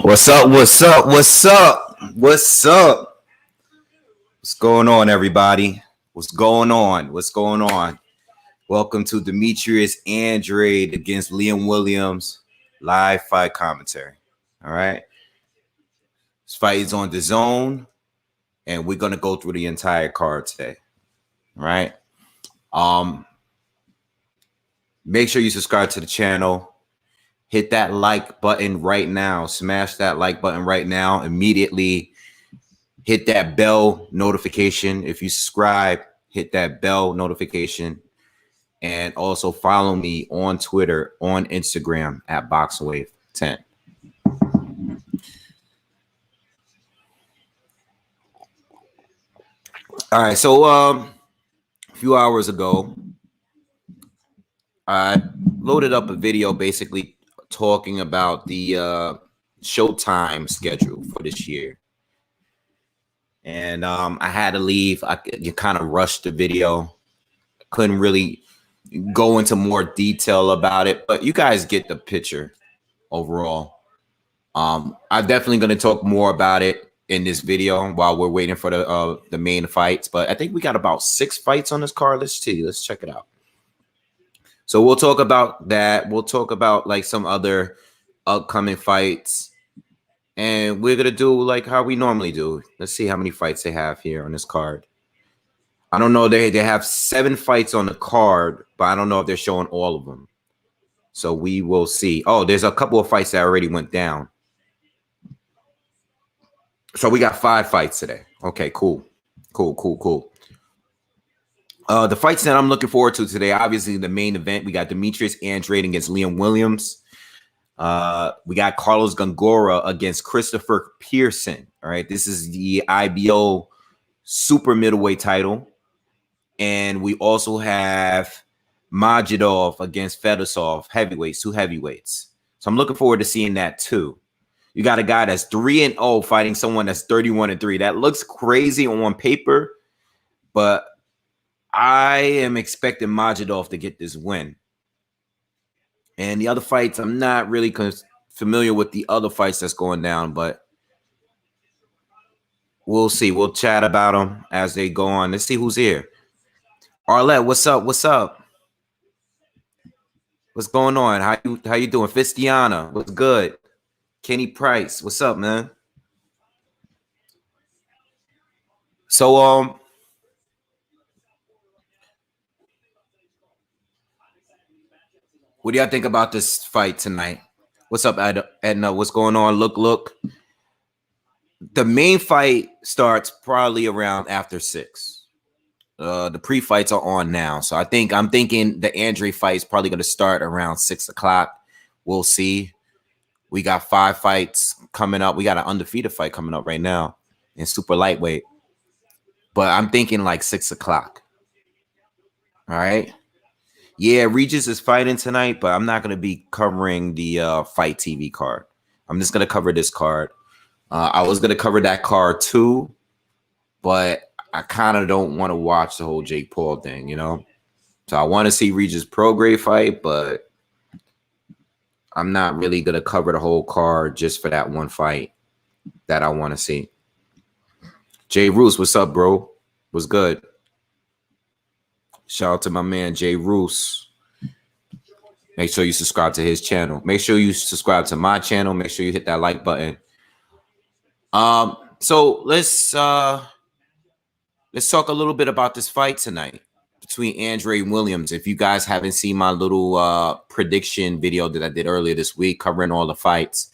What's up? What's up? What's up? What's up? What's going on, everybody? What's going on? What's going on? Welcome to Demetrius Andrade against Liam Williams live fight commentary. All right. This fight is on DAZN, and we're gonna go through the entire card today. All right. Make sure you subscribe to the channel. Hit that like button right now. Smash that like button right now. Immediately hit that bell notification. If you subscribe, hit that bell notification. And also follow me on Twitter, on Instagram at BoxingWave10. All right, so a few hours ago, I loaded up a video basically talking about the Showtime schedule for this year. And I had to leave. You kind of rushed the video. Couldn't really go into more detail about it, but you guys get the picture overall. I'm definitely going to talk more about it in this video while we're waiting for the main fights. But I think we got about 6 fights on this card. Let's see. Let's check it out. So we'll talk about that. We'll talk about like some other upcoming fights. And we're going to do like how we normally do. Let's see how many fights they have here on this card. I don't know. They have 7 fights on the card, but I don't know if they're showing all of them. So we will see. Oh, there's a couple of fights that already went down. So we got 5 fights today. Okay, cool. Cool. The fights that I'm looking forward to today, obviously the main event, we got Demetrius Andrade against Liam Williams. We got Carlos Gongora against Christopher Pearson. All right, this is the IBO super middleweight title. And we also have Majidov against Fedosov, heavyweights, 2 heavyweights. So I'm looking forward to seeing that too. You got a guy that's 3-0 fighting someone that's 31-3. That looks crazy on paper, but I am expecting Majidov to get this win. And the other fights, I'm not really familiar with the other fights that's going down, but we'll see. We'll chat about them as they go on. Let's see who's here. Arlette, what's up? What's up? What's going on? How you doing? Fistiana, what's good? Kenny Price, what's up, man? So what do y'all think about this fight tonight? What's up, Edna? What's going on? Look. The main fight starts probably around after 6. The pre-fights are on now. So I'm thinking the Andre fight is probably going to start around 6 o'clock. We'll see. We got 5 fights coming up. We got an undefeated fight coming up right now in super lightweight. But I'm thinking like 6 o'clock. All right. Yeah, Regis is fighting tonight, but I'm not going to be covering the Fight TV card. I'm just going to cover this card. I was going to cover that card too, but I kind of don't want to watch the whole Jake Paul thing, you know? So I want to see Regis Prograis fight, but I'm not really going to cover the whole card just for that one fight that I want to see. Jay Roos, what's up, bro? What's good? Shout out to my man, Jay Roos. Make sure you subscribe to his channel. Make sure you subscribe to my channel. Make sure you hit that like button. So let's talk a little bit about this fight tonight between Andrade and Williams. If you guys haven't seen my little prediction video that I did earlier this week covering all the fights,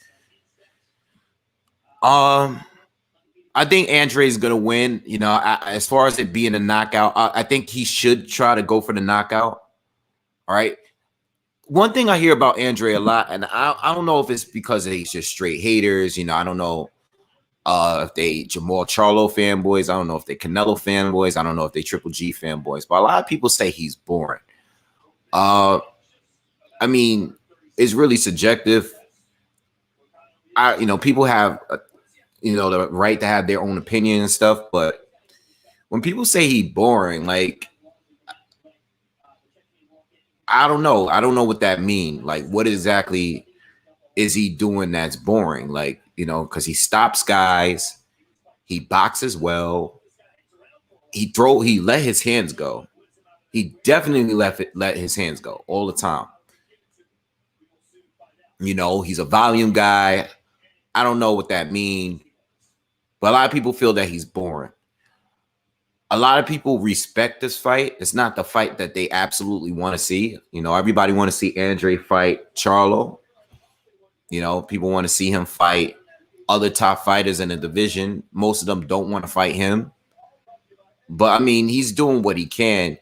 I think Andrade is gonna win. You know, as far as it being a knockout, I think he should try to go for the knockout. All right. One thing I hear about Andrade a lot, and I don't know if it's because he's just straight haters. You know, I don't know if they Jamal Charlo fanboys. I don't know if they Canelo fanboys. I don't know if they Triple G fanboys. But a lot of people say he's boring. I mean, it's really subjective. People have the right to have their own opinion and stuff, but when people say he's boring, like, I don't know what that means. Like, what exactly is he doing that's boring? Like, because he stops guys, he boxes well, he let his hands go. He definitely let his hands go all the time. He's a volume guy. I don't know what that means, but a lot of people feel that he's boring. A lot of people respect this fight. It's not the fight that they absolutely want to see. Everybody want to see Andrade fight Charlo. People want to see him fight other top fighters in the division. Most of them don't want to fight him. But, I mean, he's doing what he can.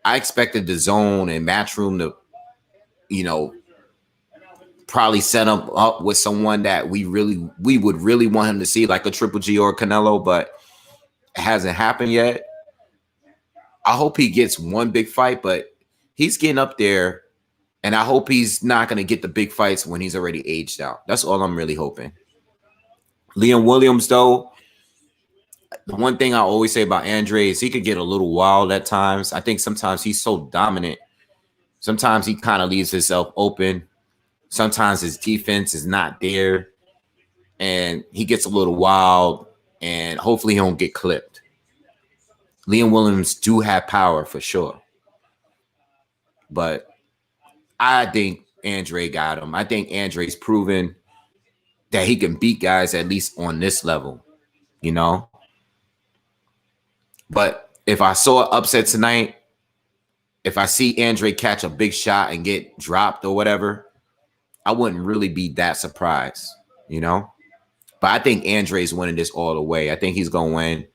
I expected the DAZN and Matchroom to, probably set him up with someone that we would really want him to see, like a Triple G or Canelo, but it hasn't happened yet. I hope he gets one big fight, but he's getting up there, and I hope he's not going to get the big fights when he's already aged out. That's all I'm really hoping. Liam Williams, though, the one thing I always say about Andrade is he could get a little wild at times. I think sometimes he's so dominant. Sometimes he kind of leaves himself open. Sometimes his defense is not there, and he gets a little wild, and hopefully he don't get clipped. Liam Williams do have power for sure, but I think Andrade got him. I think Andrade's proven that he can beat guys at least on this level, But if I saw an upset tonight, if I see Andrade catch a big shot and get dropped or whatever, I wouldn't really be that surprised, But I think Andrade's winning this all the way. I think he's going to win.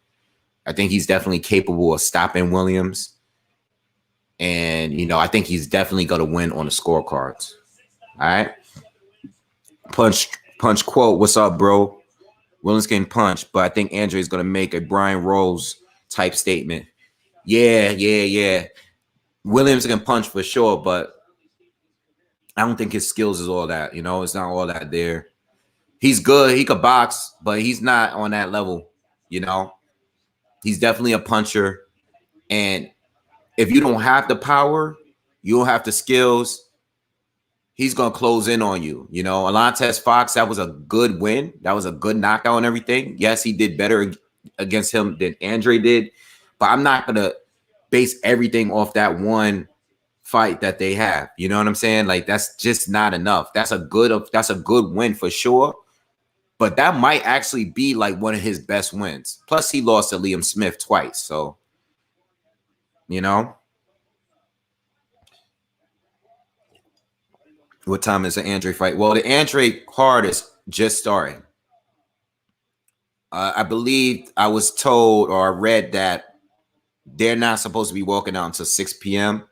I think he's definitely capable of stopping Williams. And, I think he's definitely going to win on the scorecards. All right. Punch quote. What's up, bro? Williams getting punched, but I think Andrade's going to make a Brian Rose type statement. Yeah. Williams can punch for sure, but I don't think his skills is all that. It's not all that there. He's good. He could box, but he's not on that level. He's definitely a puncher. And if you don't have the power, you don't have the skills, he's going to close in on you. Alantez Fox, that was a good win. That was a good knockout and everything. Yes, he did better against him than Andrade did, but I'm not going to base everything off that one fight that they have. You know what I'm saying? Like, that's just not enough. That's a good win for sure. But that might actually be like one of his best wins. Plus, he lost to Liam Smith twice. So, what time is the Andrade fight? Well, the Andrade card is just starting. I believe I was told or I read that they're not supposed to be walking out until 6 p.m.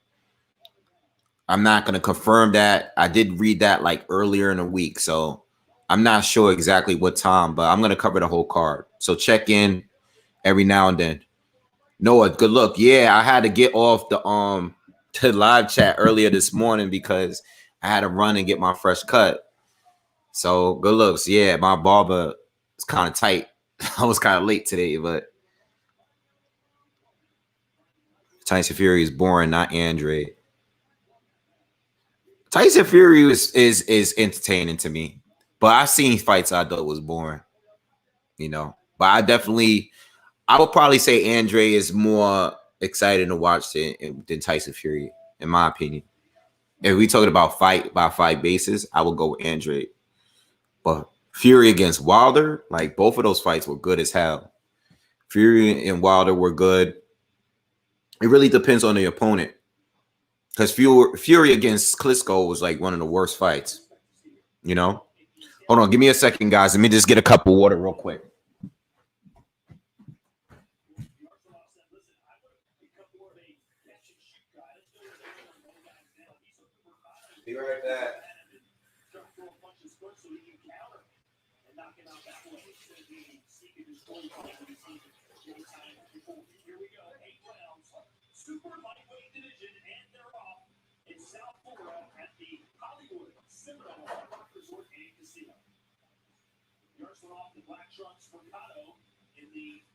I'm not going to confirm that. I did read that like earlier in the week. So I'm not sure exactly what time, but I'm going to cover the whole card. So check in every now and then. Noah, good luck. Yeah, I had to get off the live chat earlier this morning because I had to run and get my fresh cut. So good looks. Yeah, my barber is kind of tight. I was kind of late today, but Tyson Fury is boring, not Andrade. Tyson Fury is entertaining to me, but I've seen fights I thought was boring, But I would probably say Andrade is more exciting to watch than Tyson Fury, in my opinion. If we talking about fight by fight basis, I would go with Andrade. But Fury against Wilder, like both of those fights were good as hell. Fury and Wilder were good. It really depends on the opponent. Because Fury against Klitschko was like one of the worst fights. Hold on, give me a second, guys. Let me just get a cup of water real quick. Be right back. Super lightweight division, and they're off in South Florida at the Hollywood Seminole Resort and Casino. Yours are off the black trunks for Cotto in the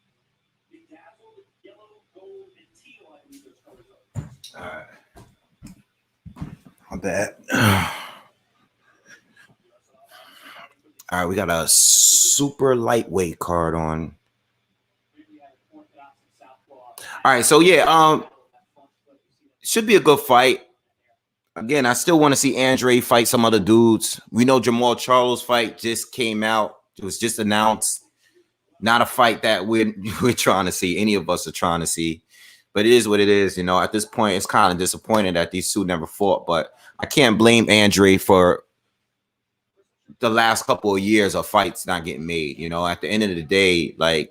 bedazzled yellow, gold, and teal, I believe those colors are. All right. My bad. All right, we got a super lightweight card on. All right, so yeah, should be a good fight. Again, I still want to see Andrade fight some other dudes. We know Jamal Charlo's fight just came out. It was just announced. Not a fight that we're trying to see. Any of us are trying to see. But it is what it is. You know, at this point, it's kind of disappointing that these two never fought. But I can't blame Andrade for the last couple of years of fights not getting made. You know, at the end of the day, like,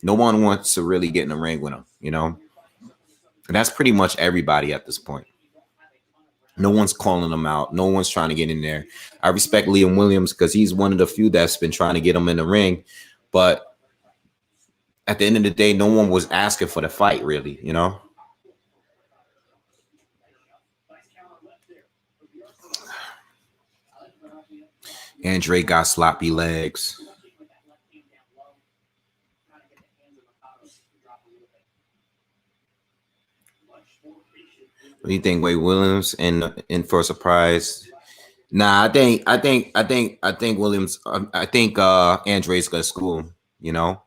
no one wants to really get in the ring with him, you know? And that's pretty much everybody at this point. No one's calling him out. No one's trying to get in there. I respect Liam Williams because he's one of the few that's been trying to get him in the ring. But at the end of the day, no one was asking for the fight, really, you know? Andrade got sloppy legs. What do you think, Wade Williams in for a surprise? Nah, I think Williams. I think Andrade's gonna school him. You know,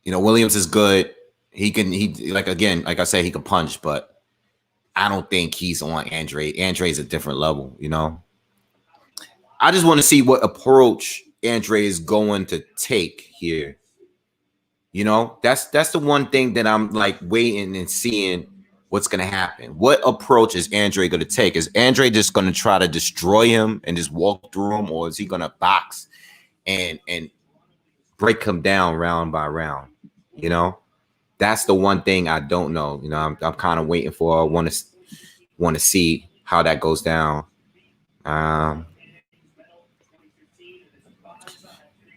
Williams is good. He like I said, he can punch, but I don't think he's on Andrade. Andrade's a different level. You know, I just want to see what approach Andrade is going to take here. You know, that's the one thing that I'm like waiting and seeing what's going to happen. What approach is Andrade going to take? Is Andrade just going to try to destroy him and just walk through him, or is he going to box and break him down round by round? You know, that's the one thing I don't know. You know, I'm kind of waiting for. I want to see how that goes down.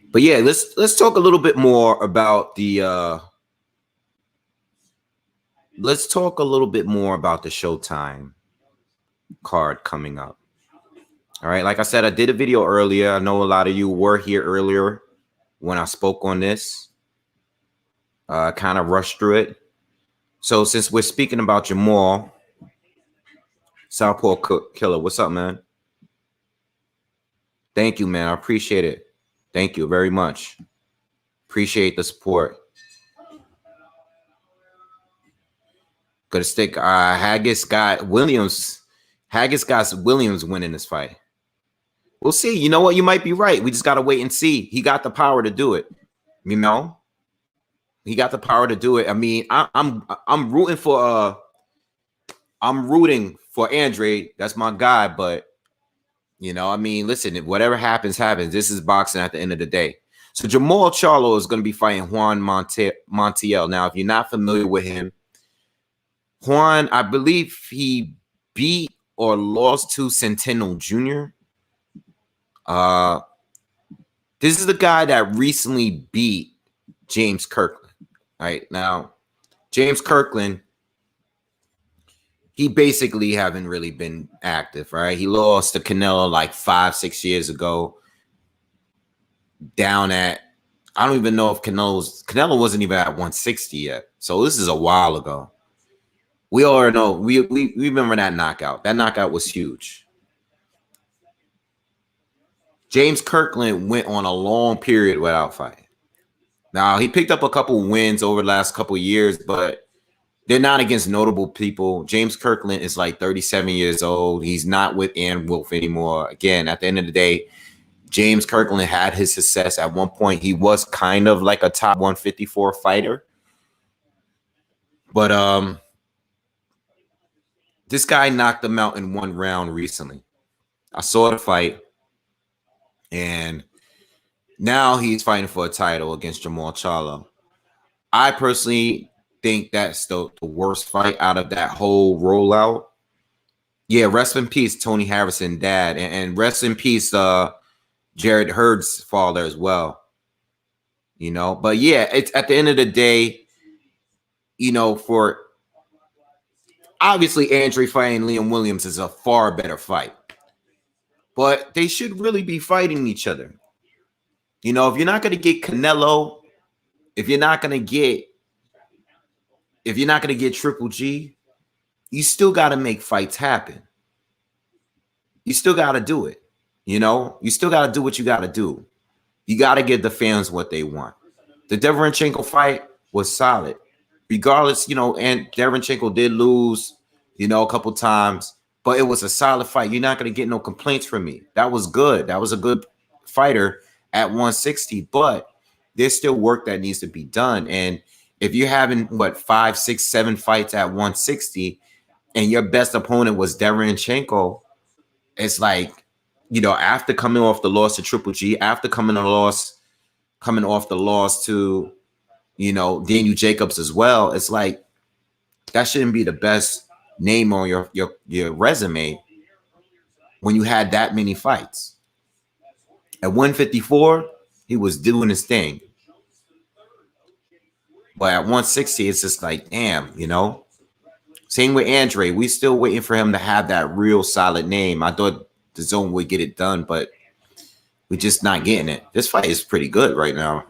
But yeah, let's talk a little bit more about the let's talk a little bit more about the Showtime card coming up. All right, like I said, I did a video earlier. I know a lot of you were here earlier when I spoke on this. Kind of rushed through it. So since we're speaking about Jamal, Southpaw Killer, what's up, man? Thank you, man. I appreciate it. Thank you very much. Appreciate the support. Gonna stick. Haggis got Williams. Haggis got Williams winning this fight. We'll see. You know what? You might be right. We just gotta wait and see. He got the power to do it. You know, he got the power to do it. I mean, I'm rooting for Andrade. That's my guy. But you know, I mean, listen. Whatever happens, happens. This is boxing at the end of the day. So Jamal Charlo is going to be fighting Juan Montiel. Now, if you're not familiar with him, Juan, I believe he beat or lost to Centennial Jr. This is the guy that recently beat James Kirkland. Right now, James Kirkland, he basically haven't really been active, right? He lost to Canelo like 5-6 years ago. Down at, I don't even know if Canelo wasn't even at 160 yet. So this is a while ago. We all know, we remember that knockout. That knockout was huge. James Kirkland went on a long period without fighting. Now, he picked up a couple wins over the last couple of years, but they're not against notable people. James Kirkland is like 37 years old. He's not with Ann Wolf anymore. Again, at the end of the day, James Kirkland had his success at one point. He was kind of like a top 154 fighter. But this guy knocked him out in one round recently. I saw the fight. And now he's fighting for a title against Jamal Charlo. I personally think that's the worst fight out of that whole rollout. Yeah, rest in peace, Tony Harrison, dad. And rest in peace, Jared Hurd's father as well. You know, but yeah, it's at the end of the day, you know, for obviously Andrade fighting Liam Williams is a far better fight. But they should really be fighting each other. You know, if you're not going to get Canelo, if you're not going to get Triple G, you still got to make fights happen. You still got to do it. You know, you still got to do what you got to do. You got to give the fans what they want. The Derenchenko fight was solid. Regardless, you know, and Derenchenko did lose, you know, a couple times, but it was a solid fight. You're not going to get no complaints from me. That was good. That was a good fighter at 160, but there's still work that needs to be done. And if you're having, what, 5, 6, 7 fights at 160 and your best opponent was Derenchenko, it's like, you know, after coming off the loss to Triple G, after coming off the loss to, you know, Daniel Jacobs as well, it's like that shouldn't be the best name on your resume when you had that many fights. At 154, he was doing his thing. But at 160, it's just like, damn, you know. Same with Andrade. We still waiting for him to have that real solid name. I thought the DAZN would get it done, but we're just not getting it. This fight is pretty good right now.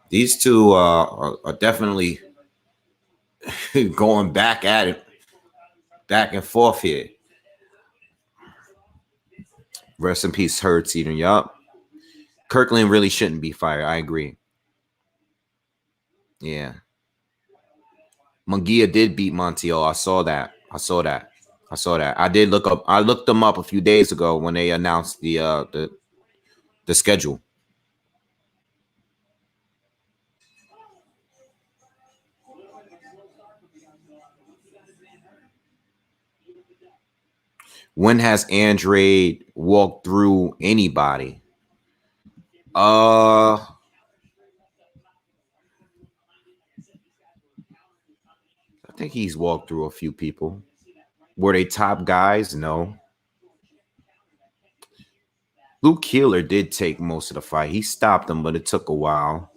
These two are definitely going back at it, back and forth here. Rest in peace, Hurts Eden. Yup. Kirkland really shouldn't be fired. I agree. Yeah. Munguia did beat Montiel. I saw that. I did look up. I looked them up a few days ago when they announced the schedule. When has Andrade walked through anybody? I think he's walked through a few people. Were they top guys? No. Luke Keeler did take most of the fight. He stopped him, but it took a while.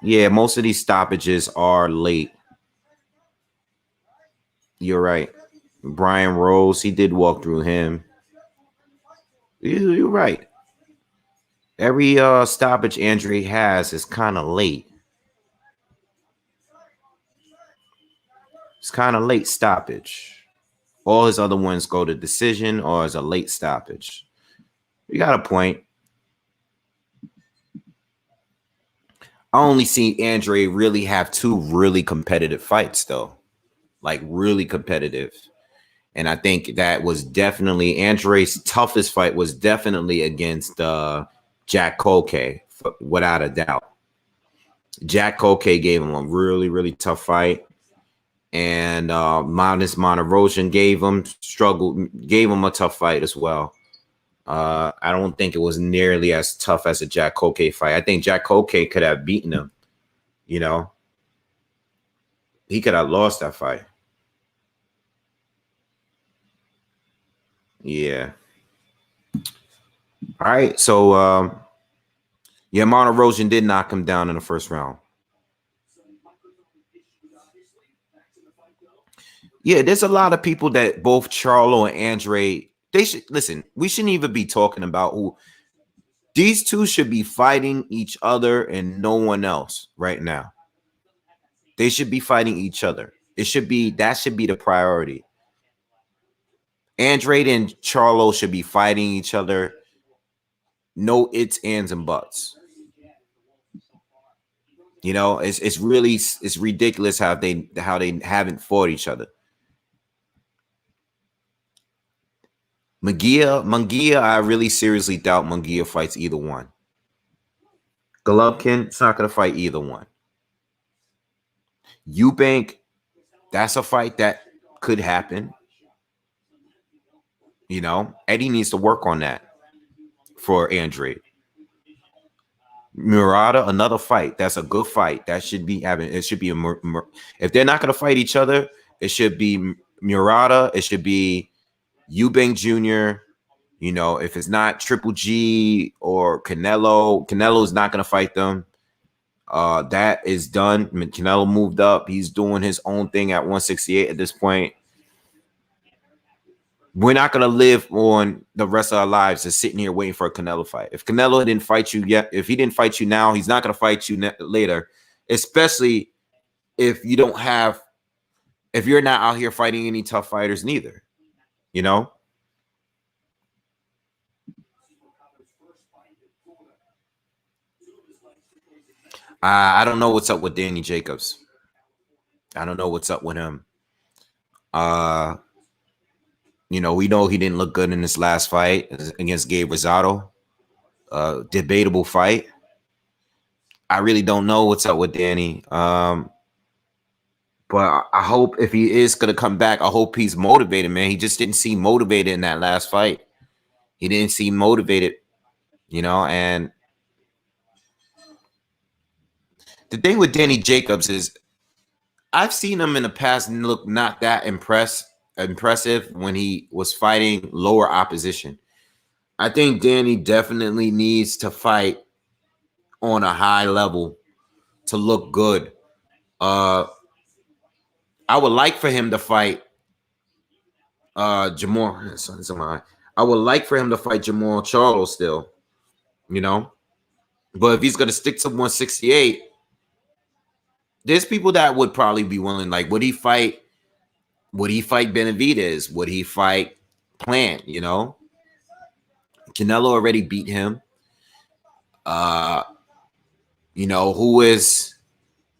Yeah, most of these stoppages are late. You're right. Brian Rose, he did walk through him. You're right. Every stoppage Andrade has is kind of late. It's kind of late stoppage. All his other ones go to decision or as a late stoppage. You got a point. I only see Andrade really have 2 really competitive fights, though. Like, really competitive. And I think that was definitely Andrade's toughest fight was definitely against Jack Colque, without a doubt. Jack Colque gave him a really, really tough fight. And Magnus Monterosian gave him a tough fight as well. I don't think it was nearly as tough as a Jack Colque fight. I think Jack Colque could have beaten him. You know, he could have lost that fight. Yeah. All right. So, yeah, Monterosian did knock him down in the first round. Yeah, there's a lot of people that both Charlo and Andrade, they should listen. We shouldn't even be talking about who these two should be fighting each other and no one else right now. They should be fighting each other. That should be the priority. Andrade and Charlo should be fighting each other. No ifs, ands, and buts. You know, it's ridiculous how they haven't fought each other. Munguia, I really seriously doubt Munguia fights either one. Golovkin, it's not going to fight either one. Eubank, that's a fight that could happen. You know, Eddie needs to work on that for Andrade. Murata, another fight. That's a good fight. That should be having. It should be if they're not going to fight each other, it should be Murata. It should be Eubank Jr. You know, if it's not Triple G or Canelo's not going to fight them. That is done. Canelo moved up. He's doing his own thing at 168 at this point. We're not going to live on the rest of our lives just sitting here waiting for a Canelo fight. If Canelo didn't fight you yet, if he didn't fight you now, he's not going to fight you later, especially if you don't have if you're not out here fighting any tough fighters neither, you know? I don't know what's up with Danny Jacobs. I don't know what's up with him. You know, we know he didn't look good in this last fight against Gabe Rosado. Debatable fight. I really don't know what's up with Danny. But I hope if he is gonna come back, I hope he's motivated, man. He just didn't seem motivated in that last fight. He didn't seem motivated, you know. And the thing with Danny Jacobs is I've seen him in the past look not that impressive when he was fighting lower opposition. I think Danny definitely needs to fight on a high level to look good. I would like for him to fight Jamal. I would like for him to fight Jamal Charlo still, you know. But if he's gonna stick to 168, there's people that would probably be willing. Like, would he fight? Would he fight Benavidez? Would he fight Plant? You know, Canelo already beat him. You know, who is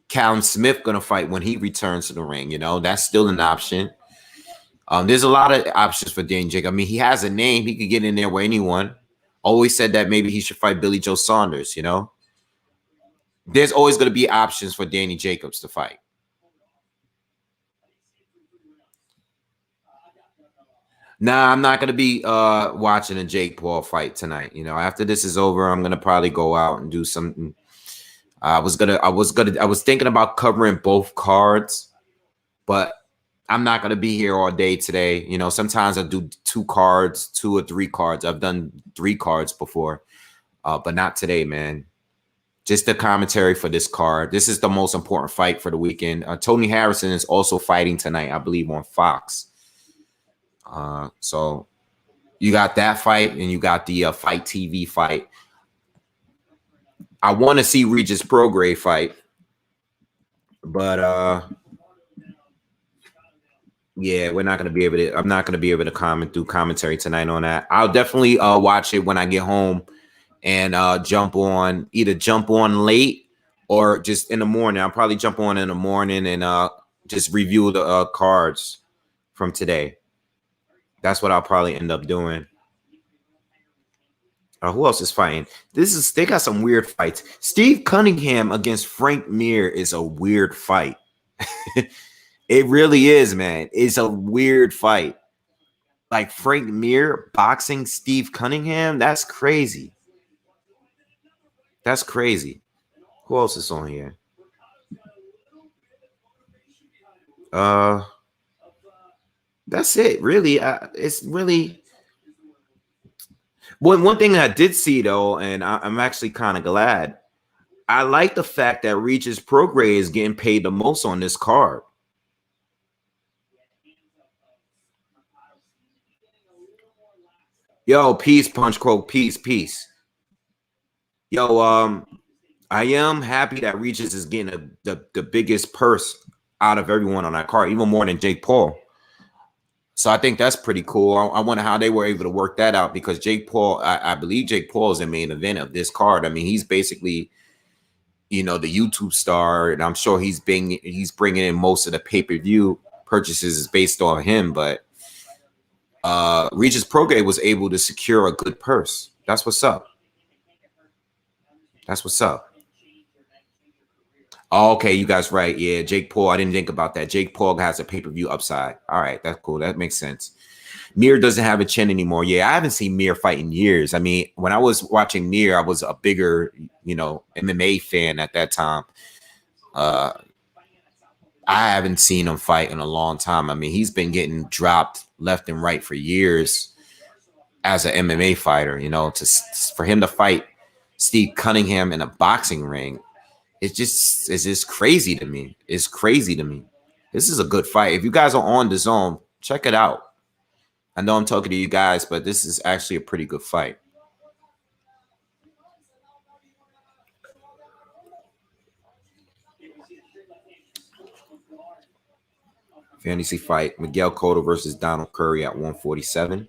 Callum Smith gonna fight when he returns to the ring? You know, that's still an option. There's a lot of options for Danny Jacobs. I mean, he has a name. He could get in there with anyone. Always said that maybe he should fight Billy Joe Saunders, you know? There's always going to be options for Danny Jacobs to fight. Nah, I'm not going to be watching a Jake Paul fight tonight. You know, after this is over, I'm going to probably go out and do something. I was thinking about covering both cards, but I'm not going to be here all day today. You know, sometimes I do 2 cards, 2 or 3 cards. I've done 3 cards before, but not today, man. Just the commentary for this card. This is the most important fight for the weekend. Tony Harrison is also fighting tonight, I believe, on Fox. So you got that fight, and you got the Fight TV fight. I want to see Regis Prograis fight, but yeah, we're not gonna be able to. I'm not gonna be able to do commentary tonight on that. I'll definitely watch it when I get home and jump on late or just in the morning. I'll probably jump on in the morning and just review the cards from today. That's what I'll probably end up doing. Who else is fighting? They got some weird fights. Steve Cunningham against Frank Mir is a weird fight. It really is, man. It's a weird fight. Like Frank Mir boxing Steve Cunningham, that's crazy. That's crazy. Who else is on here? That's it. Really, it's really one thing I did see though, and I'm actually kind of glad. I like the fact that Regis Prograis is getting paid the most on this card. Yo, peace, Punch Quote, peace. Yo, I am happy that Regis is getting the biggest purse out of everyone on that card, even more than Jake Paul. So I think that's pretty cool. I wonder how they were able to work that out because Jake Paul, I believe Jake Paul is the main event of this card. I mean, he's basically, you know, the YouTube star, and I'm sure he's bringing in most of the pay-per-view purchases is based on him. But Regis Prograis was able to secure a good purse. That's what's up. That's what's up. Oh, okay, you guys right. Yeah, Jake Paul. I didn't think about that. Jake Paul has a pay-per-view upside. All right, that's cool. That makes sense. Mir doesn't have a chin anymore. Yeah, I haven't seen Mir fight in years. I mean, when I was watching Mir, I was a bigger, you know, MMA fan at that time. I haven't seen him fight in a long time. I mean, he's been getting dropped left and right for years as an MMA fighter. You know, for him to fight Steve Cunningham in a boxing ring, it's just crazy to me. It's crazy to me. This is a good fight. If you guys are on DAZN, check it out. I know I'm talking to you guys, but this is actually a pretty good fight. Fantasy fight. Miguel Cotto versus Donald Curry at 147.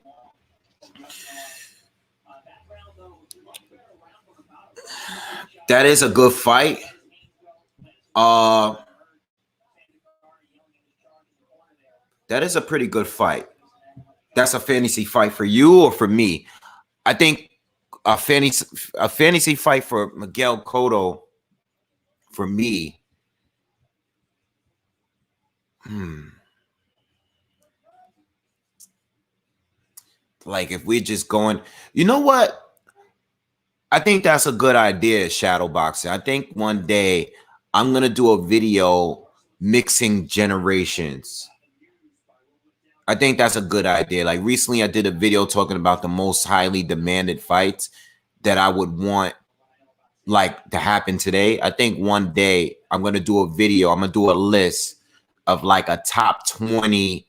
That is a good fight. That is a pretty good fight. That's a fantasy fight for you or for me? I think a fantasy fight for Miguel Cotto for me. Like if we're just going, you know what? I think that's a good idea, shadow boxing. I think one day I'm gonna do a video mixing generations. I think that's a good idea. Like recently I did a video talking about the most highly demanded fights that I would want like to happen today. I think one day I'm gonna do a video. I'm gonna do a list of like a top 20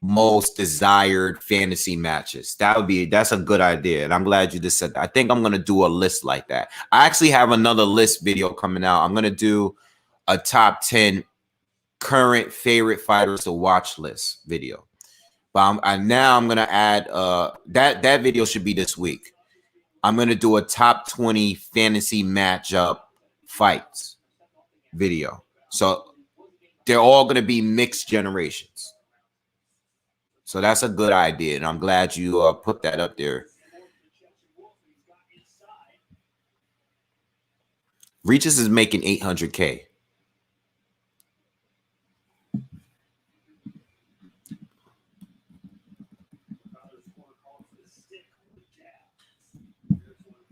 most desired fantasy matches. That's a good idea. And I'm glad you just said that. I think I'm gonna do a list like that. I actually have another list video coming out. I'm gonna do a top 10 current favorite fighters to watch list video. But now I'm gonna add that video should be this week. I'm gonna do a top 20 fantasy matchup fights video. So they're all gonna be mixed generations. So that's a good idea, and I'm glad you put that up there. Regis is making 800K.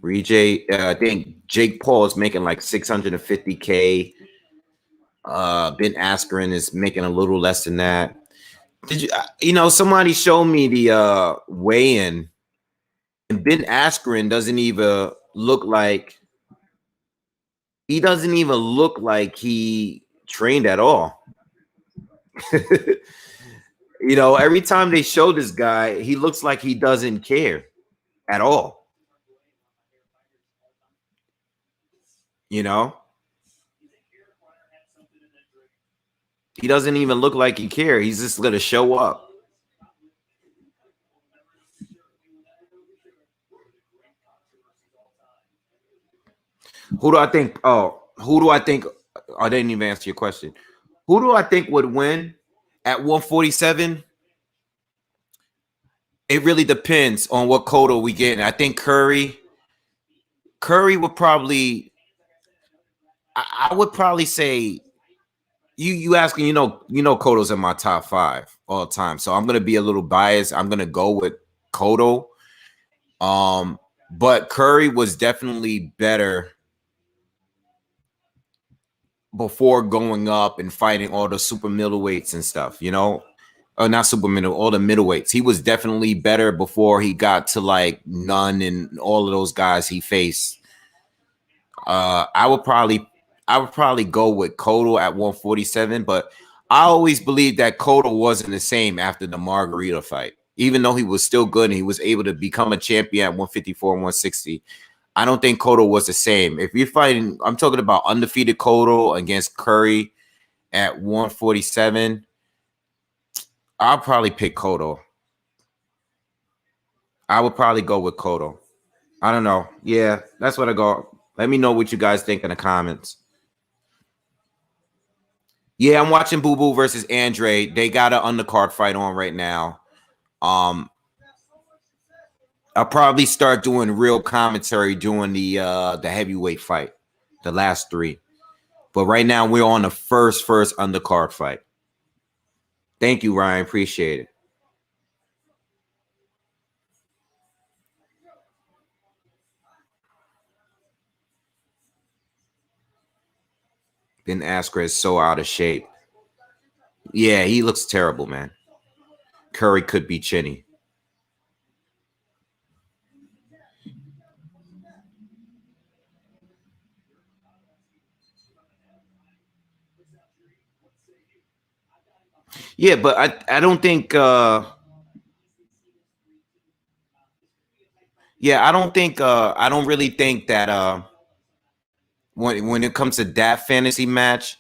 I think Jake Paul is making like 650K. Ben Askren is making a little less than that. Did you, somebody showed me the weigh-in, and Ben Askren doesn't even look like he trained at all. Every time they show this guy, he looks like he doesn't care at all. He doesn't even look like he cares. He's just gonna show up. Who do I think? I didn't even answer your question. Who do I think would win at 147? It really depends on what Cotto we get. I think Curry would probably. I would probably say you asking. Cotto's in my top 5 all time. So I'm gonna be a little biased. I'm gonna go with Cotto. But Curry was definitely better before going up and fighting all the super middleweights and stuff, or not super middle, all the middleweights. He was definitely better before he got to like Nunn and all of those guys he faced. I would probably go with Cotto at 147, but I always believed that Cotto wasn't the same after the Margarita fight, even though he was still good and he was able to become a champion at 154 and 160. I don't think Cotto was the same. If you're fighting, I'm talking about undefeated Cotto against Curry at 147. I'll probably pick Cotto. I would probably go with Cotto. I don't know. Yeah, that's what I go. Let me know what you guys think in the comments. Yeah, I'm watching Boo Boo versus Andrade. They got an undercard fight on right now. I'll probably start doing real commentary during the heavyweight fight, the last 3. But right now we're on the first undercard fight. Thank you, Ryan. Appreciate it. Ben Askren is so out of shape. Yeah, he looks terrible, man. Curry could be chinny. Yeah, but I don't think I don't really think that when it comes to that fantasy match,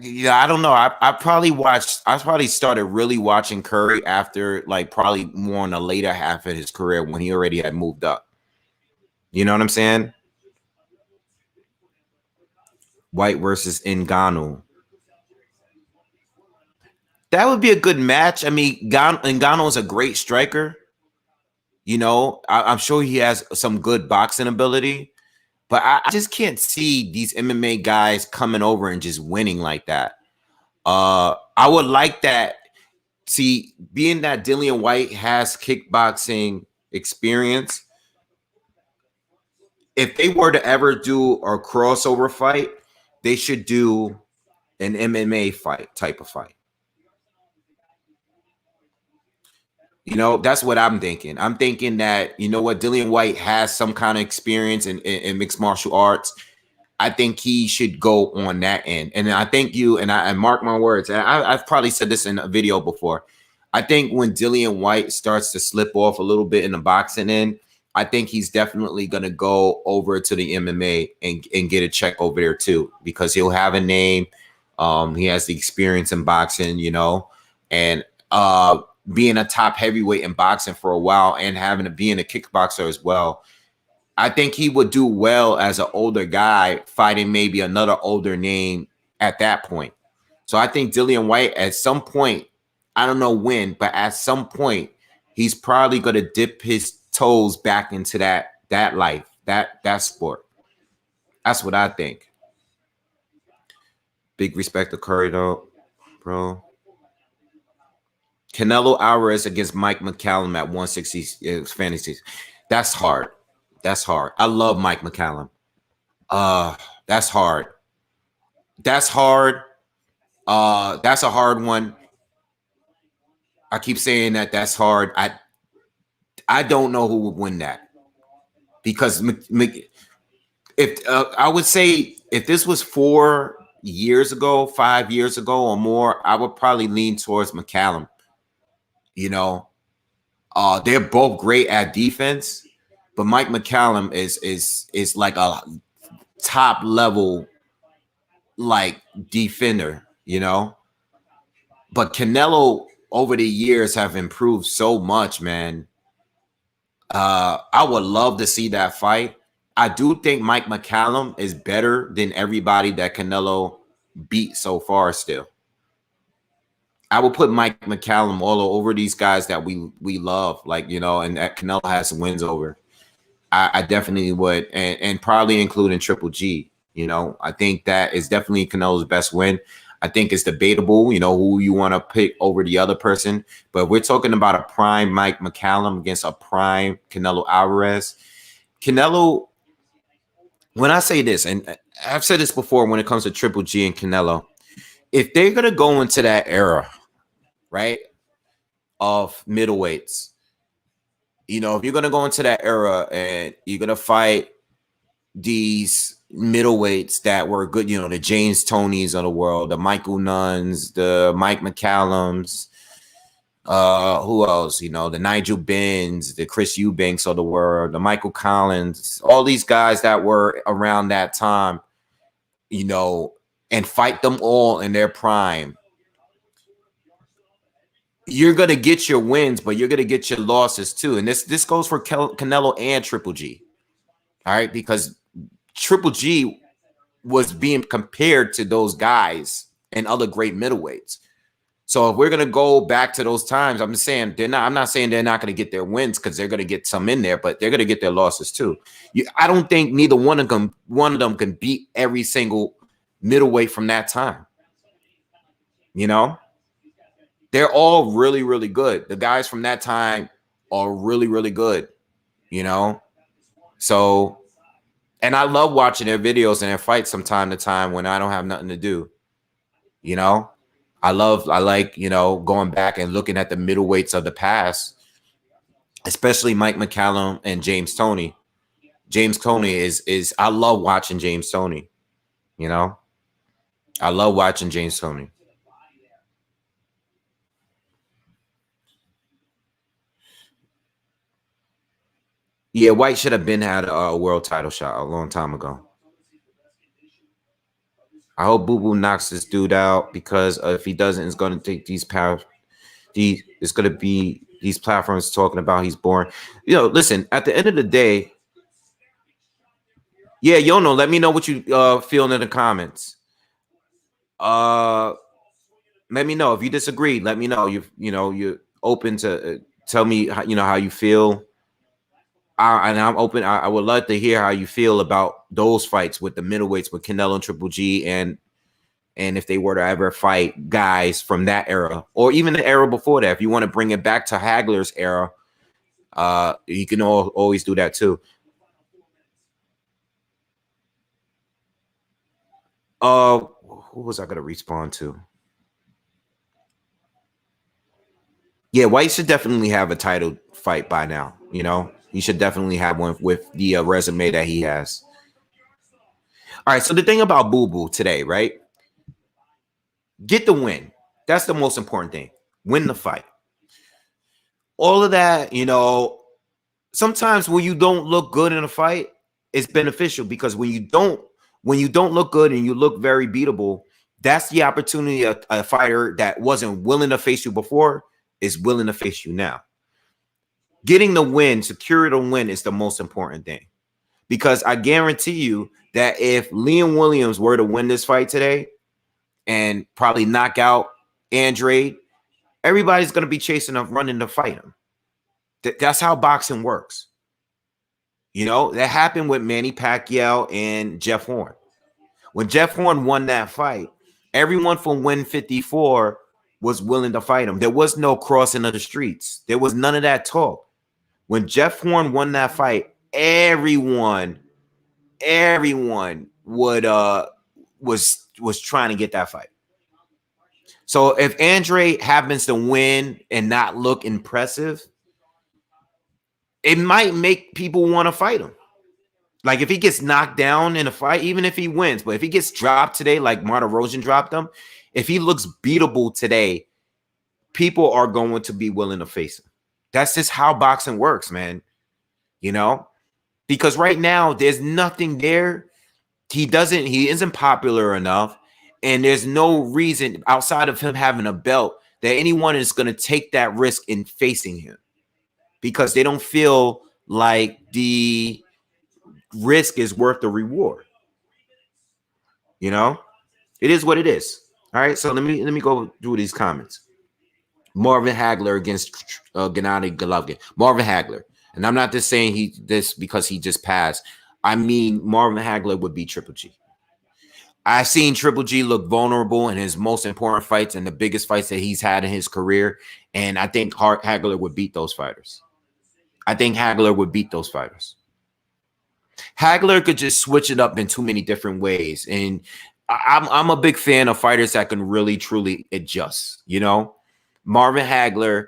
Yeah, I don't know. I probably started really watching Curry after like probably more in the later half of his career when he already had moved up. You know what I'm saying? White versus Ngannou. That would be a good match. I mean, Ngannou is a great striker. You know, I'm sure he has some good boxing ability, but I just can't see these MMA guys coming over and just winning like that. I would like that. See, being that Dillian White has kickboxing experience, if they were to ever do a crossover fight, they should do an MMA fight type of fight. You know, that's what I'm thinking. I'm thinking that, you know what, Dillian White has some kind of experience in mixed martial arts. I think he should go on that end. And I think you, and I mark my words, and I've probably said this in a video before. I think when Dillian White starts to slip off a little bit in the boxing end, I think he's definitely going to go over to the MMA and get a check over there too, because he'll have a name. He has the experience in boxing, you know, and being a top heavyweight in boxing for a while and having to be in a kickboxer as well. I think he would do well as an older guy fighting maybe another older name at that point. So I think Dillian White at some point, I don't know when, but at some point, he's probably going to dip his toes back into that life, that sport. That's what I think. Big respect to Curry though, bro. Canelo Alvarez against Mike McCallum at 160 fantasies. That's hard. That's hard. I love Mike McCallum. That's hard. That's hard. That's a hard one. I keep saying that's hard. I don't know who would win that because if I would say if this was 4 years ago, 5 years ago or more, I would probably lean towards McCallum. You know, they're both great at defense, but Mike McCallum is like a top level like defender, you know. But Canelo over the years have improved so much, man. I would love to see that fight. I do think Mike McCallum is better than everybody that Canelo beat so far still. I would put Mike McCallum all over these guys that we love, like, you know, and that Canelo has some wins over. I definitely would, and probably including Triple G. You know, I think that is definitely Canelo's best win. I think it's debatable, you know, who you want to pick over the other person. But we're talking about a prime Mike McCallum against a prime Canelo Alvarez. Canelo, when I say this, and I've said this before when it comes to Triple G and Canelo, if they're going to go into that era, right, of middleweights, you know, if you're going to go into that era and you're going to fight these middleweights that were good, you know, the James Tonys of the world, the Michael Nunns, the Mike McCallums, who else, you know, the Nigel Benns, the Chris Eubanks of the world, the Michael Collins, all these guys that were around that time, you know, and fight them all in their prime. You're going to get your wins, but you're going to get your losses too. And this goes for Canelo and Triple G. All right, because Triple G was being compared to those guys and other great middleweights. So if we're gonna go back to those times, I'm just saying they're not. I'm not saying they're not gonna get their wins because they're gonna get some in there, but they're gonna get their losses too. I don't think neither one of them can beat every single middleweight from that time. You know, they're all really, really good. The guys from that time are really, really good. You know, so. And I love watching their videos and their fights from time to time when I don't have nothing to do. You know, I like, you know, going back and looking at the middleweights of the past, especially Mike McCallum and James Toney. James Toney is I love watching James Toney. You know, I love watching James Toney. Yeah, White should have been had a world title shot a long time ago. I hope Boo Boo knocks this dude out because if he doesn't, it's going to take these power. It's going to be these platforms talking about he's boring. You know, listen. At the end of the day, yeah, Yono, let me know what you feel in the comments. Let me know if you disagree. Let me know. You're open to tell me how, how you feel. And I'm open. I would love to hear how you feel about those fights with the middleweights with Canelo and Triple G, and if they were to ever fight guys from that era or even the era before that. If you want to bring it back to Hagler's era, you can always do that too. Who was I gonna respond to? Yeah, White should definitely have a title fight by now. He should definitely have one with the resume that he has. All right, so the thing about Boo Boo today, right? Get the win. That's the most important thing. Win the fight. All of that, sometimes when you don't look good in a fight, it's beneficial because when you don't look good and you look very beatable, that's the opportunity a fighter that wasn't willing to face you before is willing to face you now. Getting the win, secure the win is the most important thing. Because I guarantee you that if Liam Williams were to win this fight today and probably knock out Andrade, everybody's going to be chasing him, running to fight him. That's how boxing works. That happened with Manny Pacquiao and Jeff Horn. When Jeff Horn won that fight, everyone from Win 54 was willing to fight him. There was no crossing of the streets. There was none of that talk. When Jeff Horn won that fight, everyone would was trying to get that fight. So if Andrade happens to win and not look impressive, it might make people want to fight him. Like if he gets knocked down in a fight, even if he wins, but if he gets dropped today, like Marta Rosen dropped him, if he looks beatable today, people are going to be willing to face him. That's just how boxing works, man. Because right now there's nothing there. He isn't popular enough, and there's no reason outside of him having a belt that anyone is going to take that risk in facing him because they don't feel like the risk is worth the reward. It is what it is. All right, so let me go through these comments. Marvin Hagler against Gennady Golovkin. Marvin Hagler, and I'm not just saying this because he just passed. I mean, Marvin Hagler would beat Triple G. I've seen Triple G look vulnerable in his most important fights and the biggest fights that he's had in his career, and I think Hagler would beat those fighters. Hagler could just switch it up in too many different ways, and I'm a big fan of fighters that can really truly adjust. Marvin Hagler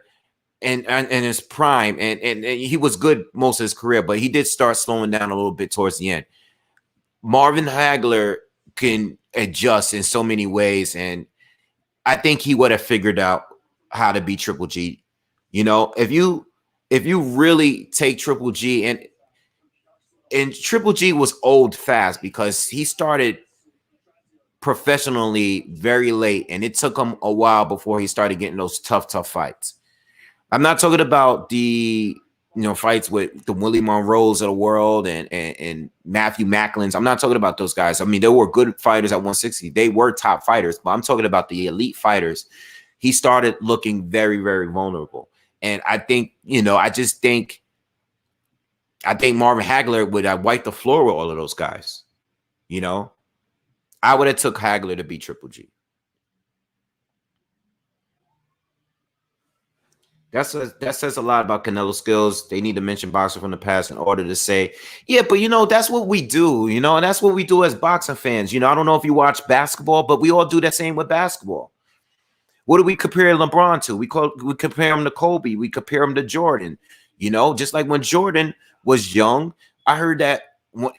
and his prime, and he was good most of his career, but he did start slowing down a little bit towards the end. Marvin Hagler can adjust in so many ways, and I think he would have figured out how to beat Triple G. If you really take Triple G, and Triple G was old fast because he started professionally very late, and it took him a while before he started getting those tough fights. I'm not talking about the fights with the Willie Monroes of the world and Matthew Macklins. I'm not talking about those guys. I mean, they were good fighters at 160. They were top fighters, but I'm talking about the elite fighters. He started looking very, very vulnerable. And I think, I think Marvin Hagler would have wiped the floor with all of those guys. I would have took Hagler to beat Triple G. That says a lot about Canelo's skills. They need to mention boxer from the past in order to say, yeah, but that's what we do, and that's what we do as boxing fans. I don't know if you watch basketball, but we all do that same with basketball. What do we compare LeBron to? We compare him to Kobe. We compare him to Jordan. Just like when Jordan was young, I heard that.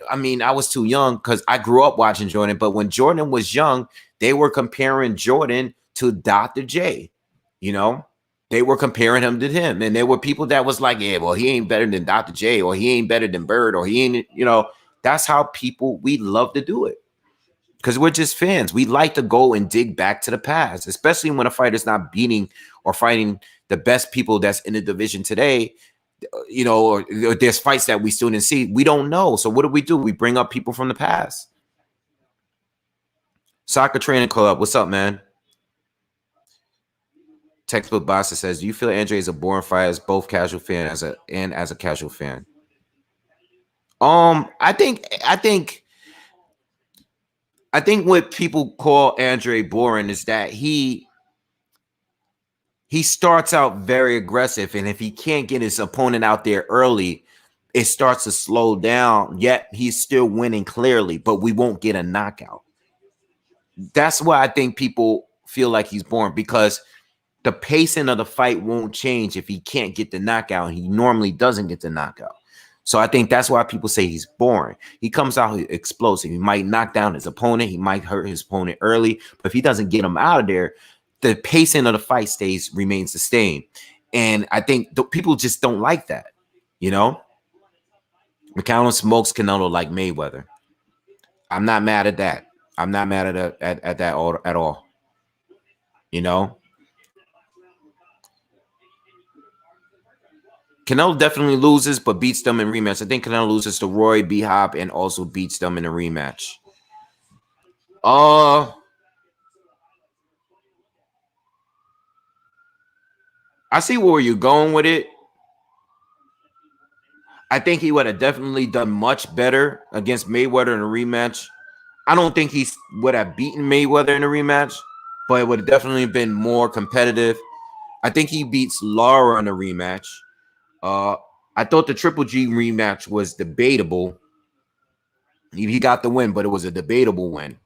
I mean, I was too young because I grew up watching Jordan. But when Jordan was young, they were comparing Jordan to Dr. J. They were comparing him to him. And there were people that was like, yeah, well, he ain't better than Dr. J, or he ain't better than Bird, or he ain't, that's how we love to do it. because we're just fans. We like to go and dig back to the past, especially when a fighter's not beating or fighting the best people that's in the division today. You know, or there's fights that we still didn't see. We don't know. So what do? We bring up people from the past. Soccer Training Club, what's up, man? Textbook Bossa says, do you feel Andrade is a boring fighter as both casual fan as a casual fan? I think what people call Andrade boring is that he starts out very aggressive, and if he can't get his opponent out there early, it starts to slow down. Yet he's still winning clearly, but we won't get a knockout. That's why I think people feel like he's boring, because the pacing of the fight won't change if he can't get the knockout. He normally doesn't get the knockout. So I think that's why people say he's boring. He comes out explosive. He might knock down his opponent. He might hurt his opponent early, but if he doesn't get him out of there, the pacing of the fight remains the same. And I think people just don't like that, you know? McCallum smokes Canelo like Mayweather. I'm not mad at that. I'm not mad at that at all. You know? Canelo definitely loses, but beats them in rematch. I think Canelo loses to Roy B. Hop and also beats them in a rematch. I see where you're going with it. I think he would have definitely done much better against Mayweather in a rematch. I don't think he would have beaten Mayweather in a rematch, but it would have definitely been more competitive. I think he beats Lara in a rematch. I thought the Triple G rematch was debatable. He got the win, but it was a debatable win.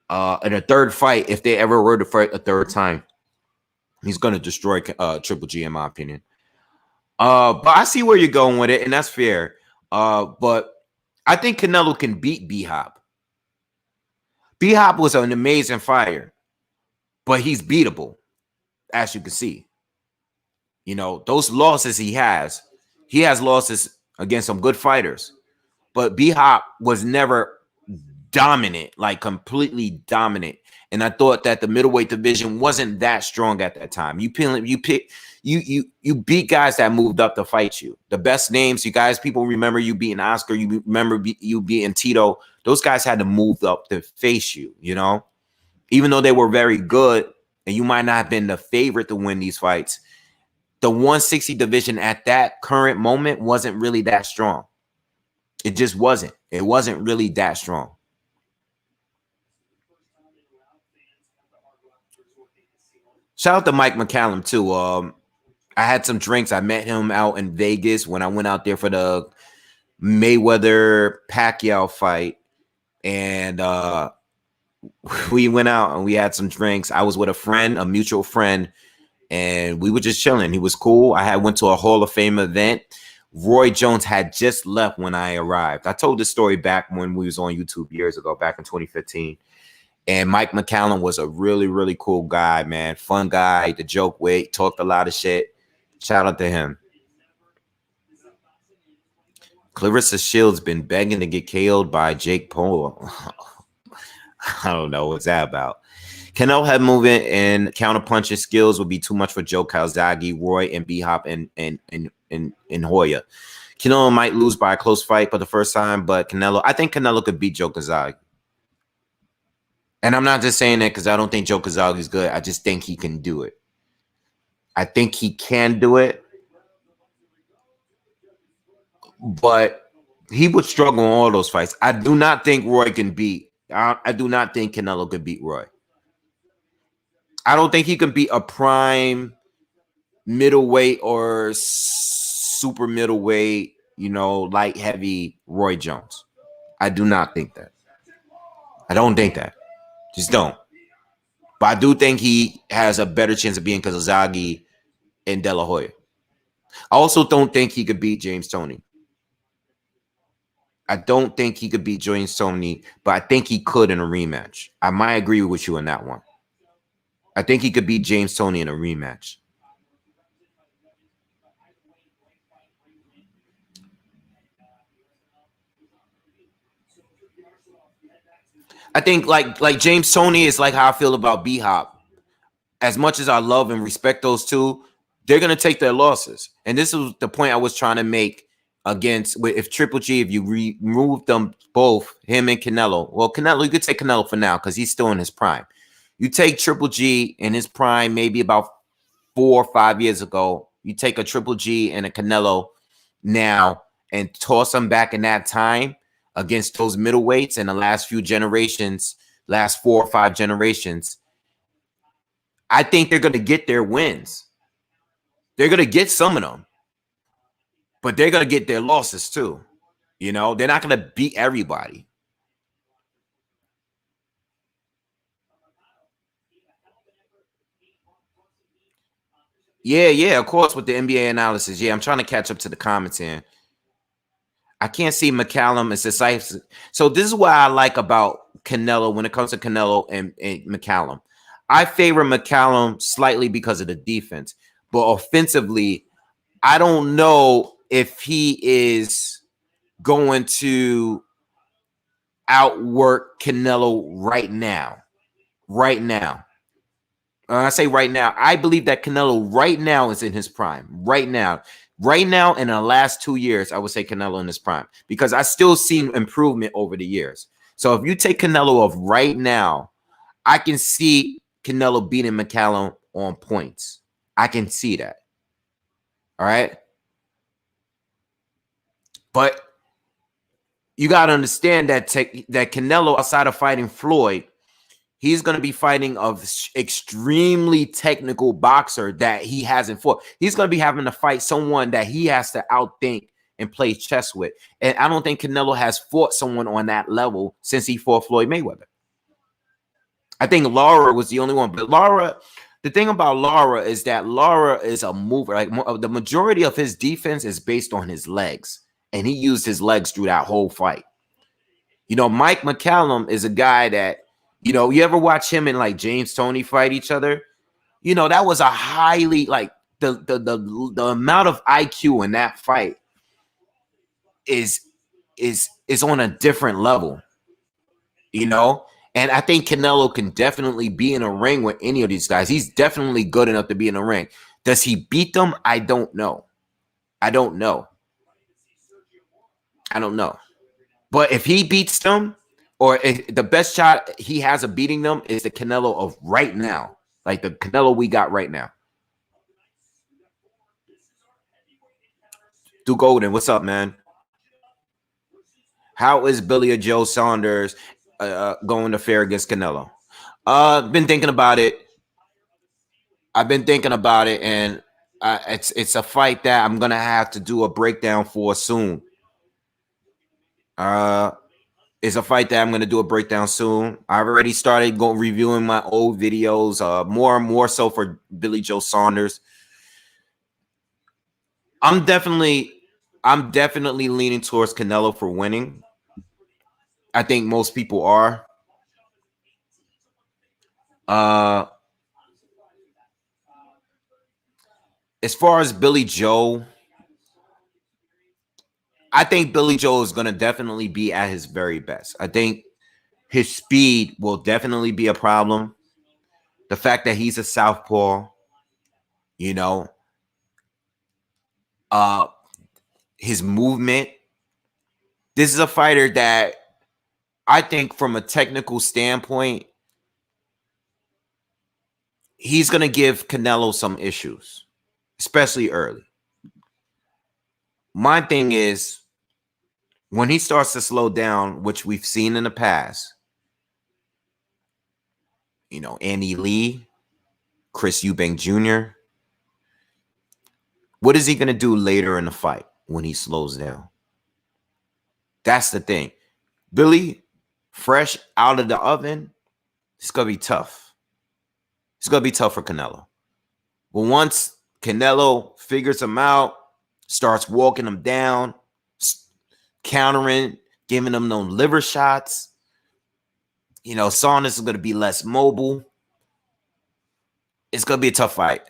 In a third fight, if they ever were to fight a third time, he's going to destroy Triple G, in my opinion. But I see where you're going with it, and that's fair. But I think Canelo can beat B-Hop. B-Hop was an amazing fighter, but he's beatable, as you can see. You know, those losses he has losses against some good fighters. But B-Hop was never dominant, like completely dominant. And I thought that the middleweight division wasn't that strong at that time. You beat guys that moved up to fight you. The best names, you guys, people remember you beating Oscar, you remember you beating Tito. Those guys had to move up to face you, you know? Even though they were very good, and you might not have been the favorite to win these fights, the 160 division at that current moment wasn't really that strong. It just wasn't. It wasn't really that strong. Shout out to Mike McCallum too. I had some drinks. I met him out in Vegas when I went out there for the Mayweather Pacquiao fight, and we went out and we had some drinks. I was with a friend, a mutual friend, and we were just chilling. He was cool. I went to a Hall of Fame event. Roy Jones had just left when I arrived. I told this story back when we was on YouTube years ago, back in 2015. And Mike McCallum was a really, really cool guy, man. Fun guy, the joke with, talked a lot of shit. Shout out to him. Clarissa Shields been begging to get KO'd by Jake Paul. I don't know what's that about. Canelo head movement and counterpunching skills would be too much for Joe Calzaghe, Roy, and B-Hop and Hoya. Canelo might lose by a close fight for the first time, but I think Canelo could beat Joe Calzaghe. And I'm not just saying that because I don't think Joe Calzaghe is good. I just think he can do it. I think he can do it, but he would struggle in all those fights. I do not think Roy can beat. I do not think Canelo could beat Roy. I don't think he can beat a prime middleweight or super middleweight, light heavy Roy Jones. I do not think that. I don't think that. Just don't. But I do think he has a better chance of being Calzaghe and De La Hoya. I also don't think he could beat James Toney. I don't think he could beat James Toney, but I think he could in a rematch. I might agree with you on that one. I think he could beat James Toney in a rematch. I think like James Toney is like how I feel about B Hop. As much as I love and respect those two, they're gonna take their losses. And this is the point I was trying to make against if Triple G, if you remove them both, him and Canelo. Well, Canelo, you could take Canelo for now because he's still in his prime. You take Triple G in his prime, maybe about 4 or 5 years ago. You take a Triple G and a Canelo now and toss them back in that time against those middleweights in the last few generations, last 4 or 5 generations. I think they're going to get their wins. They're going to get some of them, but they're going to get their losses too. You know, they're not going to beat everybody. Yeah, of course, with the NBA analysis. Yeah, I'm trying to catch up to the comments here. I can't see McCallum as decisive. So this is what I like about Canelo when it comes to Canelo and McCallum. I favor McCallum slightly because of the defense, but offensively, I don't know if he is going to outwork Canelo right now. Right now. I say right now, I believe that Canelo right now is in his prime. Right now. Right now, in the last 2 years, I would say Canelo in his prime because I still see improvement over the years. So if you take Canelo of right now, I can see Canelo beating McCallum on points. I can see that. All right. But you got to understand that that Canelo, outside of fighting Floyd, he's going to be fighting an extremely technical boxer that he hasn't fought. He's going to be having to fight someone that he has to outthink and play chess with. And I don't think Canelo has fought someone on that level since he fought Floyd Mayweather. I think Lara was the only one. But Lara, the thing about Lara is that Lara is a mover. Like the majority of his defense is based on his legs. And he used his legs through that whole fight. You know, Mike McCallum is a guy that, you know, you ever watch him and like James Toney fight each other? You know, that was a highly like the amount of IQ in that fight is on a different level, you know? And I think Canelo can definitely be in a ring with any of these guys. He's definitely good enough to be in a ring. Does he beat them? I don't know. I don't know. But if he beats them, or the best shot he has of beating them is the Canelo of right now. Like the Canelo we got right now. Do Golden, what's up, man? How is Billy Joe Saunders going to fare against Canelo? Been thinking about it. I've been thinking about it, and it's a fight that I'm gonna have to do a breakdown for soon. It's a fight that I'm gonna do a breakdown soon. I've already started reviewing my old videos, more and more so for Billy Joe Saunders. I'm definitely leaning towards Canelo for winning. I think most people are. As far as Billy Joe, I think Billy Joe is going to definitely be at his very best. I think his speed will definitely be a problem. The fact that he's a southpaw, you know, his movement. This is a fighter that I think from a technical standpoint, he's going to give Canelo some issues, especially early. My thing is, when he starts to slow down, which we've seen in the past, you know, Andy Lee, Chris Eubank Jr., what is he going to do later in the fight when he slows down? That's the thing. Billy, fresh out of the oven, it's going to be tough. It's going to be tough for Canelo. But once Canelo figures him out, starts walking him down, countering, giving him those liver shots, you know, Saunders is going to be less mobile. It's going to be a tough fight.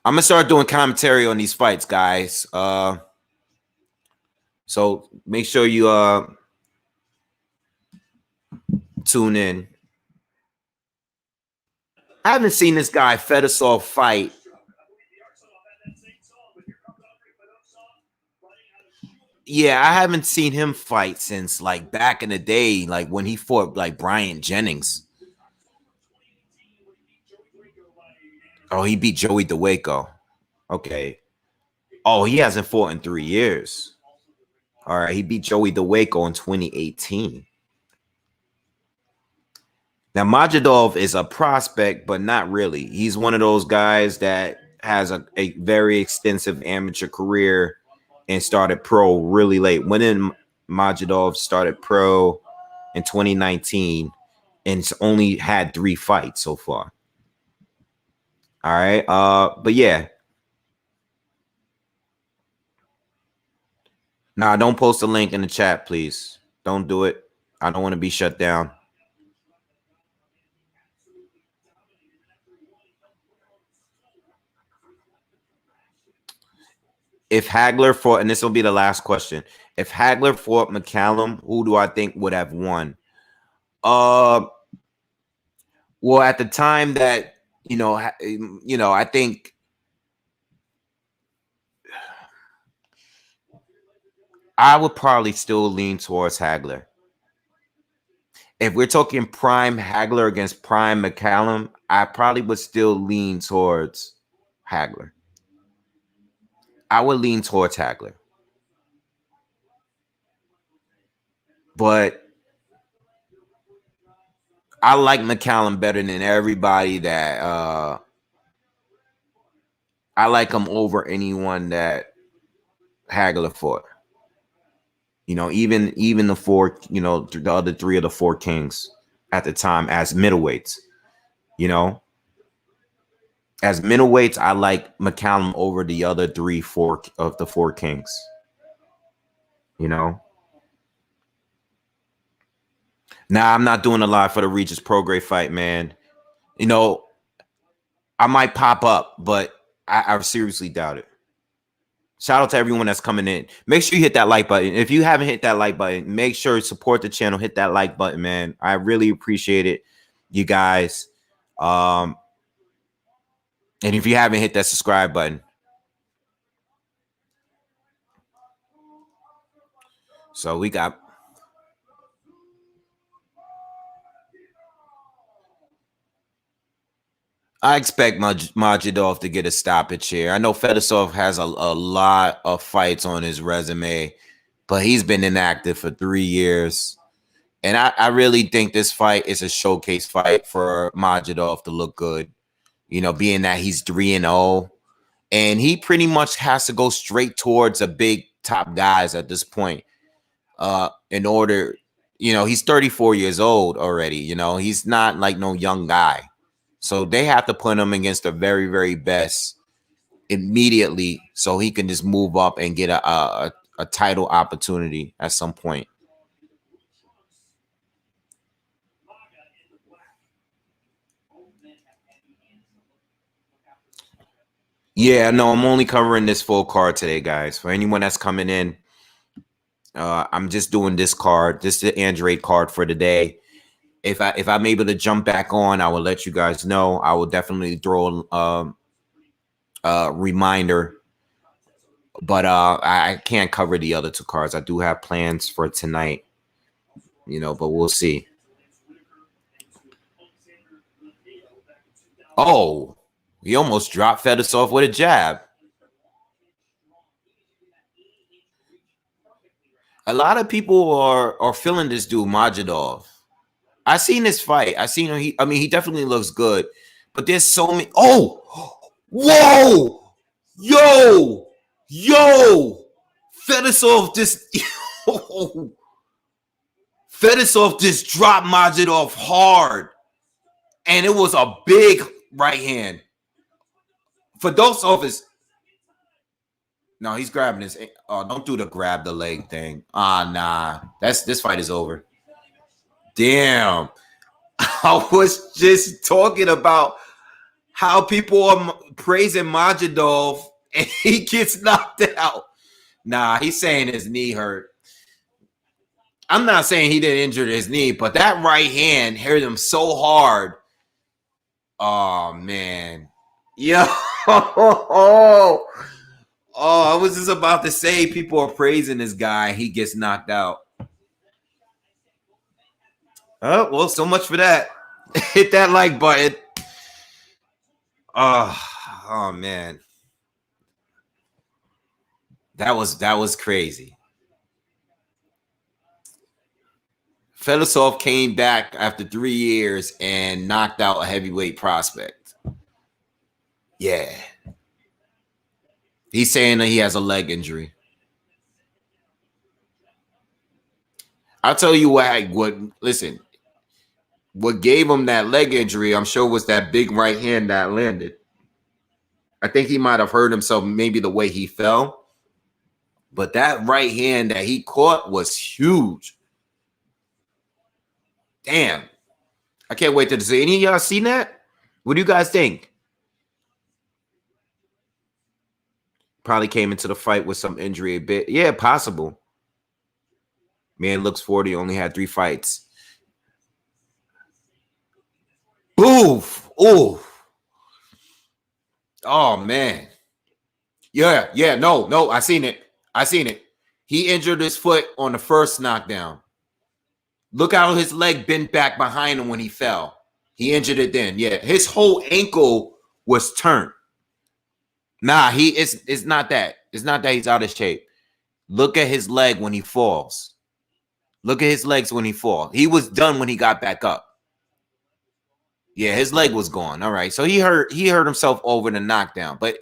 I'm going to start doing commentary on these fights, guys. So make sure you tune in. I haven't seen this guy Fedosov fight. Yeah, I haven't seen him fight since like back in the day, like when he fought like Bryant Jennings. Oh, he beat Joey DeWaco. Okay. Oh, he hasn't fought in 3 years. All right, he beat Joey DeWaco in 2018. Now, Majidov is a prospect, but not really. He's one of those guys that has a very extensive amateur career and started pro really late. When Majidov started pro in 2019 and only had 3 fights so far. All right. But yeah. Nah, don't post a link in the chat, please. Don't do it. I don't want to be shut down. If Hagler fought, and this will be the last question. If Hagler fought McCallum, who do I think would have won? Well, at the time that, I think I would probably still lean towards Hagler. If we're talking prime Hagler against prime McCallum, I probably would still lean towards Hagler. I would lean towards Hagler. But I like McCallum better than everybody that I like him over anyone that Hagler fought. Even the 4, the other 3 of the 4 kings at the time as middleweights. As middleweights, I like McCallum over the other 4 of the 4 kings. Nah, I'm not doing a lot for the Regis Prograis fight, man. I might pop up, but I seriously doubt it. Shout out to everyone that's coming in. Make sure you hit that like button. If you haven't hit that like button, make sure you support the channel. Hit that like button, man. I really appreciate it, you guys. And if you haven't hit that subscribe button. So we got... I expect Majidov to get a stoppage here. I know Fedosov has a lot of fights on his resume, but he's been inactive for 3 years. And I really think this fight is a showcase fight for Majidov to look good, being that he's 3-0. And he pretty much has to go straight towards a big top guys at this point in order, he's 34 years old already. He's not like no young guy. So they have to put him against the very, very best immediately so he can just move up and get a title opportunity at some point. Yeah, no, I'm only covering this full card today, guys. For anyone that's coming in, I'm just doing this card. This is the Andrade card for today. If I'm able to jump back on, I will let you guys know. I will definitely throw a reminder, but I can't cover the other 2 cards. I do have plans for tonight, but we'll see. Oh, he almost dropped Fedosov with a jab. A lot of people are feeling this dude Majidov. I seen this fight. I seen him. He definitely looks good, but there's so many. Oh, whoa, yo, Fedosov just, Fedosov just dropped Majidov hard, and it was a big right hand. Fedosov is. No, he's grabbing his. Oh, don't do the grab the leg thing. Nah, this fight is over. Damn. I was just talking about how people are praising Majidov and he gets knocked out. Nah, he's saying his knee hurt. I'm not saying he didn't injure his knee, but that right hand hurt him so hard. Oh man. Yo. Oh, I was just about to say people are praising this guy. He gets knocked out. Oh, well, so much for that. Hit that like button. Oh man. That was crazy. Fedosov came back after 3 years and knocked out a heavyweight prospect. Yeah. He's saying that he has a leg injury. I'll tell you what listen, what gave him that leg injury, I'm sure, was that big right hand that landed. I think he might have hurt himself, maybe the way he fell. But that right hand that he caught was huge. Damn. I can't wait to see. Any of y'all seen that? What do you guys think? Probably came into the fight with some injury a bit. Yeah, possible. Man looks 40, only had 3 fights. Oof. Oof. Oh, man. Yeah. No. I seen it. He injured his foot on the first knockdown. Look how his leg bent back behind him when he fell. He injured it then. Yeah, his whole ankle was turned. Nah, it's not that. It's not that he's out of shape. Look at his leg when he falls. Look at his legs when he falls. He was done when he got back up. Yeah, his leg was gone. All right. So he hurt himself over the knockdown. But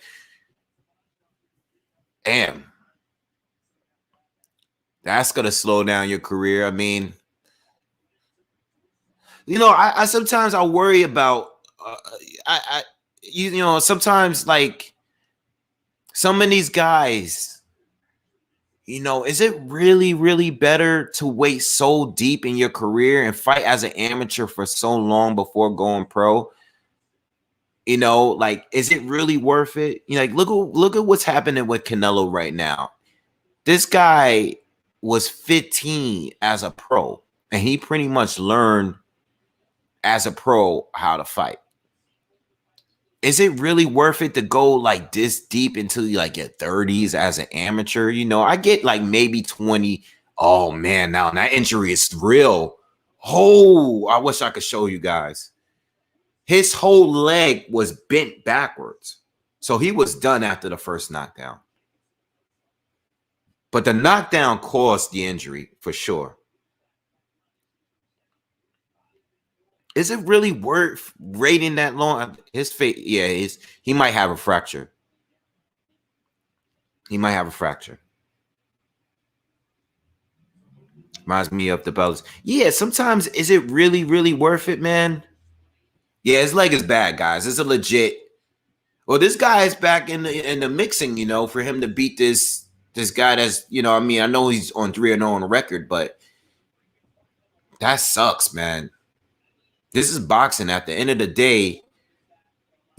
damn. That's gonna slow down your career. I mean, I sometimes I worry about sometimes like some of these guys, is it really, really better to wait so deep in your career and fight as an amateur for so long before going pro? Like, is it really worth it? Like, look at what's happening with Canelo right now. This guy was 15 as a pro, and he pretty much learned as a pro how to fight. Is it really worth it to go like this deep into like your 30s as an amateur? I get like maybe 20. Oh man, now that injury is real. Oh, I wish I could show you guys. His whole leg was bent backwards. So he was done after the first knockdown. But the knockdown caused the injury for sure. Is it really worth waiting that long? His face, yeah, he might have a fracture. He might have a fracture. Reminds me of the Bellas. Yeah, sometimes is it really, really worth it, man? Yeah, his leg is bad, guys. It's a legit. Well, this guy is back in the mixing, for him to beat this guy that's, I know he's on 3-0 on the record, but that sucks, man. This is boxing. At the end of the day,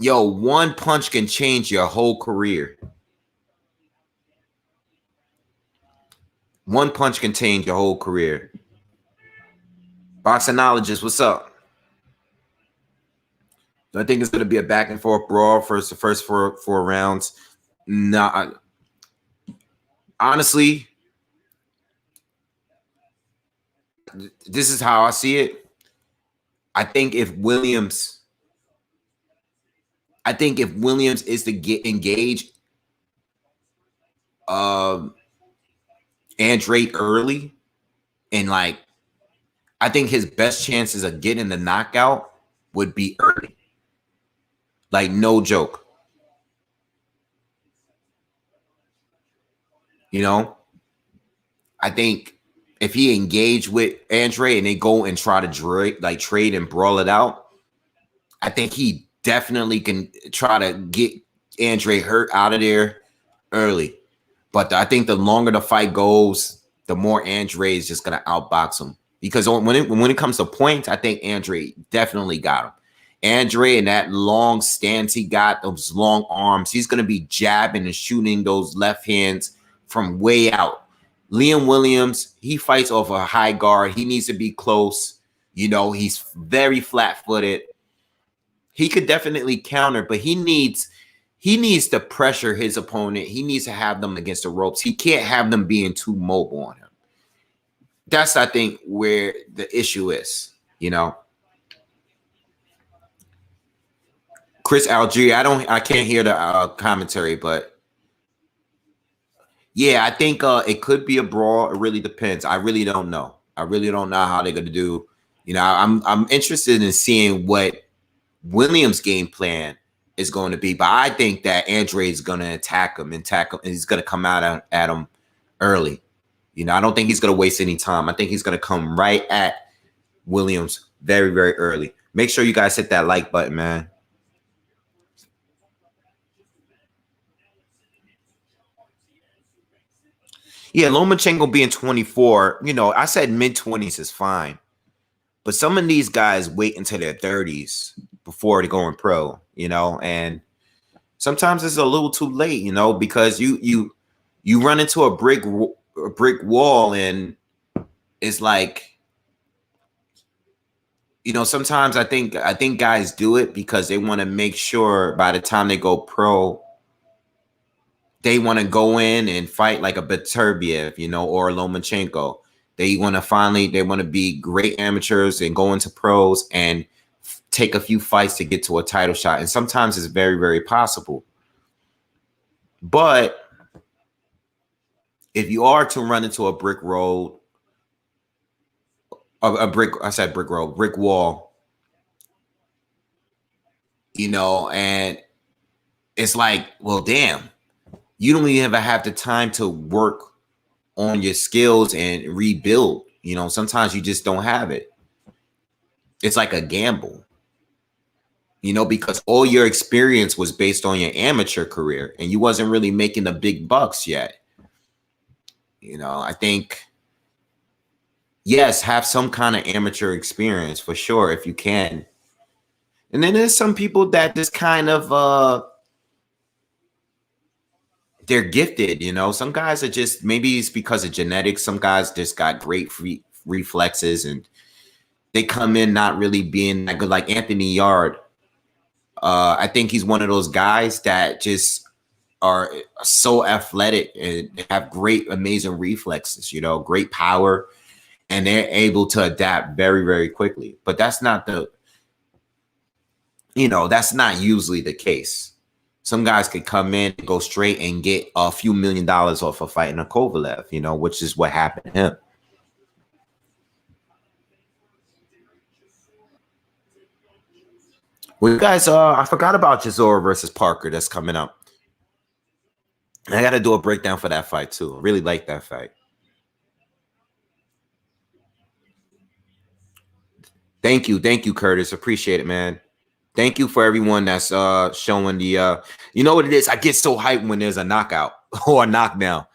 one punch can change your whole career. One punch can change your whole career. Boxingologist, what's up? Do I think it's going to be a back and forth brawl for the first four rounds? Nah. Honestly, this is how I see it. I think if Williams is to get engaged Andrade early, and like I think his best chances of getting the knockout would be early. Like, no joke. I think if he engaged with Andrade and they go and try to trade and brawl it out, I think he definitely can try to get Andrade hurt out of there early. But I think the longer the fight goes, the more Andrade is just going to outbox him. Because when it comes to points, I think Andrade definitely got him. Andrade and that long stance he got, those long arms, he's going to be jabbing and shooting those left hands from way out. Liam Williams, he fights off a high guard. He needs to be close. You know, he's very flat-footed. He could definitely counter, but he needs to pressure his opponent. He needs to have them against the ropes. He can't have them being too mobile on him. That's, I think, where the issue is, you know. Chris Algier, I can't hear the commentary, but yeah, I think it could be a brawl. It really depends. I really don't know. I really don't know how they're gonna do. You know, I'm interested in seeing what Williams' game plan is going to be, but I think that Andrade is going to attack him, and he's going to come out at him early. You know, I don't think he's going to waste any time. I think he's going to come right at Williams very, very early. Make sure you guys hit that like button, man. Yeah, Lomachenko being 24, you know, I said mid-20s is fine. But some of these guys wait until their 30s before they're going pro, you know, and sometimes it's a little too late, you know, because you run into a brick wall, and it's like, you know, sometimes I think guys do it because they want to make sure by the time they go pro, they want to go in and fight like a Beterbiev, you know, or Lomachenko. They want to be great amateurs and go into pros and take a few fights to get to a title shot. And sometimes it's very, very possible. But if you are to run into a brick road, brick wall, you know, and it's like, well, damn, you don't even have the time to work on your skills and rebuild. You know, sometimes you just don't have it. It's like a gamble, you know, because all your experience was based on your amateur career and you wasn't really making the big bucks yet. You know, I think, yes, have some kind of amateur experience for sure if you can. And then there's some people that just kind of they're gifted, you know. Some guys are just, maybe it's because of genetics. Some guys just got great reflexes and they come in not really being that good. Like Anthony Yard, I think he's one of those guys that just are so athletic and have great, amazing reflexes, you know, great power, and they're able to adapt very, very quickly. But that's not that's not usually the case. Some guys could come in, go straight, and get a few $1 million off of fighting a Kovalev, you know, which is what happened to him. Well, you guys, I forgot about Chisora versus Parker that's coming up. I got to do a breakdown for that fight, too. I really like that fight. Thank you, Curtis. Appreciate it, man. Thank you for everyone that's showing the you know what it is? I get so hyped when there's a knockout or a knockdown.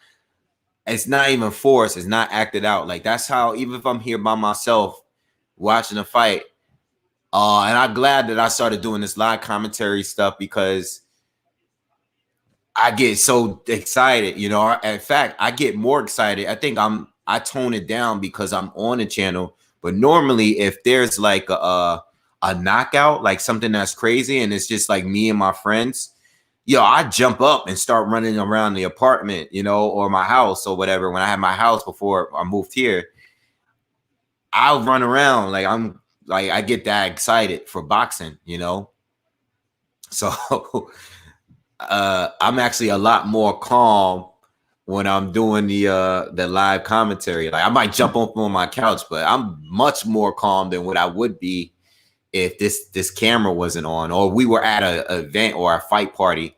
It's not even forced, it's not acted out. Like, that's how, even if I'm here by myself watching a fight, and I'm glad that I started doing this live commentary stuff because I get so excited, you know. In fact, I get more excited. I think I tone it down because I'm on the channel. But normally, if there's like a knockout, like something that's crazy, and it's just like me and my friends, yo, I jump up and start running around the apartment, you know, or my house or whatever. When I had my house before I moved here, I'll run around like I get that excited for boxing, you know. So I'm actually a lot more calm when I'm doing the live commentary. Like, I might jump up on my couch, but I'm much more calm than what I would be if this camera wasn't on, or we were at an event or a fight party.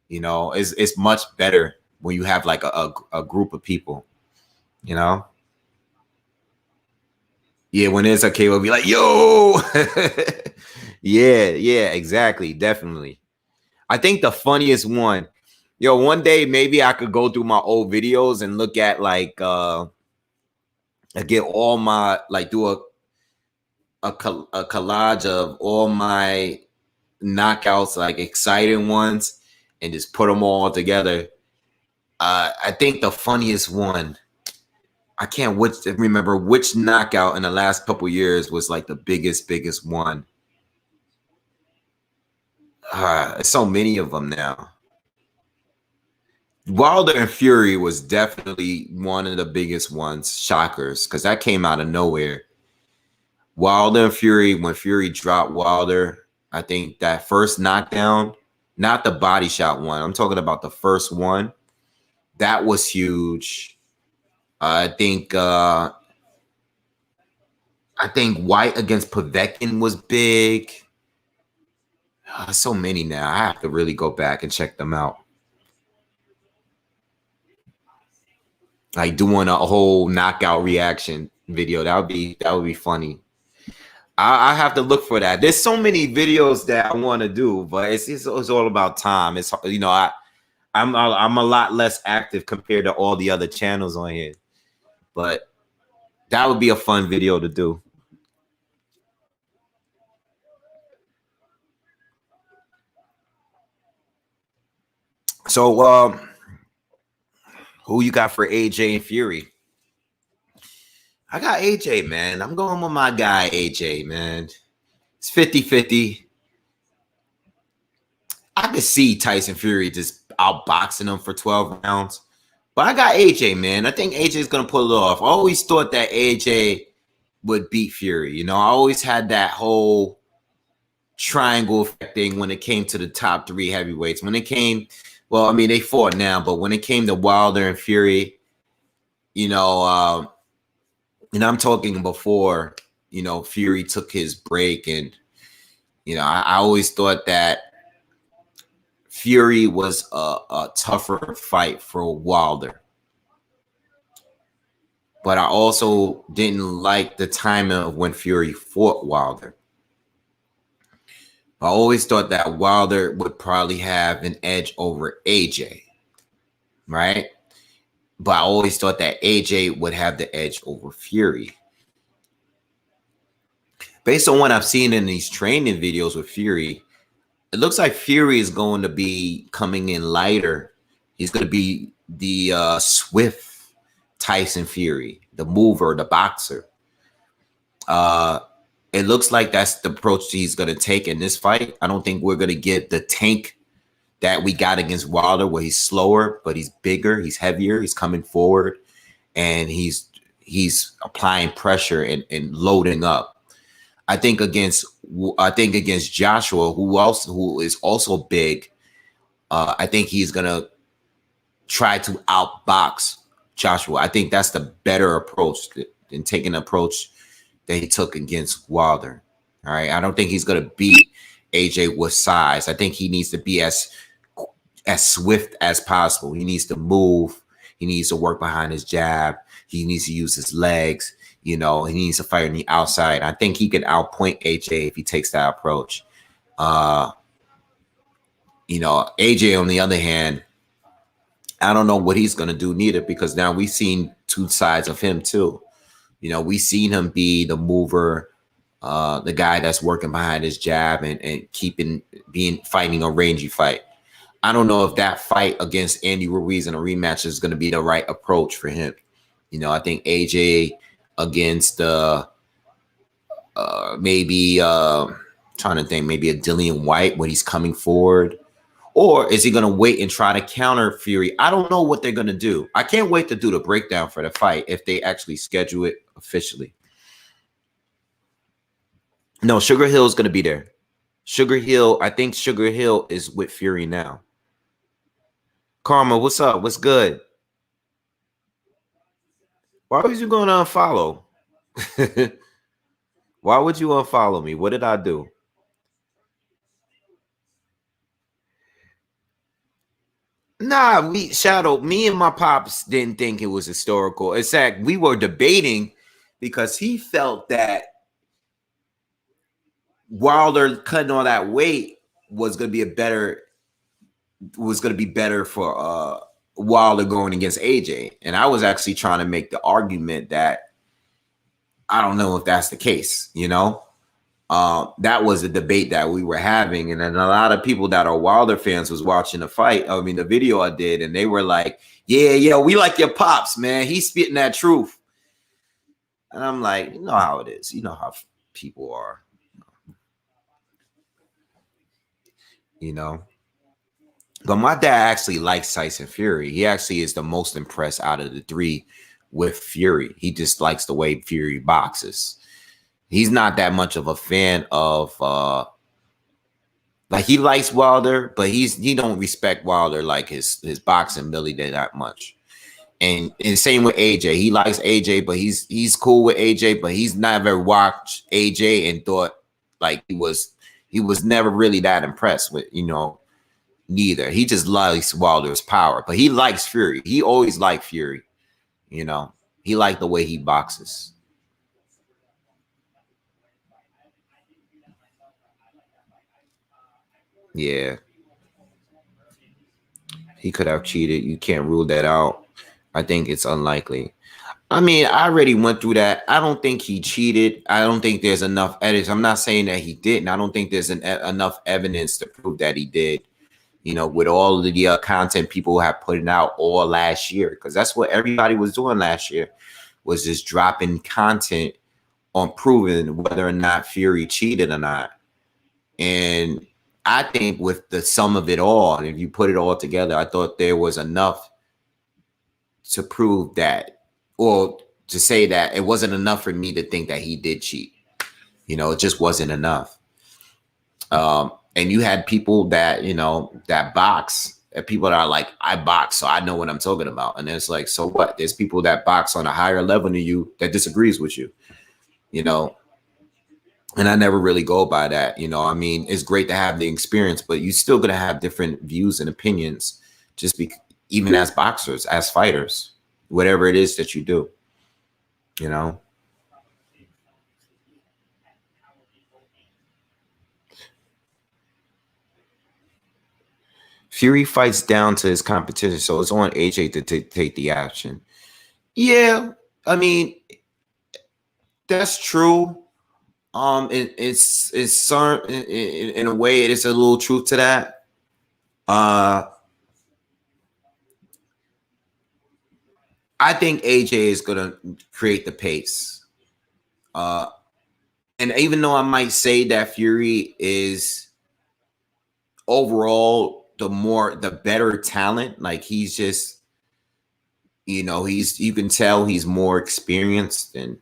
You know, it's much better when you have like a group of people, you know. Yeah, when it's okay, we'll be like, yo. Yeah, exactly, definitely. I think the funniest one, yo, one day maybe I could go through my old videos and look at like get all my, like, do a collage of all my knockouts, like exciting ones, and just put them all together. I think the funniest one I can't remember which knockout in the last couple years was like the biggest one. So many of them now. Wilder and Fury was definitely one of the biggest ones, shockers, because that came out of nowhere. Wilder and Fury, when Fury dropped Wilder, I think that first knockdown, not the body shot one, I'm talking about the first one, that was huge. I think White against Povetkin was big. So many now. I have to really go back and check them out. Like doing a whole knockout reaction video. That would be funny. I have to look for that. There's so many videos that I want to do, but it's all about time. It's, you know, I'm a lot less active compared to all the other channels on here, but that would be a fun video to do. So, who you got for AJ and Fury? I got AJ, man. I'm going with my guy, AJ, man. It's 50-50. I could see Tyson Fury just outboxing him for 12 rounds. But I got AJ, man. I think AJ is going to pull it off. I always thought that AJ would beat Fury. You know, I always had that whole triangle effect thing when it came to the top three heavyweights. When it came, well, I mean, they fought now, but when it came to Wilder and Fury, you know, and I'm talking before, you know, Fury took his break. And, you know, I always thought that Fury was a tougher fight for Wilder. But I also didn't like the timing of when Fury fought Wilder. I always thought that Wilder would probably have an edge over AJ, right? But I always thought that AJ would have the edge over Fury. Based on what I've seen in these training videos with Fury, it looks like Fury is going to be coming in lighter. He's going to be the swift Tyson Fury, the mover, the boxer. It looks like that's the approach he's going to take in this fight. I don't think we're going to get the tank that we got against Wilder, where he's slower, but he's bigger, he's heavier, he's coming forward, and he's applying pressure and loading up. I think against Joshua, who is also big, I think he's gonna try to outbox Joshua. I think that's the better approach than taking an approach that he took against Wilder. All right, I don't think he's gonna beat AJ with size. I think he needs to be as swift as possible. He needs to move. He needs to work behind his jab. He needs to use his legs. You know, he needs to fight on the outside. I think he can outpoint AJ if he takes that approach. You know, AJ, on the other hand, I don't know what he's going to do neither, because now we've seen two sides of him too. You know, we've seen him be the mover, the guy that's working behind his jab and fighting a rangy fight. I don't know if that fight against Andy Ruiz in a rematch is going to be the right approach for him. You know, I think AJ against maybe trying to think, maybe a Dillian White when he's coming forward, or is he going to wait and try to counter Fury? I don't know what they're going to do. I can't wait to do the breakdown for the fight if they actually schedule it officially. No, Sugar Hill is going to be there. Sugar Hill, I think Sugar Hill is with Fury now. Karma, what's up? What's good? Why was you going to unfollow? Why would you unfollow me? What did I do? Nah, me and my pops didn't think it was historical. In fact, we were debating because he felt that Wilder cutting all that weight was going to be better for Wilder going against AJ. And I was actually trying to make the argument that I don't know if that's the case, you know. That was a debate that we were having, and then a lot of people that are Wilder fans was watching the fight. I mean, the video I did, and they were like, "Yeah, we like your pops, man. He's spitting that truth." And I'm like, you know how it is. You know how people are, you know. But my dad actually likes Tyson Fury. He actually is the most impressed out of the three with Fury. He just likes the way Fury boxes. He's not that much of a fan of like he likes Wilder, but he don't respect Wilder like his boxing really did that much. And same with AJ. He likes AJ, but he's cool with AJ, but he's never watched AJ and thought like he was never really that impressed with, neither. He just likes Wilder's power, but he likes Fury. He always liked Fury, you know. He liked the way he boxes. Yeah. He could have cheated. You can't rule that out. I think it's unlikely. I mean, I already went through that. I don't think he cheated. I don't think there's enough evidence. I'm not saying that he didn't. I don't think there's enough evidence to prove that he did. With all of the content people have put out all last year, because that's what everybody was doing last year, was just dropping content on proving whether or not Fury cheated or not. And I think with the sum of it all, and if you put it all together, I thought there was enough to prove that, or to say that it wasn't enough for me to think that he did cheat. It just wasn't enough. And you had people that, that box, and people that are like, I box, so I know what I'm talking about. And it's like, so what? There's people that box on a higher level than you that disagrees with you, and I never really go by that. I mean, it's great to have the experience, but you're still going to have different views and opinions, even as boxers, as fighters, whatever it is that you do, you know. Fury fights down to his competition, so it's on AJ to take the action. Yeah, I mean, that's true. It's certain in a way, it is a little truth to that. I think AJ is gonna create the pace. And even though I might say that Fury is overall the better talent, like he's just, you can tell he's more experienced, and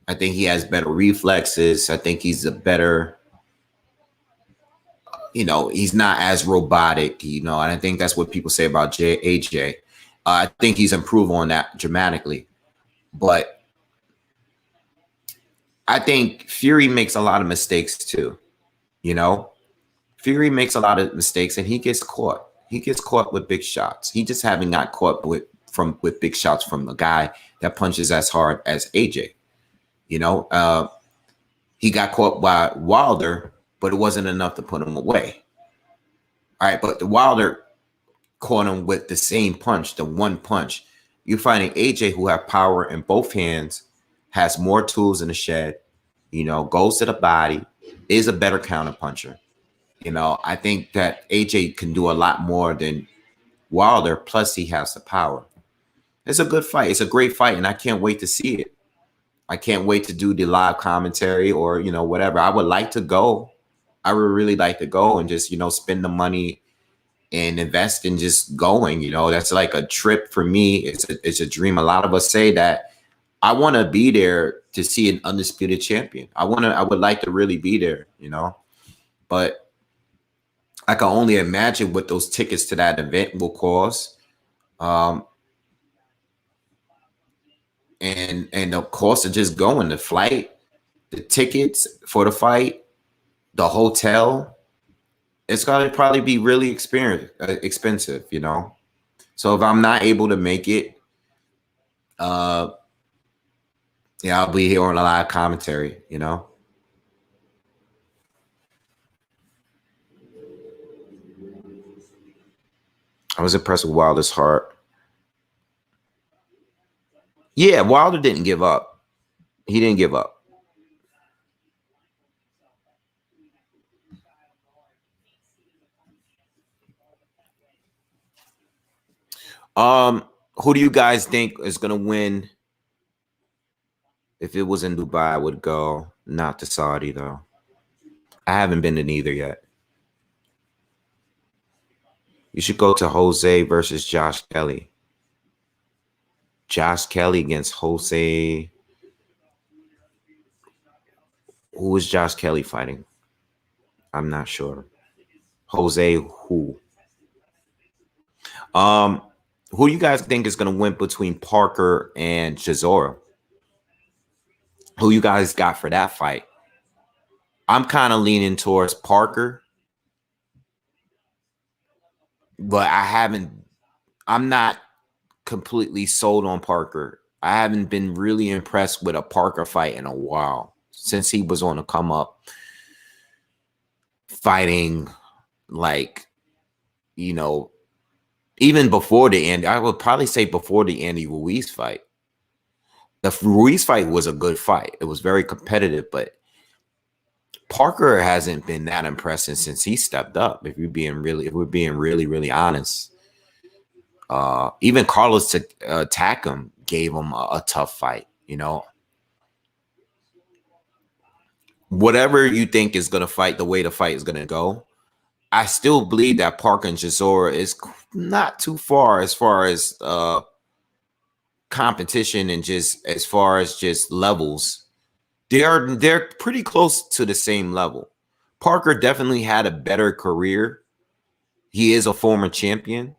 I think he has better reflexes. I think he's a better, he's not as robotic, and I think that's what people say about AJ. I think he's improved on that dramatically. But I think Fury makes a lot of mistakes too. Fury makes a lot of mistakes, and he gets caught. He gets caught with big shots. He just haven't got caught with big shots from the guy that punches as hard as AJ. He got caught by Wilder, but it wasn't enough to put him away. All right, but the Wilder caught him with the same punch, the one punch. You're finding AJ, who have power in both hands, has more tools in the shed, goes to the body, is a better counter puncher. I think that AJ can do a lot more than Wilder, plus he has the power. It's a good fight. It's a great fight, and I can't wait to see it. I can't wait to do the live commentary or, whatever. I would like to go. I would really like to go and just, spend the money and invest in just going. That's like a trip for me. It's a dream. A lot of us say that. I want to be there to see an undisputed champion. I would like to really be there, but I can only imagine what those tickets to that event will cost. And the cost of just going, the flight, the tickets for the fight, the hotel, it's going to probably be really expensive, So if I'm not able to make it, yeah, I'll be here on a live commentary, I was impressed with Wilder's heart. Yeah, Wilder didn't give up. He didn't give up. Who do you guys think is going to win If it was in Dubai, I would go. Not to Saudi though. I haven't been to neither yet. You should go to Jose versus Josh Kelly. Josh Kelly against Jose. Who is Josh Kelly fighting? I'm not sure. Jose who? Who you guys think is going to win between Parker and Chisora? Who you guys got for that fight? I'm kind of leaning towards Parker, but I'm not completely sold on Parker. I haven't been really impressed with a Parker fight in a while since he was on a come up fighting, like, you know, even before the Andy, I would probably say before the Andy Ruiz fight. The Ruiz fight was a good fight. It was very competitive, but Parker hasn't been that impressive since he stepped up. If we're being really honest, even Carlos Takam gave him a tough fight. You know, whatever you think is going to fight, the way the fight is going to go, I still believe that Parker and Chisora is not too far as competition and just as far as just levels. They're pretty close to the same level. Parker definitely had a better career. He is a former champion,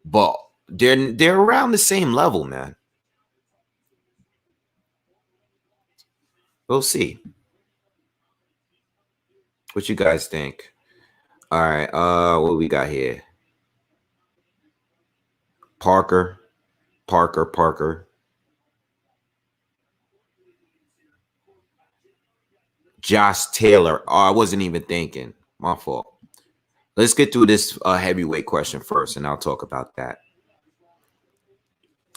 but they're around the same level, man. We'll see. What you guys think? All right, what we got here? Parker. Josh Taylor. Oh, I wasn't even thinking. My fault. Let's get through this heavyweight question first, and I'll talk about that.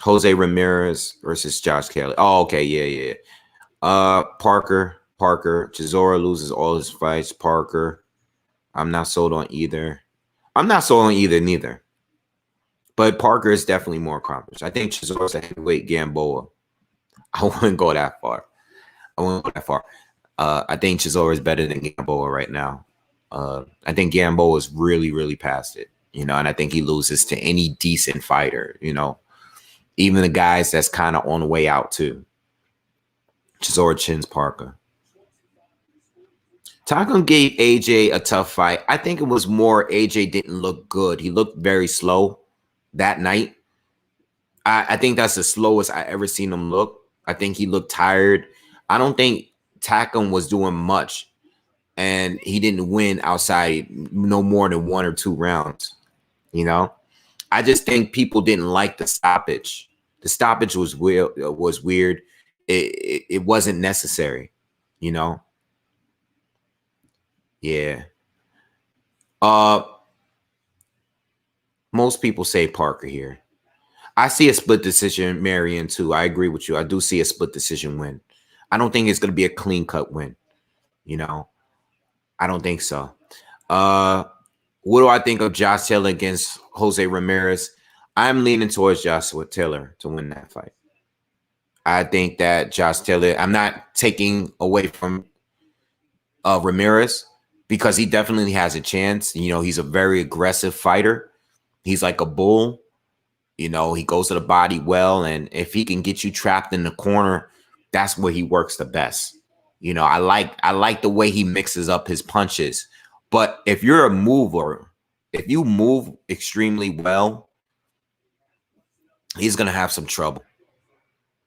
Jose Ramirez versus Josh Kelly. Oh, okay, yeah. Parker. Chisora loses all his fights. Parker. I'm not sold on either. I'm not sold on either, neither. But Parker is definitely more accomplished. I think Chisora's a heavyweight Gamboa. I wouldn't go that far. I think Chisora is better than Gamboa right now. I think Gamboa is really past it, you know, and I think he loses to any decent fighter, you know, even the guys that's kind of on the way out too. Chisora chins Parker. Takam gave AJ a tough fight. I think it was more AJ didn't look good. He looked very slow that night. I think that's the slowest I ever seen him look. I think he looked tired. I don't think Takam was doing much, and he didn't win outside no more than 1 or 2 rounds. You know, I just think people didn't like the stoppage. The stoppage was weird. It wasn't necessary. You know. Yeah. Most people say Parker here. I see a split decision, Marion, too. I agree with you. I do see a split decision win. I don't think it's going to be a clean-cut win. You know, I don't think so. What do I think of Josh Taylor against Jose Ramirez? I'm leaning towards Joshua Taylor to win that fight. I think that Josh Taylor, I'm not taking away from Ramirez because he definitely has a chance. You know, he's a very aggressive fighter. He's like a bull. You know, he goes to the body well, and if he can get you trapped in the corner, that's where he works the best. You know, I like the way he mixes up his punches. But if you're a mover, if you move extremely well, he's gonna have some trouble.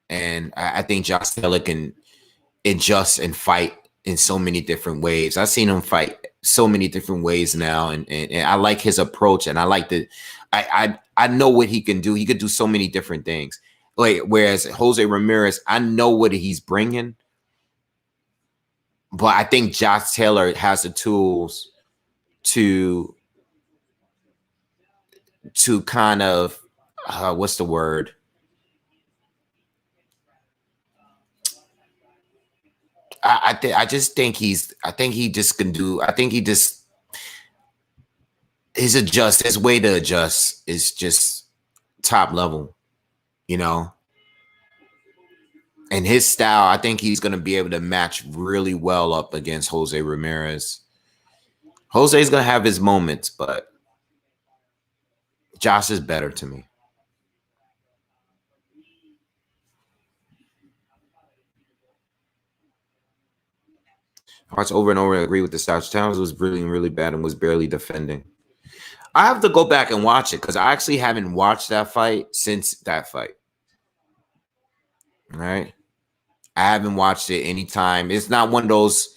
And I think Josh Taylor can adjust and fight in so many different ways. I've seen him fight so many different ways now, and I like his approach, and I like the I know what he can do. He could do so many different things. Like whereas Jose Ramirez, I know what he's bringing, but I think Josh Taylor has the tools to kind of what's the word? I just think I think he just can do. I think he just his way to adjust is just top level, you know. And his style, I think he's going to be able to match really well up against Jose Ramirez. Jose's going to have his moments, but Josh is better to me. Hearts over and over agree with the South. Towns was really, really bad and was barely defending. I have to go back and watch it because I actually haven't watched that fight since that fight. All right. I haven't watched it anytime. It's not one of those,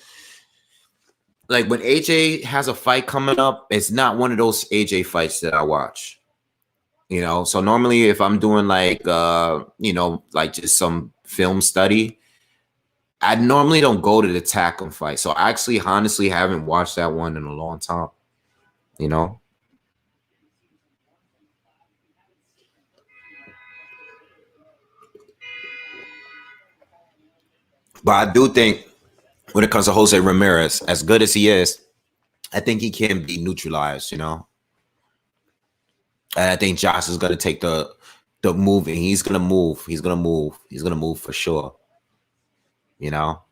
like when AJ has a fight coming up, it's not one of those AJ fights that I watch. You know, so normally if I'm doing like you know, like just some film study, I normally don't go to the Tack'em fight. So I actually honestly haven't watched that one in a long time. You know? But I do think when it comes to Jose Ramirez, as good as he is, I think he can be neutralized, you know. And I think Josh is gonna take the move, and he's gonna move. He's gonna move. He's gonna move for sure. You know.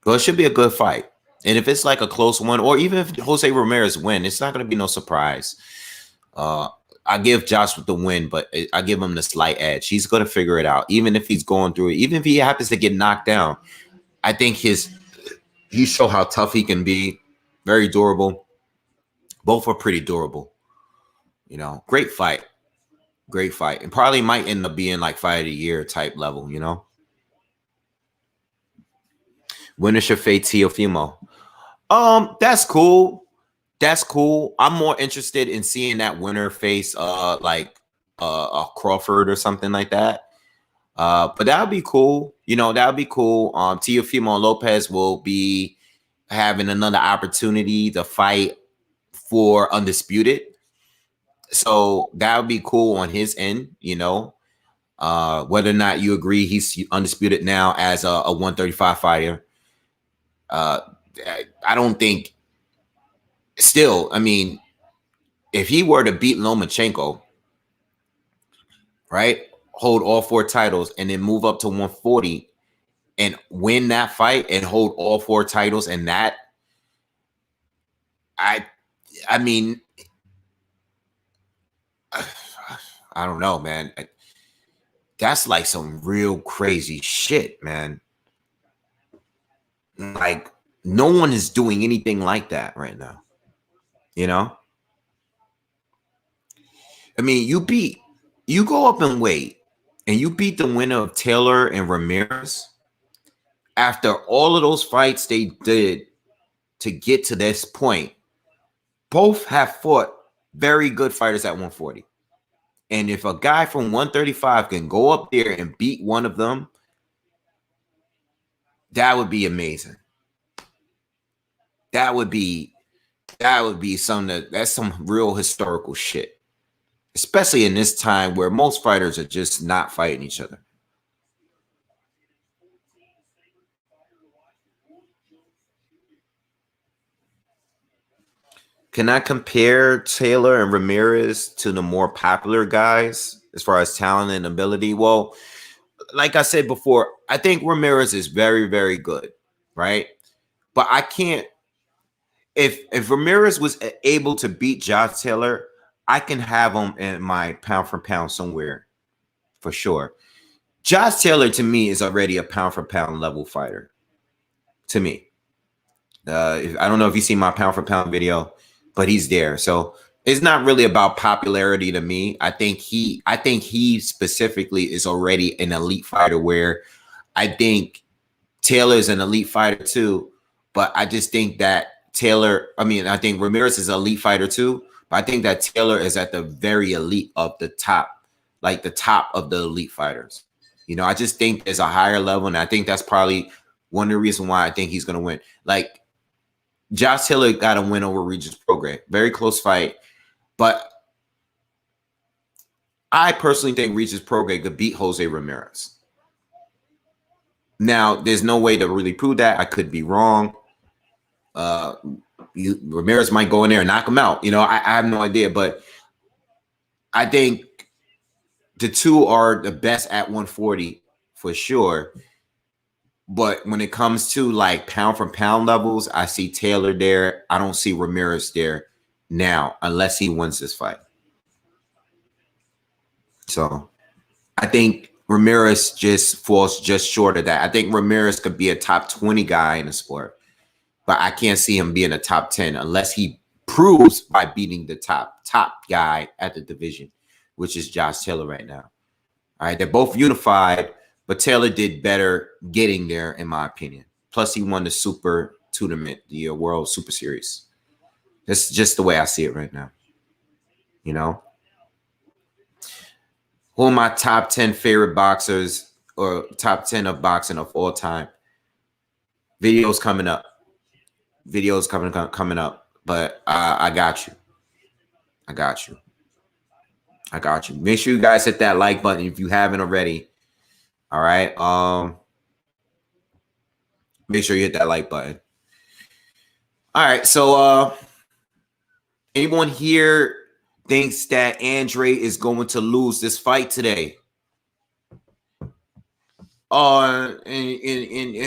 Well, it should be a good fight. And if it's like a close one, or even if Jose Ramirez win, it's not gonna be no surprise. I give Josh the win, but I give him the slight edge. He's gonna figure it out, even if he's going through it. Even if he happens to get knocked down, I think he showed how tough he can be. Very durable. Both are pretty durable. You know, great fight. Great fight. And probably might end up being like fight of the year type level, you know. Winner should fade Teofimo. That's cool. That's cool. I'm more interested in seeing that winner face like a Crawford or something like that. But that would be cool. You know, that would be cool. Teofimo Lopez will be having another opportunity to fight for undisputed. So that would be cool on his end, you know. Whether or not you agree he's undisputed now as a 135 fighter. I don't think still, I mean, if he were to beat Lomachenko, right, hold all 4 titles and then move up to 140 and win that fight and hold all 4 titles, and that I mean, I don't know, man. That's like some real crazy shit, man. Like no one is doing anything like that right now. You know? I mean, you go up and weight and you beat the winner of Taylor and Ramirez after all of those fights they did to get to this point. Both have fought very good fighters at 140. And if a guy from 135 can go up there and beat one of them, that would be amazing. That would be something that's some real historical shit. Especially in this time where most fighters are just not fighting each other. Can I compare Taylor and Ramirez to the more popular guys as far as talent and ability? Well, like I said before, I think Ramirez is very, very good, right? But I can't. If Ramirez was able to beat Josh Taylor, I can have him in my pound for pound somewhere for sure. Josh Taylor to me is already a pound for pound level fighter. To me, I don't know if you see my pound for pound video, but he's there. So it's not really about popularity to me. I think he specifically is already an elite fighter. Where I think Taylor is an elite fighter too, but I just think that I think Ramirez is an elite fighter too, but I think that Taylor is at the very elite of the top, like the top of the elite fighters. You know, I just think there's a higher level, and I think that's probably one of the reasons why I think he's going to win. Like, Josh Taylor got a win over Regis Prograis. Very close fight, but I personally think Regis Prograis could beat Jose Ramirez. Now, there's no way to really prove that. I could be wrong. Ramirez might go in there and knock him out. You know, I have no idea, but I think the two are the best at 140 for sure. But when it comes to like pound for pound levels, I see Taylor there. I don't see Ramirez there now, unless he wins this fight. So I think Ramirez just falls just short of that. I think Ramirez could be a top 20 guy in the sport, but I can't see him being a top 10 unless he proves by beating the top guy at the division, which is Josh Taylor right now. All right, they're both unified, but Taylor did better getting there, in my opinion. Plus, he won the Super Tournament, the World Super Series. That's just the way I see it right now. You know? Who are my top 10 favorite boxers or top 10 of boxing of all time? Videos coming up. Videos coming up. But I got you. I got you. I got you. Make sure you guys hit that like button if you haven't already. All right. Make sure you hit that like button. All right. So anyone here thinks that Andrade is going to lose this fight today? And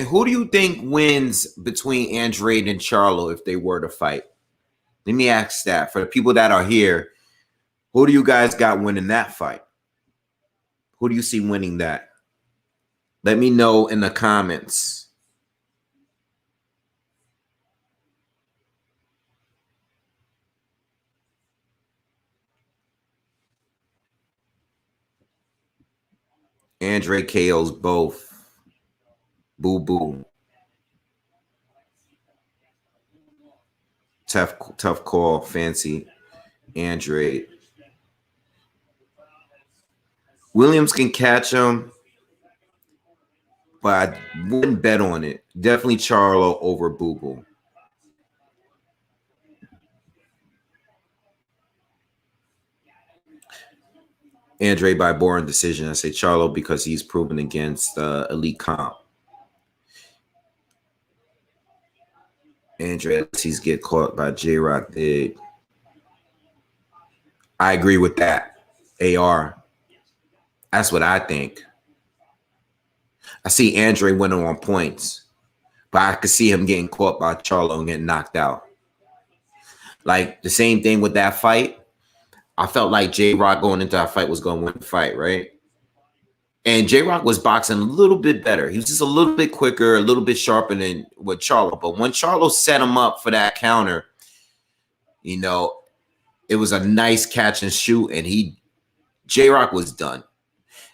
who do you think wins between Andrade and Charlo if they were to fight? Let me ask that for the people that are here. Who do you guys got winning that fight? Who do you see winning that? Let me know in the comments. Andrade KOs both. Boo boo. Tough call, fancy. Andrade. Williams can catch him, but I wouldn't bet on it. Definitely Charlo over Boo Boo. Andrade by boring decision. I say Charlo because he's proven against elite comp. Andrade, he's get caught by J-Rock Big. I agree with that. AR. That's what I think. I see Andrade winning on points, but I could see him getting caught by Charlo and getting knocked out. Like the same thing with that fight. I felt like J-Rock going into that fight was going to win the fight, right? And J-Rock was boxing a little bit better. He was just a little bit quicker, a little bit sharper than with Charlo. But when Charlo set him up for that counter, you know, it was a nice catch and shoot, and J-Rock was done.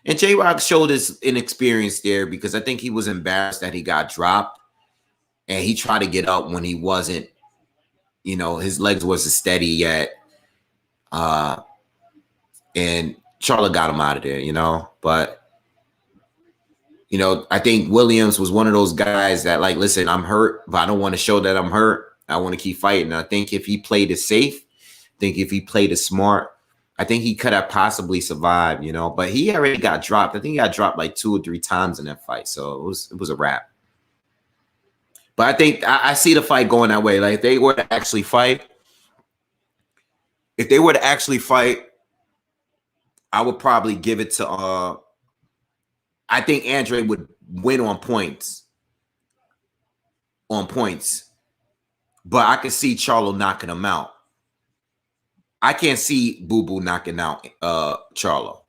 And J-Rock showed his inexperience there because I think he was embarrassed that he got dropped, and he tried to get up when he wasn't, you know, his legs wasn't steady yet. And Charlo got him out of there, you know. But, you know, I think Williams was one of those guys that, like, listen, I'm hurt, but I don't want to show that I'm hurt. I want to keep fighting. I think if he played it safe, if he played it smart, I think he could have possibly survived, you know. But he already got dropped. I think he got dropped like 2 or 3 times in that fight. So it was a wrap. But I think I see the fight going that way. Like, if they were to actually fight, I would probably give it to I think Andrade would win on points. But I could see Charlo knocking him out. I can't see Boo Boo knocking out Charlo.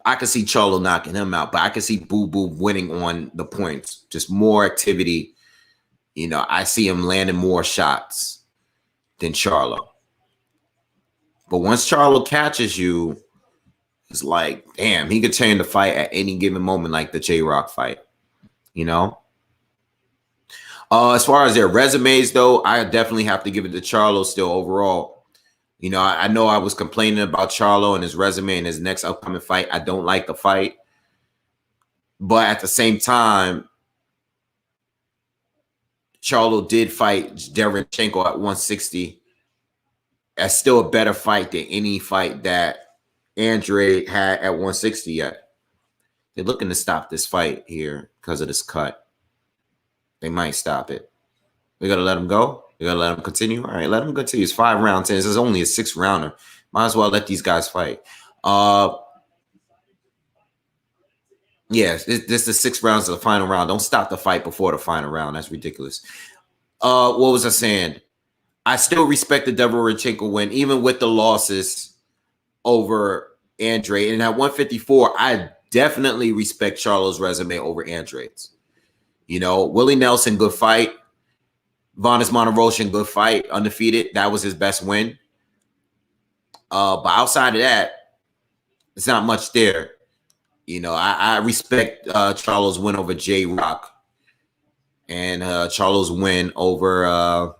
I could see Charlo knocking him out, but I could see Boo Boo winning on the points. Just more activity. You know, I see him landing more shots than Charlo. But once Charlo catches you, it's like, damn, he could turn the fight at any given moment, like the J-Rock fight, you know? As far as their resumes, though, I definitely have to give it to Charlo still overall. You know, I know I was complaining about Charlo and his resume and his next upcoming fight. I don't like the fight. But at the same time, Charlo did fight Derevyanchenko at 160. That's still a better fight than any fight that Andrade had at 160 yet. They're looking to stop this fight here because of this cut. They might stop it. We got to let him go. We got to let him continue. All right, let him continue. It's 5 rounds. This is only a 6-rounder. Might as well let these guys fight. Yes, this is the 6 rounds of the final round. Don't stop the fight before the final round. That's ridiculous. What was I saying? I still respect the Deverenchenko win, even with the losses over Andrade. And at 154, I definitely respect Charlo's resume over Andrade's. You know, Willie Nelson, good fight. Vanes Monteroshin, good fight, undefeated. That was his best win. But outside of that, it's not much there. You know, I respect Charlo's win over J Rock and Charlo's win over,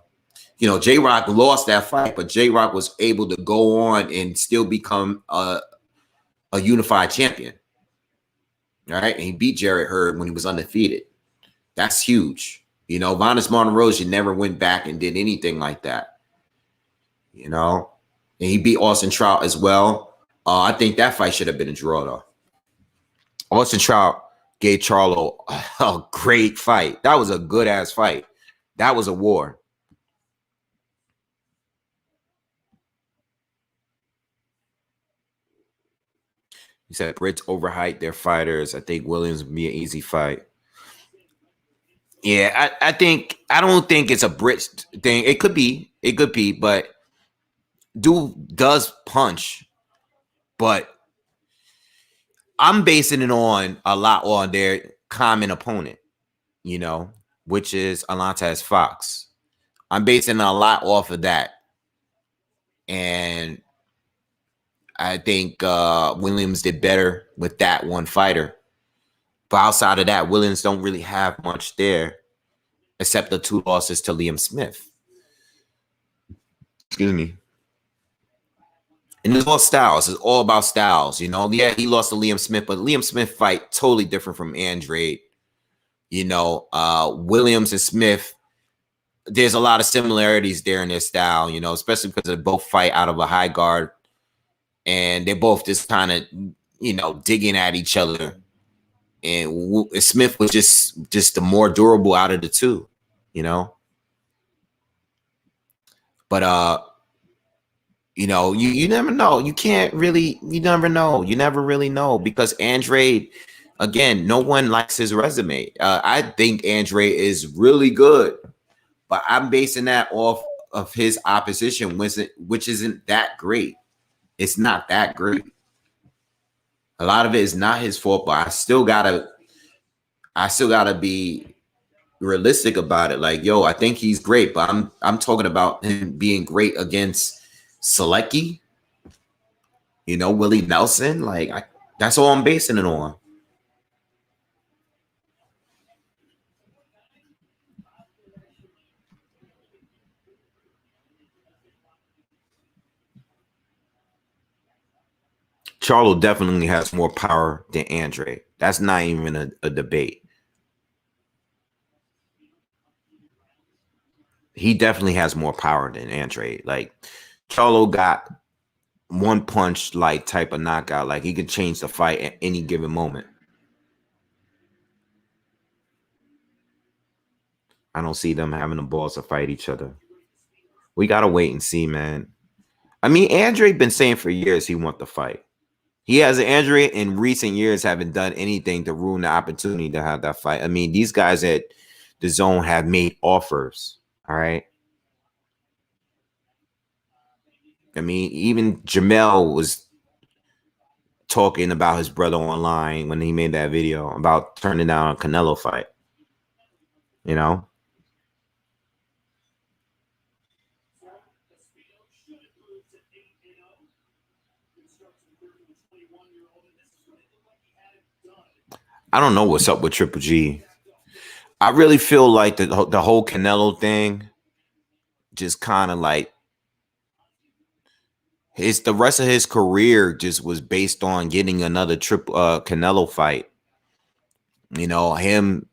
you know, J Rock lost that fight, but J Rock was able to go on and still become a unified champion. All right. And he beat Jarrett Hurd when he was undefeated. That's huge. You know, Vanes Monteroshin never went back and did anything like that. You know, and he beat Austin Trout as well. I think that fight should have been a draw, though. Austin Trout gave Charlo a great fight. That was a good-ass fight. That was a war. He said Brits overhype their fighters. I think Williams would be an easy fight. Yeah, I don't think it's a Brits thing. It could be, but dude does punch. But I'm basing it on a lot on their common opponent, you know, which is Alantez Fox. I'm basing a lot off of that. And I think Williams did better with that one fighter. But outside of that, Williams don't really have much there except the 2 losses to Liam Smith. Excuse me. And it's all styles. It's all about styles, you know. Yeah, he lost to Liam Smith, but Liam Smith fight totally different from Andrade. You know, Williams and Smith, there's a lot of similarities there in their style, you know, especially because they both fight out of a high guard. And they're both just kind of, you know, digging at each other. And Smith was just the more durable out of the two, you know. But you know, you never know. You never know. You never really know because Andrade, again, no one likes his resume. I think Andrade is really good, but I'm basing that off of his opposition, which isn't that great. It's not that great. A lot of it is not his fault, but I still gotta be realistic about it. Like, yo, I think he's great, but I'm talking about him being great against Selecki, you know, Willie Nelson. Like, that's all I'm basing it on. Charlo definitely has more power than Andre. That's not even a debate. He definitely has more power than Andre. Like, Charlo got one punch like type of knockout. Like, he could change the fight at any given moment. I don't see them having the balls to fight each other. We gotta wait and see, man. I mean, Andre been saying for years he want the fight. He has Andre in recent years haven't done anything to ruin the opportunity to have that fight. I mean, these guys at DAZN have made offers. All right. I mean, even Jamel was talking about his brother online when he made that video about turning down a Canelo fight. You know? I don't know what's up with Triple G. I really feel like the whole Canelo thing just kind of like the rest of his career just was based on getting another Canelo fight. You know, him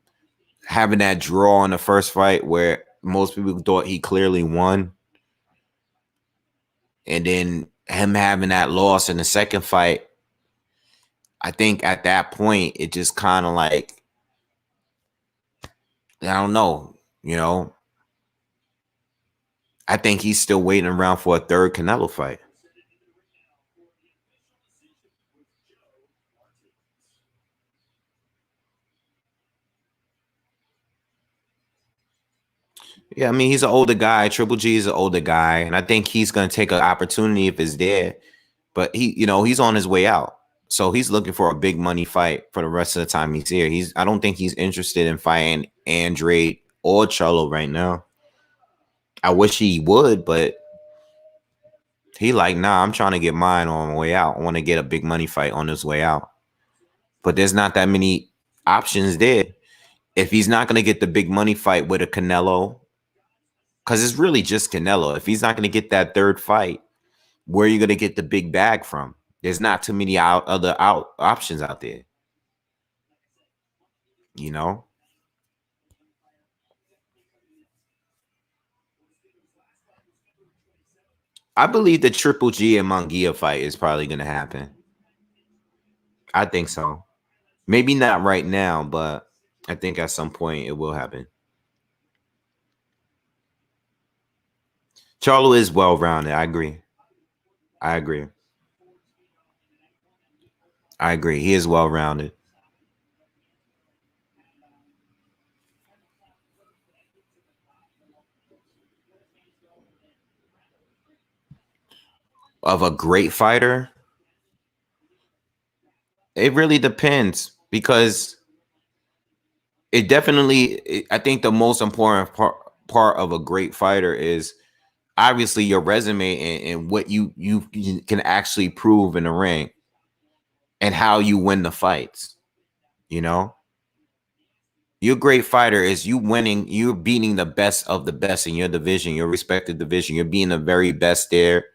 having that draw in the first fight where most people thought he clearly won. And then him having that loss in the second fight, I think at that point, it just kind of like, I don't know, you know. I think he's still waiting around for a third Canelo fight. Yeah, I mean, he's an older guy. Triple G is an older guy, and I think he's going to take an opportunity if it's there. But he's on his way out, so he's looking for a big money fight for the rest of the time he's here. I don't think he's interested in fighting Andrade or Charlo right now. I wish he would, but he like, nah, I'm trying to get mine on my way out. I want to get a big money fight on his way out. But there's not that many options there. If he's not going to get the big money fight with a Canelo, because it's really just Canelo. If he's not going to get that third fight, where are you going to get the big bag from? There's not too many other options out there. You know, I believe the Triple G and Munguia fight is probably going to happen. I think so. Maybe not right now, but I think at some point it will happen. Charlo is well rounded. I agree. I agree. I agree. He is well rounded. Of a great fighter, it really depends because it definitely. I think the most important part of a great fighter is obviously your resume and what you can actually prove in the ring and how you win the fights. You know, your great fighter is you winning, you're beating the best of the best in your division, your respective division. You're being the very best there.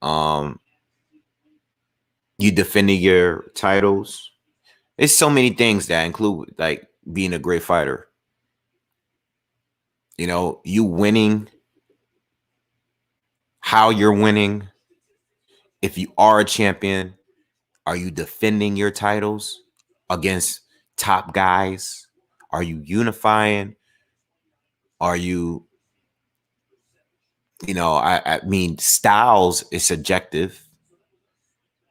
Um, you defending your titles. It's so many things that include like being a great fighter. You know, you winning, how you're winning. If you are a champion, are you defending your titles against top guys? Are you unifying? Are you, I mean, styles is subjective,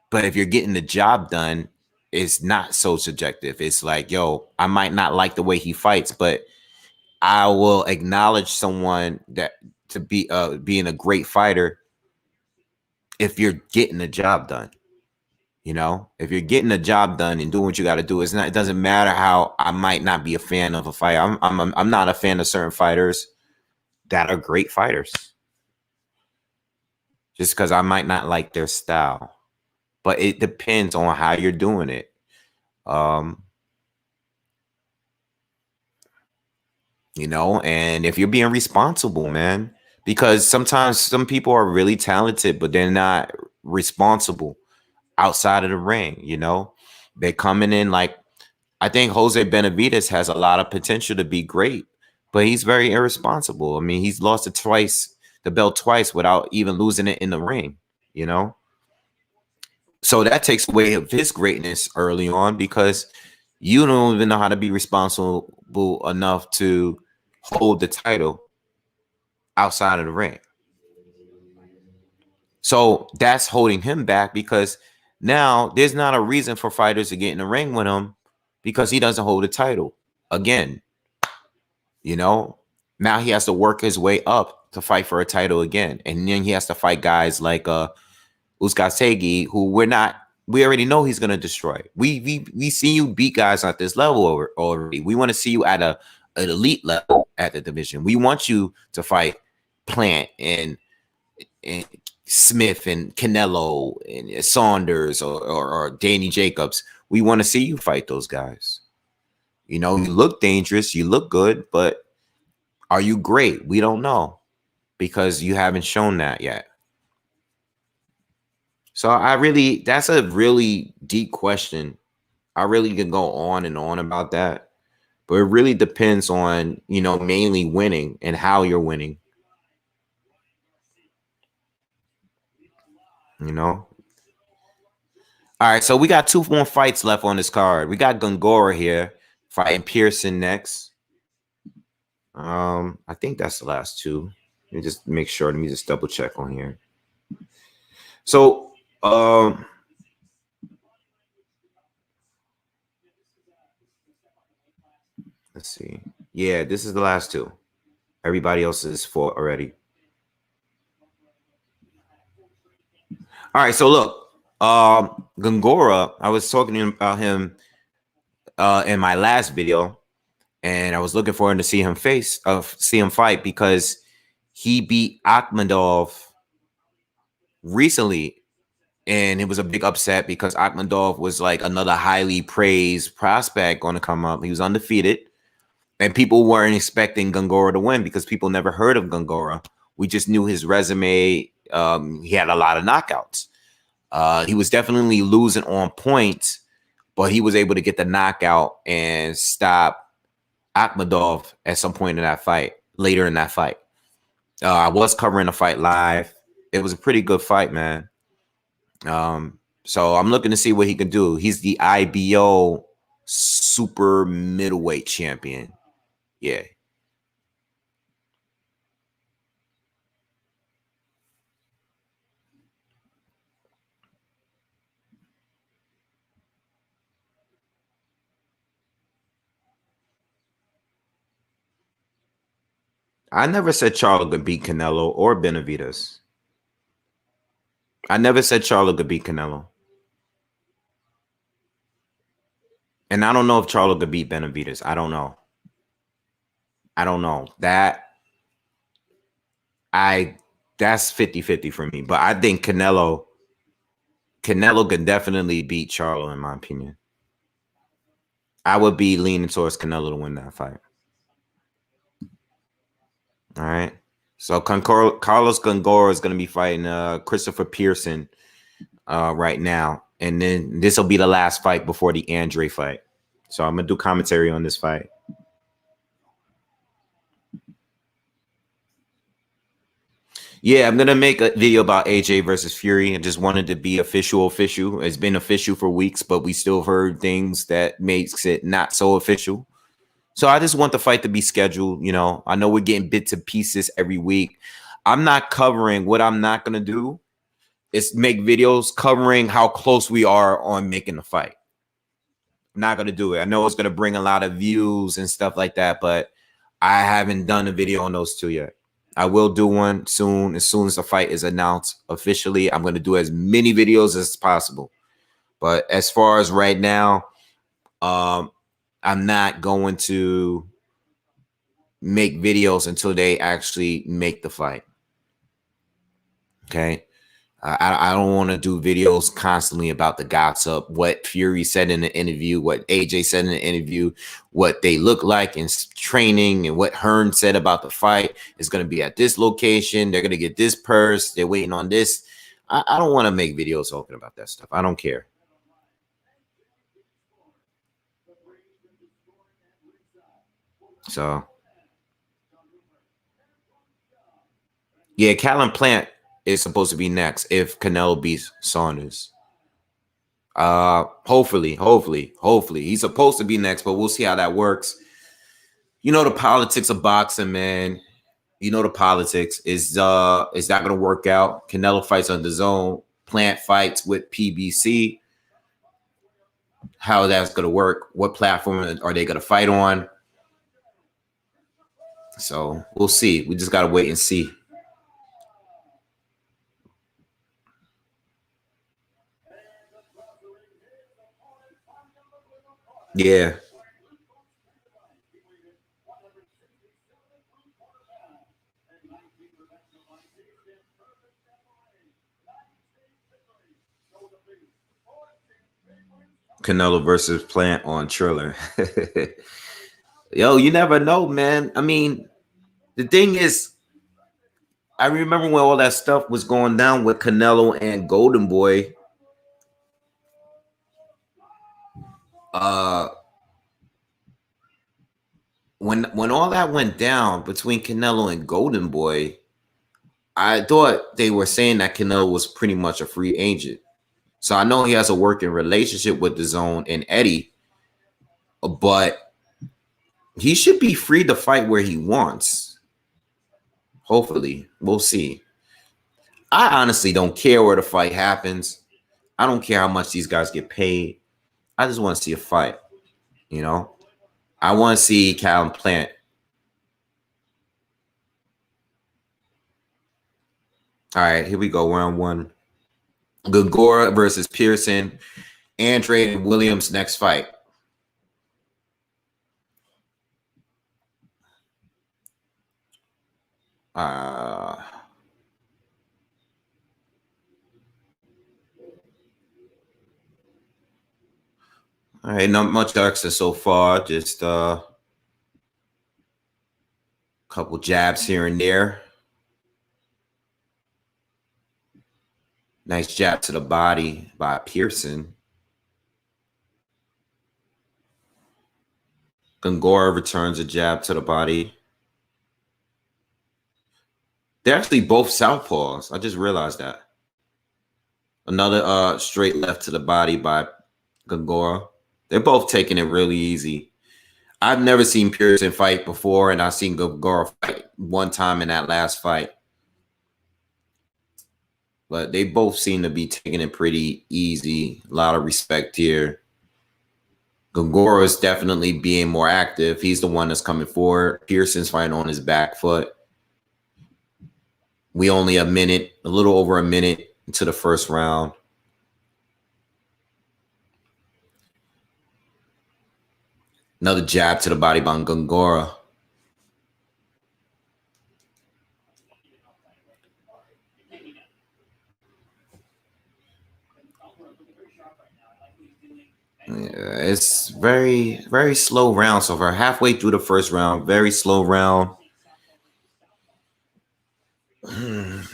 but if you're getting the job done, it's not so subjective. It's like, yo, I might not like the way he fights, but I will acknowledge someone that to be being a great fighter if you're getting the job done. If you're getting the job done and doing what you got to do, it doesn't matter how I might not be a fan of a fight. I'm not a fan of certain fighters that are great fighters just because I might not like their style. But it depends on how you're doing it. Um, and if you're being responsible, man, because sometimes some people are really talented, but they're not responsible outside of the ring. They're coming in like, I think Jose Benavidez has a lot of potential to be great, but he's very irresponsible. I mean, he's lost the belt twice without even losing it in the ring, you know? So that takes away of his greatness early on because you don't even know how to be responsible enough to hold the title outside of the ring. So that's holding him back because now there's not a reason for fighters to get in the ring with him because he doesn't hold the title. Again, now he has to work his way up to fight for a title again. And then he has to fight guys like Uzcategui, who we already know he's gonna destroy. We see you beat guys at this level already. We want to see you at an elite level at the division. We want you to fight Plant and Smith and Canelo and Saunders or Danny Jacobs. We want to see you fight those guys. You look dangerous, you look good, but are you great? We don't know because you haven't shown that yet. So that's a really deep question. I really could go on and on about that, but it really depends on, mainly winning and how you're winning. All right, so we got two more fights left on this card. We got Gongora here fighting Pearson next. I think that's the last two. Let me just make sure. Let me just double check on here. So, let's see. Yeah, this is the last two. Everybody else is fought already. All right, so look, Gongora, I was talking about him in my last video, and I was looking for him to see him see him fight because he beat Akhmedov recently, and it was a big upset because Akhmedov was like another highly praised prospect going to come up. He was undefeated, and people weren't expecting Gongora to win because people never heard of Gongora. We just knew his resume. He had a lot of knockouts. He was definitely losing on points, but he was able to get the knockout and stop Akhmedov at some point in that fight, later in that fight. I was covering the fight live. It was a pretty good fight, man. So I'm looking to see what he can do. He's the IBO super middleweight champion. Yeah. I never said Charlo could beat Canelo or Benavidez. I never said Charlo could beat Canelo. And I don't know if Charlo could beat Benavidez. I don't know. I don't know. That's 50-50 for me. But I think Canelo can definitely beat Charlo, in my opinion. I would be leaning towards Canelo to win that fight. All right. So Carlos Gongora is going to be fighting Christopher Pearson right now. And then this will be the last fight before the Andrade fight. So I'm going to do commentary on this fight. Yeah, I'm going to make a video about AJ versus Fury. I just wanted to be official. It's been official for weeks, but we still heard things that makes it not so official. So I just want the fight to be scheduled. You know, I know we're getting bits and pieces every week. I'm not covering what I'm not going to do is make videos covering how close we are on making the fight. I'm not going to do it. I know it's going to bring a lot of views and stuff like that, but I haven't done a video on those two yet. I will do one soon. As soon as the fight is announced officially, I'm going to do as many videos as possible. But as far as right now, I'm not going to make videos until they actually make the fight. Okay. I don't want to do videos constantly about the gossip, what Fury said in the interview, what AJ said in the interview, what they look like in training, and what Hearn said about the fight is going to be at this location. They're going to get this purse. They're waiting on this. I don't want to make videos talking about that stuff. I don't care. So, yeah, Callum Plant is supposed to be next if Canelo beats Saunders. Hopefully he's supposed to be next, but we'll see how that works. The politics of boxing, man. The politics is not gonna work out. Canelo fights on DAZN, Plant fights with PBC. How that's gonna work? What platform are they gonna fight on? So we'll see. We just gotta wait and see. Yeah. Canelo versus Plant on Triller. Yo, you never know, man. I mean, the thing is, I remember when all that stuff was going down with Canelo and Golden Boy. When all that went down between Canelo and Golden Boy, I thought they were saying that Canelo was pretty much a free agent. So I know he has a working relationship with DAZN and Eddie, but he should be free to fight where he wants. Hopefully, we'll see. I honestly don't care where the fight happens. I don't care how much these guys get paid. I just want to see a fight. I want to see Callum Plant All right, here we go. Round one. Gongora versus Pearson. Andrade and Williams next fight. All right, not much extra so far. Just a couple jabs here and there. Nice jab to the body by Pearson. Gongora returns a jab to the body. They're actually both southpaws. I just realized that. Another straight left to the body by Gongora. They're both taking it really easy. I've never seen Pearson fight before, and I've seen Gongora fight one time in that last fight. But they both seem to be taking it pretty easy. A lot of respect here. Gongora is definitely being more active. He's the one that's coming forward. Pearson's fighting on his back foot. We only a little over a minute into the first round. Another jab to the body by Gongora. Yeah, it's very, very slow round so far. Halfway through the first round, very slow round.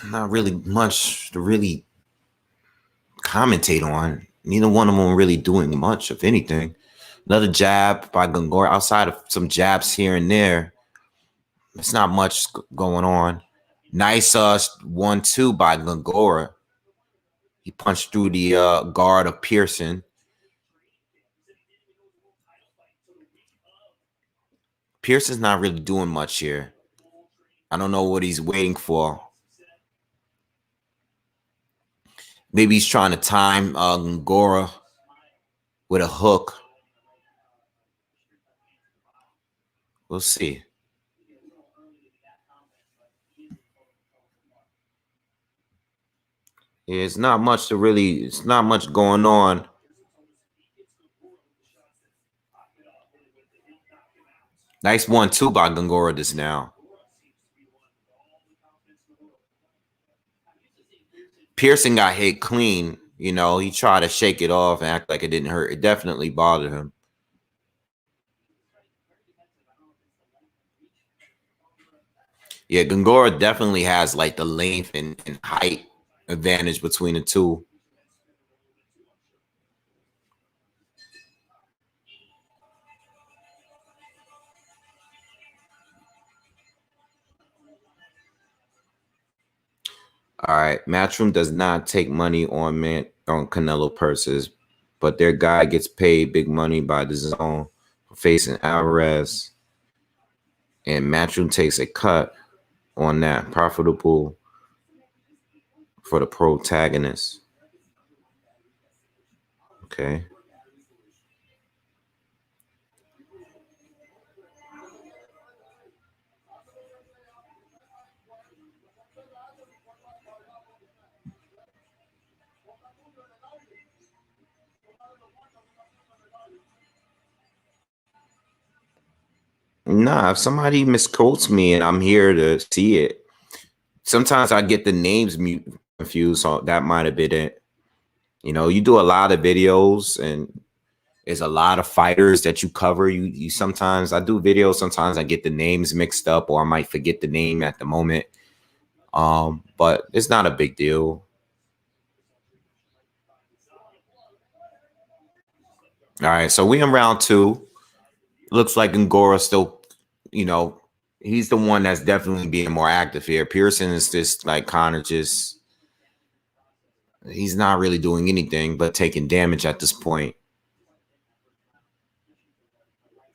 Not really much to really commentate on. Neither one of them really doing much, if anything. Another jab by Gongora. Outside of some jabs here and there, it's not much going on. Nice 1-2 by Gongora. He punched through the guard of Pearson. Pearson's not really doing much here. I don't know what he's waiting for. Maybe he's trying to time Gongora with a hook. We'll see. Yeah, it's not much going on. Nice 1-2 by Gongora just now. Pearson got hit clean. You know, he tried to shake it off and act like it didn't hurt. It definitely bothered him. Yeah, Gongora definitely has like the length and height advantage between the two. All right, Matchroom does not take money on Canelo purses, but their guy gets paid big money by DAZN for facing Alvarez, and Matchroom takes a cut on that, profitable for the protagonist. Okay. Nah, if somebody misquotes me and I'm here to see it, sometimes I get the names confused, so that might have been it. You know, you do a lot of videos and there's a lot of fighters that you cover. You sometimes, I do videos, sometimes I get the names mixed up or I might forget the name at the moment. But it's not a big deal. All right, so we in round two. Looks like Ngora still, you know, he's the one that's definitely being more active here. Pearson is just like Connor, just he's not really doing anything but taking damage at this point.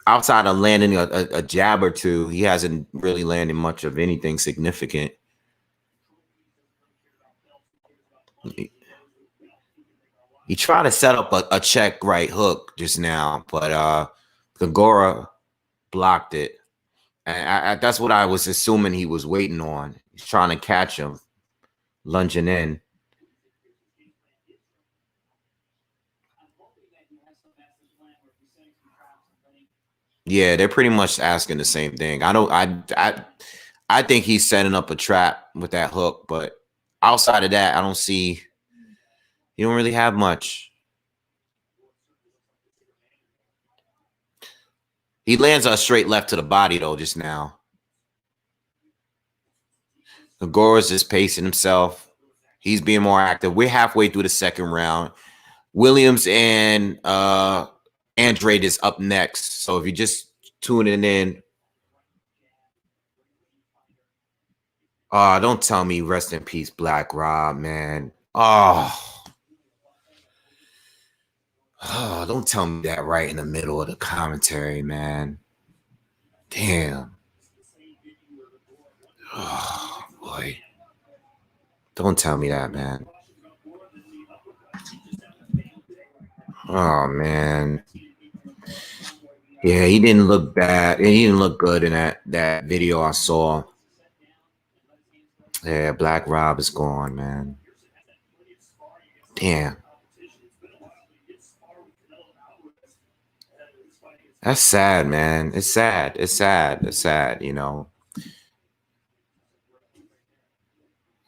Outside of landing a jab or two, he hasn't really landed much of anything significant. He tried to set up a check right hook just now, but Gongora blocked it. And that's what I was assuming he was waiting on. He's trying to catch him. lunging in. Yeah, they're pretty much asking the same thing. I think he's setting up a trap with that hook, but outside of that, I don't see. You don't really have much. He lands a straight left to the body though just now. Gore's just pacing himself. He's being more active. We're halfway through the second round. Williams and Andrade is up next. So if you're just tuning in, don't tell me rest in peace, Black Rob, man. Oh, don't tell me that right in the middle of the commentary, man. Damn. Oh, boy. Don't tell me that, man. Oh, man. Yeah, he didn't look bad. He didn't look good in that video I saw. Yeah, Black Rob is gone, man. Damn. That's sad, man. It's sad. It's sad. It's sad, you know.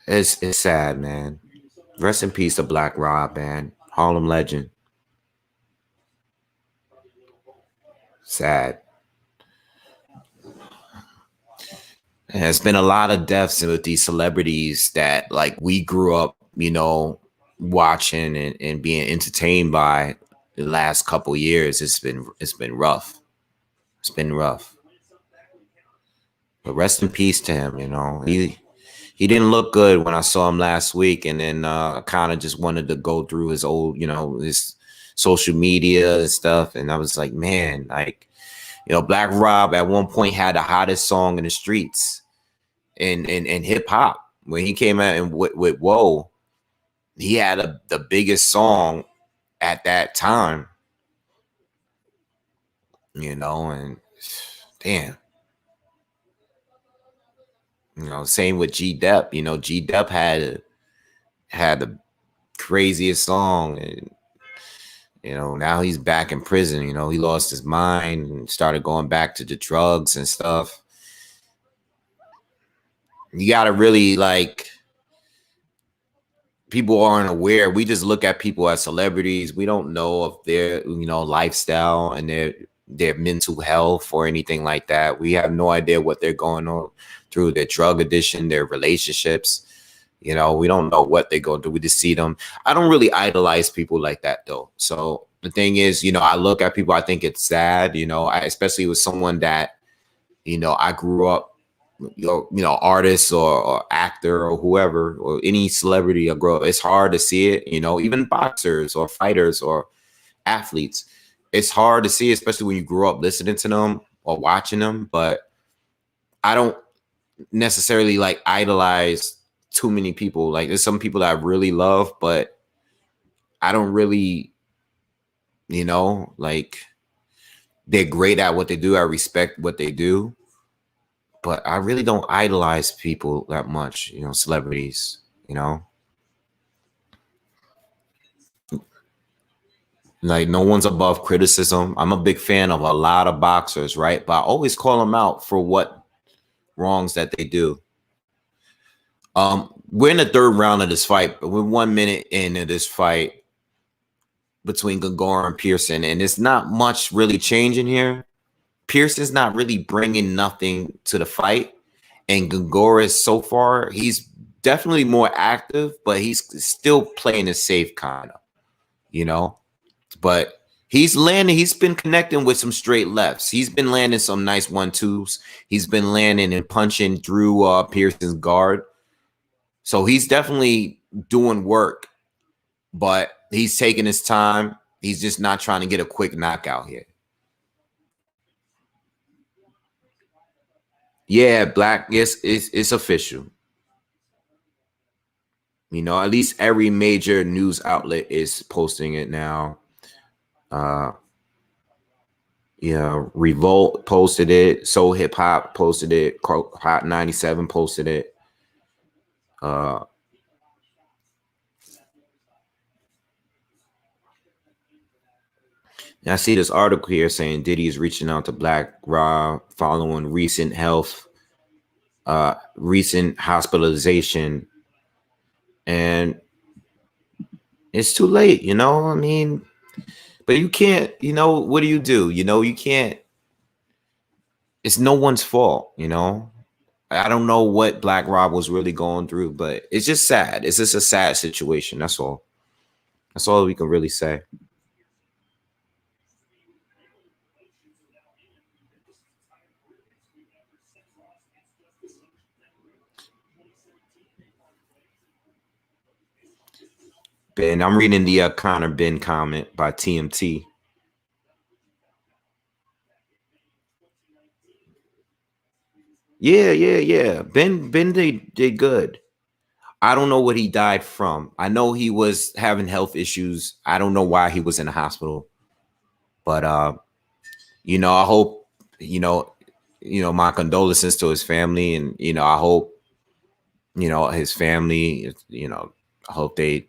It's sad, man. Rest in peace to Black Rob, man. Harlem legend. Sad. There's been a lot of deaths with these celebrities that like we grew up, you know, watching and being entertained by the last couple years. It's been rough. It's been rough. But rest in peace to him, you know. He didn't look good when I saw him last week, and then I kind of just wanted to go through his old, you know, his social media and stuff, and I was like, man, like, you know, Black Rob at one point had the hottest song in the streets in hip hop when he came out and with Whoa, he had the biggest song at that time, you know, and damn. You know, same with G Dep. You know, G Dep had the craziest song, and you know now he's back in prison. You know, he lost his mind and started going back to the drugs and stuff. You got to really like. People aren't aware. We just look at people as celebrities. We don't know of their, you know, lifestyle and their mental health or anything like that. We have no idea what they're going on through, their drug addiction, their relationships. You know, we don't know what they're going through. We just see them. I don't really idolize people like that, though. So the thing is, you know, I look at people, I think it's sad, you know, especially with someone that, you know, I grew up, you know, artists or actor or whoever or any celebrity I grow up. It's hard to see it, you know, even boxers or fighters or athletes. It's hard to see, especially when you grew up listening to them or watching them. But I don't necessarily like idolize too many people. Like there's some people that I really love, but I don't really, you know, like they're great at what they do. I respect what they do, but I really don't idolize people that much, you know, celebrities, you know. Like no one's above criticism. I'm a big fan of a lot of boxers, right? But I always call them out for what wrongs that they do. We're in the third round of this fight, but we're 1 minute into this fight between Gagor and Pearson, and it's not much really changing here. Pearson's not really bringing nothing to the fight, and Gagor is so far, he's definitely more active, but he's still playing it safe kind of, you know. But he's landing, he's been connecting with some straight lefts. He's been landing some nice 1-2s. He's been landing and punching through Pearson's guard. So he's definitely doing work, but he's taking his time. He's just not trying to get a quick knockout here. Yeah, Black, yes, it's official. You know, at least every major news outlet is posting it now. Yeah, Revolt posted it. Soul Hip Hop posted it. Hot 97 posted it. I see this article here saying Diddy is reaching out to Black Rob following recent hospitalization, and it's too late, you know. I mean, but you can't, you know, what do? You know, you can't. It's no one's fault, you know. I don't know what Black Rob was really going through, but it's just sad. It's just a sad situation. That's all. That's all we can really say. Ben, I'm reading the Connor Ben comment by TMT. Yeah. Ben did good. I don't know what he died from. I know he was having health issues. I don't know why he was in the hospital, but you know, I hope, my condolences to his family, and I hope, his family, I hope they're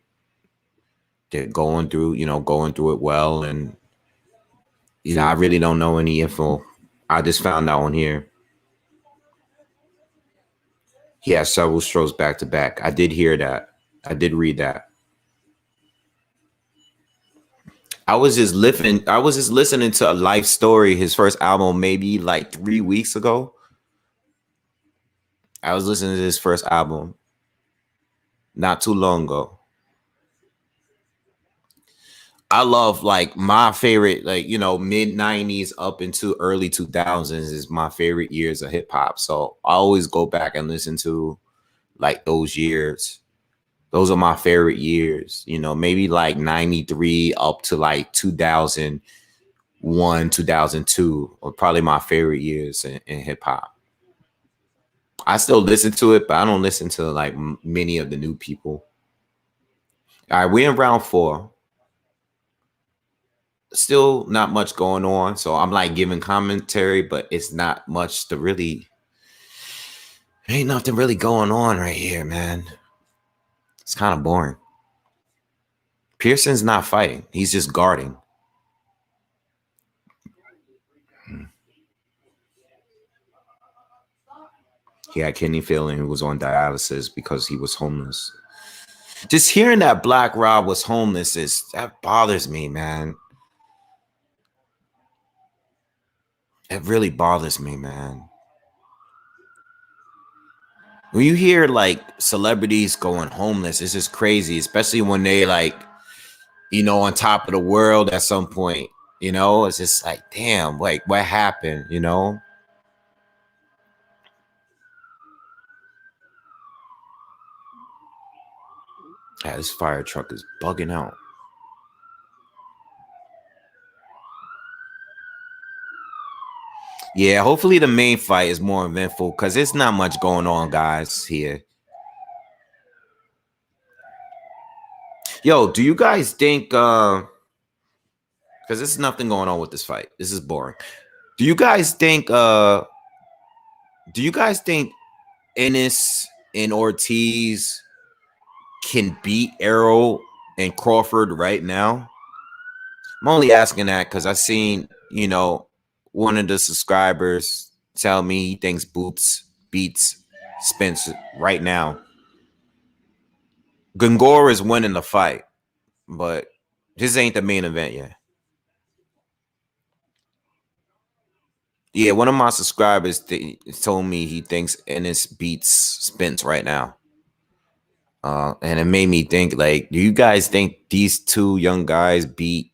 going through it well, and I really don't know any info. I just found that one here. He has several strokes back to back. I did hear that. I did read that. I was just listening to a Life Story, his first album, maybe like 3 weeks ago. I was listening to his first album not too long ago. I love, like, my favorite, like, mid 90s up into early 2000s is my favorite years of hip hop. So I always go back and listen to, like, those years. Those are my favorite years, maybe like 93 up to like 2001, 2002 are probably my favorite years in hip hop. I still listen to it, but I don't listen to like many of the new people. All right, we're in round 4. Still not much going on. So I'm like giving commentary, but it's not much to really, ain't nothing really going on right here, man. It's kind of boring. Pearson's not fighting. He's just guarding. He had kidney failure and he was on dialysis because he was homeless. Just hearing that Black Rob was homeless that bothers me, man. It really bothers me, man. When you hear like celebrities going homeless, it's just crazy, especially when they like, on top of the world at some point. It's just like, damn, like what happened, Yeah, this fire truck is bugging out. Yeah, hopefully the main fight is more eventful because there's not much going on, guys, here. Yo, do you guys think because there's nothing going on with this fight. This is boring. Do you guys think Ennis and Ortiz can beat Errol and Crawford right now? I'm only asking that because I seen, one of the subscribers tell me he thinks Boots beats Spence right now. Gongora is winning the fight, but this ain't the main event yet. Yeah, one of my subscribers told me he thinks Ennis beats Spence right now. And it made me think, like, do you guys think these two young guys beat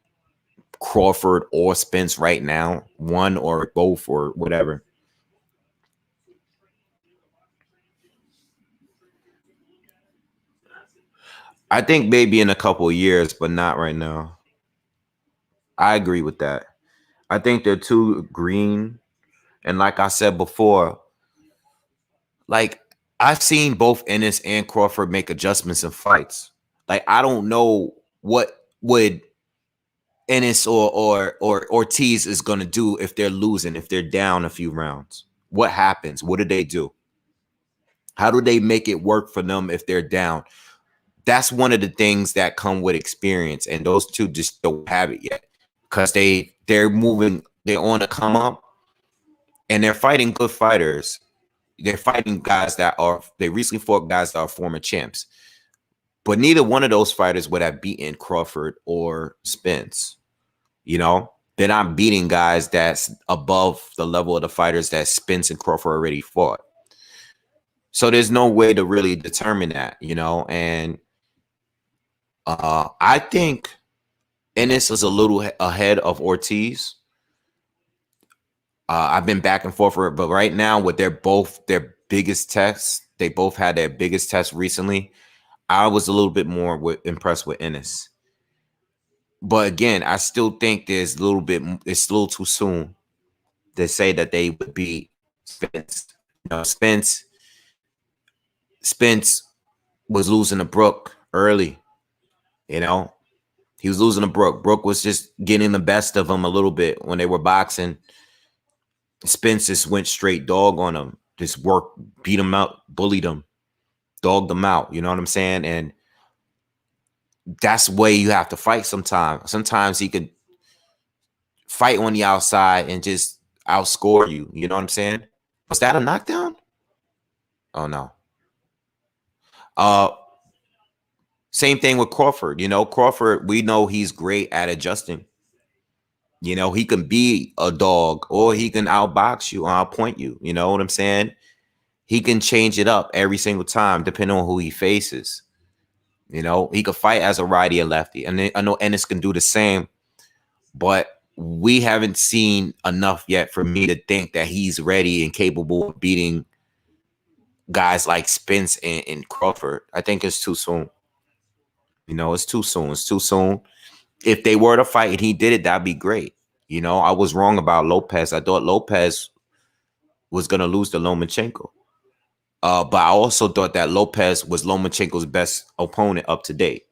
Crawford or Spence right now? One or both or whatever? I think maybe in a couple of years, but not right now. I agree with that. I think they're too green. And like I said before, like, I've seen both Ennis and Crawford make adjustments in fights. Like, I don't know what would Ennis or Ortiz is gonna do if they're losing, if they're down a few rounds. What happens? What do they do? How do they make it work for them if they're down? That's one of the things that come with experience, and those two just don't have it yet. because they're moving, they're on the come up, and they're fighting good fighters. They're fighting guys they recently fought guys that are former champs. But neither one of those fighters would have beaten Crawford or Spence. You know, they're not beating guys that's above the level of the fighters that Spence and Crawford already fought. So there's no way to really determine that, you know. And I think Ennis is a little ahead of Ortiz. I've been back and forth for it, but right now, with their biggest tests, they both had their biggest test recently. I was a little bit more impressed with Ennis. But again, I still think it's a little too soon to say that they would beat Spence. You know, Spence was losing to Brook early. You know, he was losing to Brook. Brook was just getting the best of him a little bit when they were boxing. Spence just went straight dog on him. Just beat him out, bullied him, dogged him out. You know what I'm saying? And that's the way you have to fight sometimes. Sometimes he could fight on the outside and just outscore you. You know what I'm saying? Was that a knockdown? Oh, no. Same thing with Crawford. You know, Crawford, we know he's great at adjusting. You know, he can be a dog or he can outbox you or outpoint you. You know what I'm saying? He can change it up every single time depending on who he faces. You know, he could fight as a righty or lefty. And I know Ennis can do the same, but we haven't seen enough yet for me to think that he's ready and capable of beating guys like Spence and Crawford. I think it's too soon. You know, it's too soon. It's too soon. If they were to fight and he did it, that'd be great. You know, I was wrong about Lopez. I thought Lopez was going to lose to Lomachenko. But I also thought that Lopez was Lomachenko's best opponent up to date.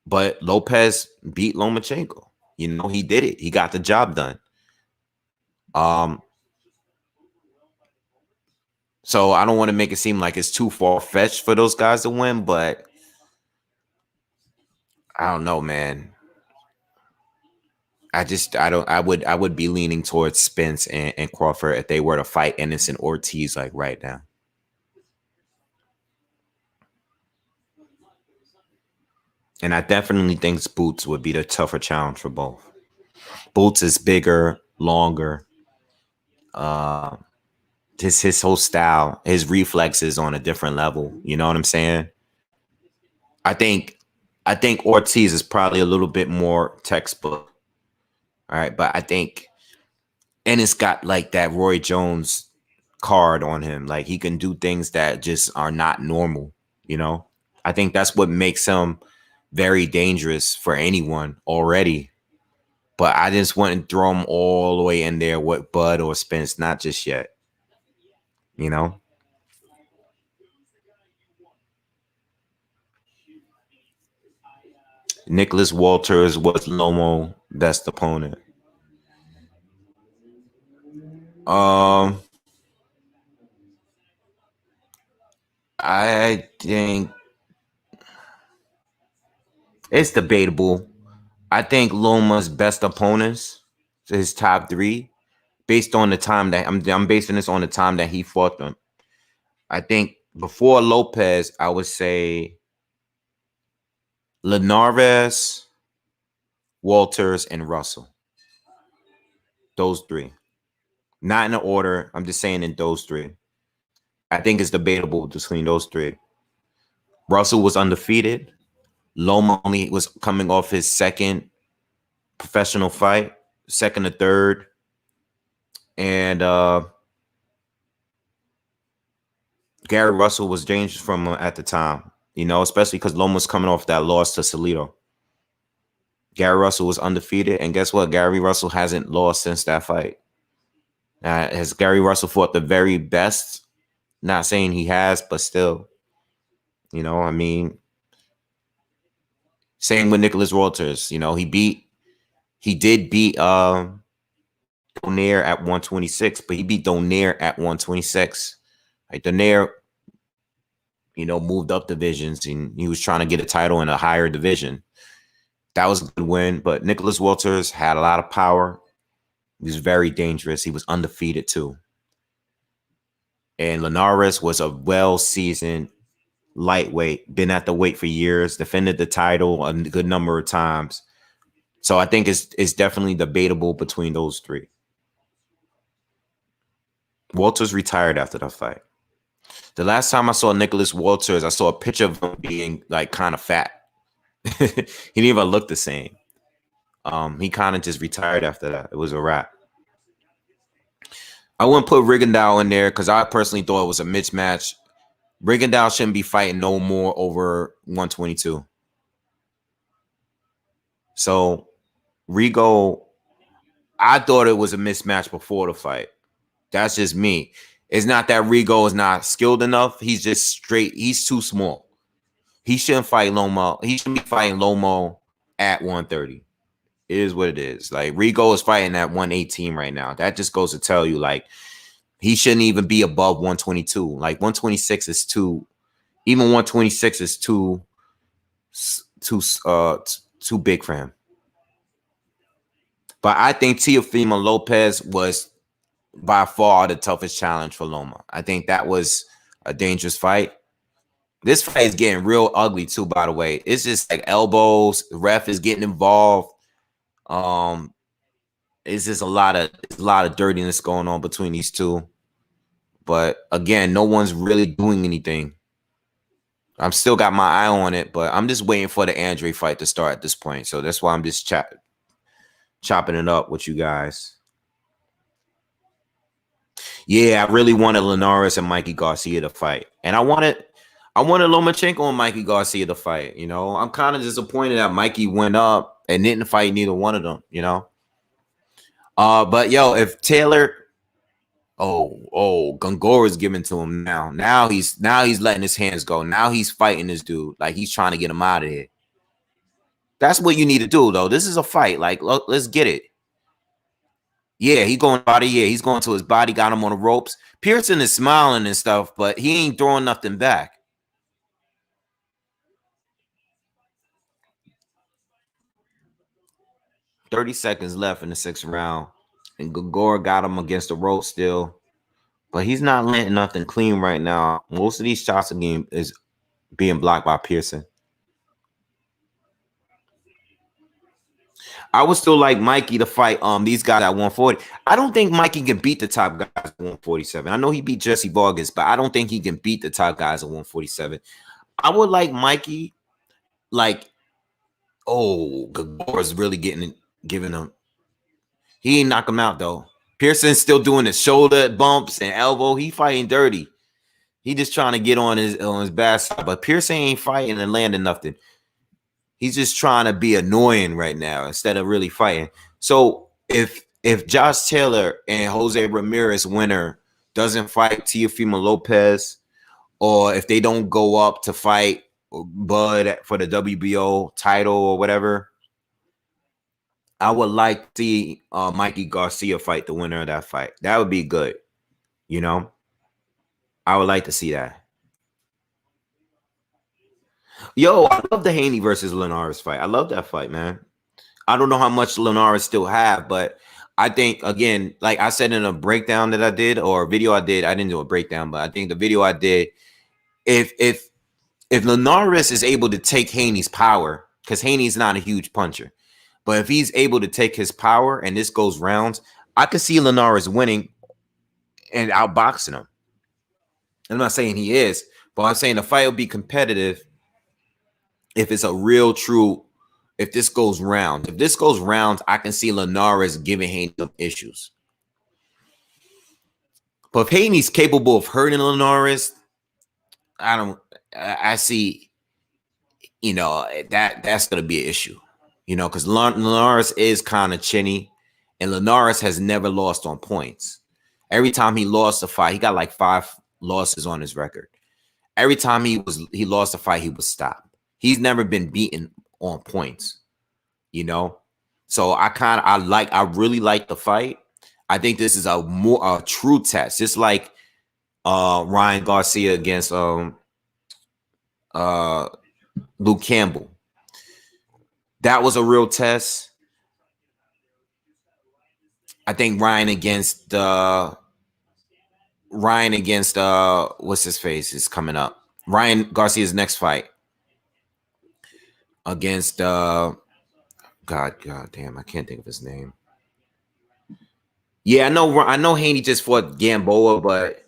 But Lopez beat Lomachenko. You know, he did it. He got the job done. So I don't want to make it seem like it's too far-fetched for those guys to win, but I don't know, man. I would be leaning towards Spence and Crawford if they were to fight Ennis and Ortiz like right now. And I definitely think Boots would be the tougher challenge for both. Boots is bigger, longer. His whole style, his reflexes on a different level. You know what I'm saying? I think Ortiz is probably a little bit more textbook. All right, but I think Ennis got like that Roy Jones card on him. Like he can do things that just are not normal, you know? I think that's what makes him very dangerous for anyone already. But I just wouldn't throw him all the way in there with Bud or Spence, not just yet. You know? Nicholas Walters was Lomo's best opponent. I think it's debatable. I think Loma's best opponents, his top three, based on the time that I'm basing this on the time that he fought them. I think before Lopez, I would say Linares, Walters, and Russell. Those three. Not in the order. I'm just saying in those three. I think it's debatable between those three. Russell was undefeated. Loma only was coming off his second professional fight, second or third. And Gary Russell was dangerous from him at the time, you know, especially because Loma was coming off that loss to Salido. Gary Russell was undefeated. And guess what? Gary Russell hasn't lost since that fight. Has Gary Russell fought the very best? Not saying he has, but still, you know, I mean, same with Nicholas Walters. You know, he did beat Donaire at 126, but he beat Donaire at 126. Like Donaire, you know, moved up divisions and he was trying to get a title in a higher division. That was a good win, but Nicholas Walters had a lot of power. He was very dangerous. He was undefeated too. And Linares was a well-seasoned lightweight, been at the weight for years, defended the title a good number of times. So I think it's definitely debatable between those three. Walters retired after the fight. The last time I saw Nicholas Walters, I saw a picture of him being like kind of fat. He didn't even look the same. He kind of just retired after that. It was a wrap. I wouldn't put Rigondeaux in there because I personally thought it was a mismatch. Rigondeaux shouldn't be fighting no more over 122. So Rigo, I thought it was a mismatch before the fight. That's just me. It's not that Rigo is not skilled enough. He's just straight. He's too small. He shouldn't fight Lomo. He shouldn't be fighting Lomo at 130. It is what it is. Like, Rigo is fighting at 118 right now. That just goes to tell you, like, he shouldn't even be above 122. Like, 126 is too. Even 126 is too big for him. But I think Teofimo Lopez was by far the toughest challenge for Loma. I think that was a dangerous fight. This fight is getting real ugly too, by the way. It's just like elbows. The ref is getting involved. It's just a lot of dirtiness going on between these two. But again, no one's really doing anything. I'm still got my eye on it, but I'm just waiting for the Andrade fight to start at this point. So that's why I'm just chopping it up with you guys. Yeah, I really wanted Linares and Mikey Garcia to fight. And I wanted Lomachenko and Mikey Garcia to fight. You know, I'm kind of disappointed that Mikey went up and didn't fight neither one of them, you know. But yo, if Taylor, Gongora's giving to him now. Now he's letting his hands go. Now he's fighting this dude. Like, he's trying to get him out of here. That's what you need to do, though. This is a fight. Like, look, let's get it. Yeah, he's going body. Yeah, he's going to his body, got him on the ropes. Pearson is smiling and stuff, but he ain't throwing nothing back. $30 seconds left in the 6th round. And Gongora got him against the rope still. But he's not landing nothing clean right now. Most of these shots again is being blocked by Pearson. I would still like Mikey to fight these guys at 140. I don't think Mikey can beat the top guys at 147. I know he beat Jesse Vargas, but I don't think he can beat the top guys at 147. I would like Mikey, like, Gagora's really giving him. He ain't knock him out though. Pearson's still doing his shoulder bumps and elbow. He fighting dirty. He just trying to get on his bad side. But Pearson ain't fighting and landing nothing. He's just trying to be annoying right now instead of really fighting. So if Josh Taylor and Jose Ramirez winner doesn't fight Teofimo Lopez, or if they don't go up to fight Bud for the WBO title or whatever, I would like to see Mikey Garcia fight the winner of that fight. That would be good. You know, I would like to see that. Yo, I love the Haney versus Linares fight. I love that fight, man. I don't know how much Linares still have, but I think, again, like I said in a breakdown that I did, or a video I did, I didn't do a breakdown, but I think the video I did, if Linares is able to take Haney's power, because Haney's not a huge puncher, but if he's able to take his power and this goes rounds, I could see Linares winning and outboxing him. I'm not saying he is, but I'm saying the fight will be competitive if it's a real true, if this goes rounds. If this goes rounds, I can see Linares giving Haney some issues. But if Haney's capable of hurting Linares, I see, you know, that's going to be an issue. You know, because Linares is kind of chinny, and Linares has never lost on points. Every time he lost a fight, he got like 5 losses on his record. Every time he lost a fight, he was stopped. He's never been beaten on points, you know. So I really like the fight. I think this is a true test, just like Ryan Garcia against Luke Campbell. That was a real test. I think Ryan against what's his face is coming up. Ryan Garcia's next fight against God damn, I can't think of his name. Yeah, I know Haney just fought Gamboa, but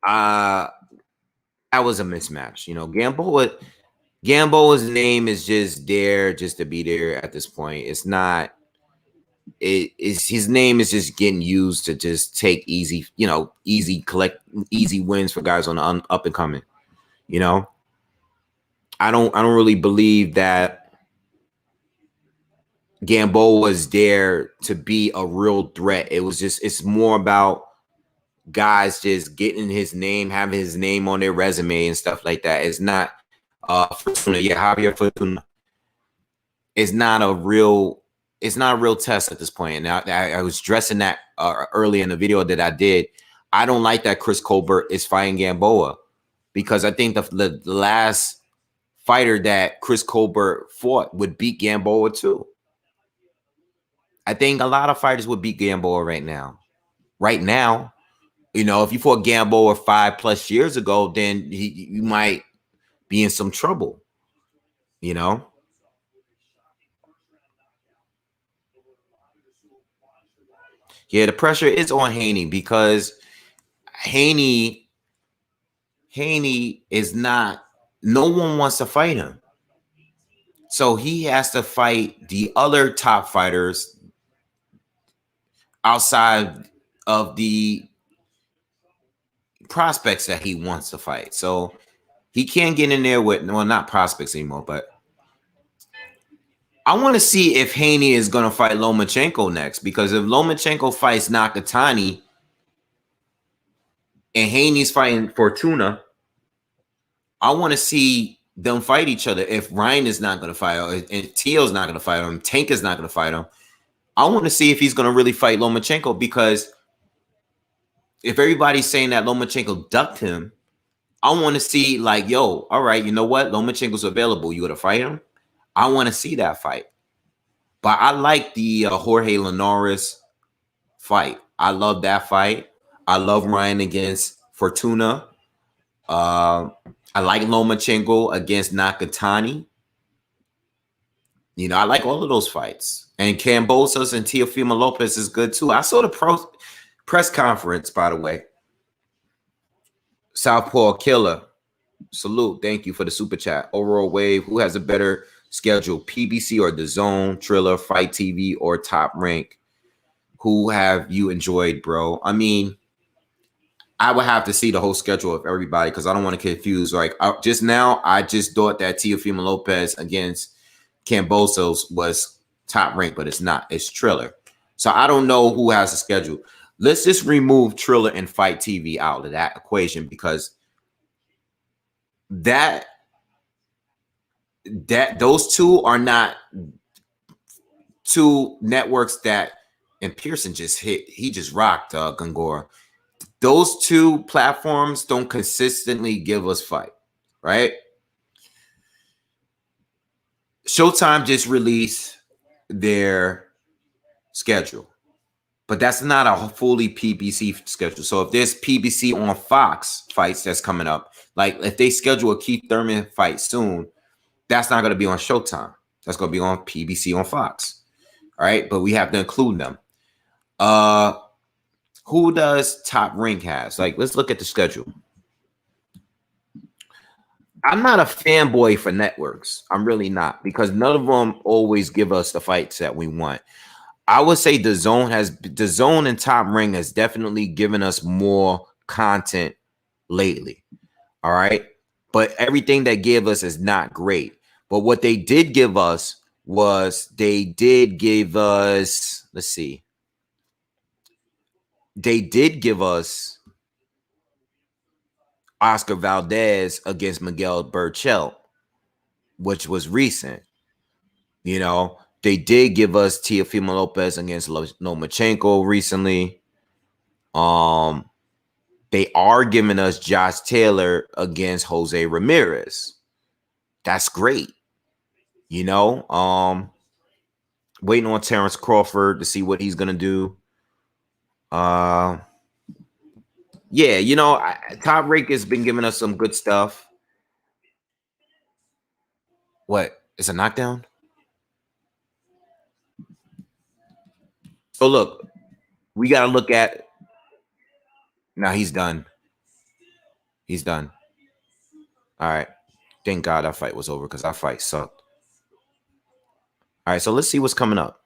that was a mismatch. You know, Gamboa's name is just there just to be there at this point. It's not. His name is just getting used to just take easy, collect easy wins for guys on the up and coming. You know, I don't really believe that Gamboa was there to be a real threat. It's more about guys just getting his name, having his name on their resume and stuff like that. It's not Fortuna. Yeah, Javier Fortuna. It's not a real test at this point. And I was stressing that early in the video that I did. I don't like that Chris Colbert is fighting Gamboa because I think the last fighter that Chris Colbert fought would beat Gamboa too. I think a lot of fighters would beat Gamboa right now. Right now, you know, if you fought Gamboa 5+ years ago, then you might be in some trouble, you know? Yeah, the pressure is on Haney because Haney is not, no one wants to fight him. So he has to fight the other top fighters outside of the prospects that he wants to fight. So he can't get in there with, well, not prospects anymore, but I want to see if Haney is going to fight Lomachenko next, because if Lomachenko fights Nakatani and Haney's fighting Fortuna, I want to see them fight each other. If Ryan is not going to fight him, and Teo's not going to fight him, Tank is not going to fight him, I want to see if he's going to really fight Lomachenko, because if everybody's saying that Lomachenko ducked him, I want to see like, yo, all right, you know what? Lomachenko's available. You going to fight him? I want to see that fight. But I like the Jorge Linares fight. I love that fight. I love Ryan against Fortuna. I like Lomachenko against Nakatani. You know, I like all of those fights. And Cambosos and Teofimo Lopez is good too. I saw the press conference, by the way. Southpaw Killer. Salute. Thank you for the super chat. Overall Wave. Who has a better schedule? PBC or DAZN, Triller, Fight TV, or Top Rank? Who have you enjoyed, bro? I mean, I would have to see the whole schedule of everybody because I don't want to confuse. Like just now, I just thought that Teofimo Lopez against Cambosos was Top Rank, but it's not. It's Triller. So I don't know who has a schedule. Let's just remove Triller and Fight TV out of that equation, because those two are not two networks that, and Pearson just hit, he just rocked Gongora. Those two platforms don't consistently give us fight, right? Showtime just released their schedule, but that's not a fully PBC schedule. So if there's PBC on Fox fights that's coming up, like if they schedule a Keith Thurman fight soon, that's not going to be on Showtime. That's going to be on PBC on Fox. All right, but we have to include them. Who does Top Rank has? Like, let's look at the schedule. I'm not a fanboy for networks. I'm really not, because none of them always give us the fights that we want. I would say DAZN and Top Rank has definitely given us more content lately. All right. But everything they give us is not great. But what they did give us was they did give us, let's see. They did give us Oscar Valdez against Miguel Burchell, which was recent. You know, they did give us Teofimo Lopez against Lomachenko recently. They are giving us Josh Taylor against Jose Ramirez. That's great. You know, Waiting on Terrence Crawford to see what he's gonna do. Yeah, you know, Top Rank has been giving us some good stuff. What? It's a knockdown? So look, we gotta look at. Now he's done. He's done. All right. Thank God that fight was over because that fight sucked. All right, so let's see what's coming up.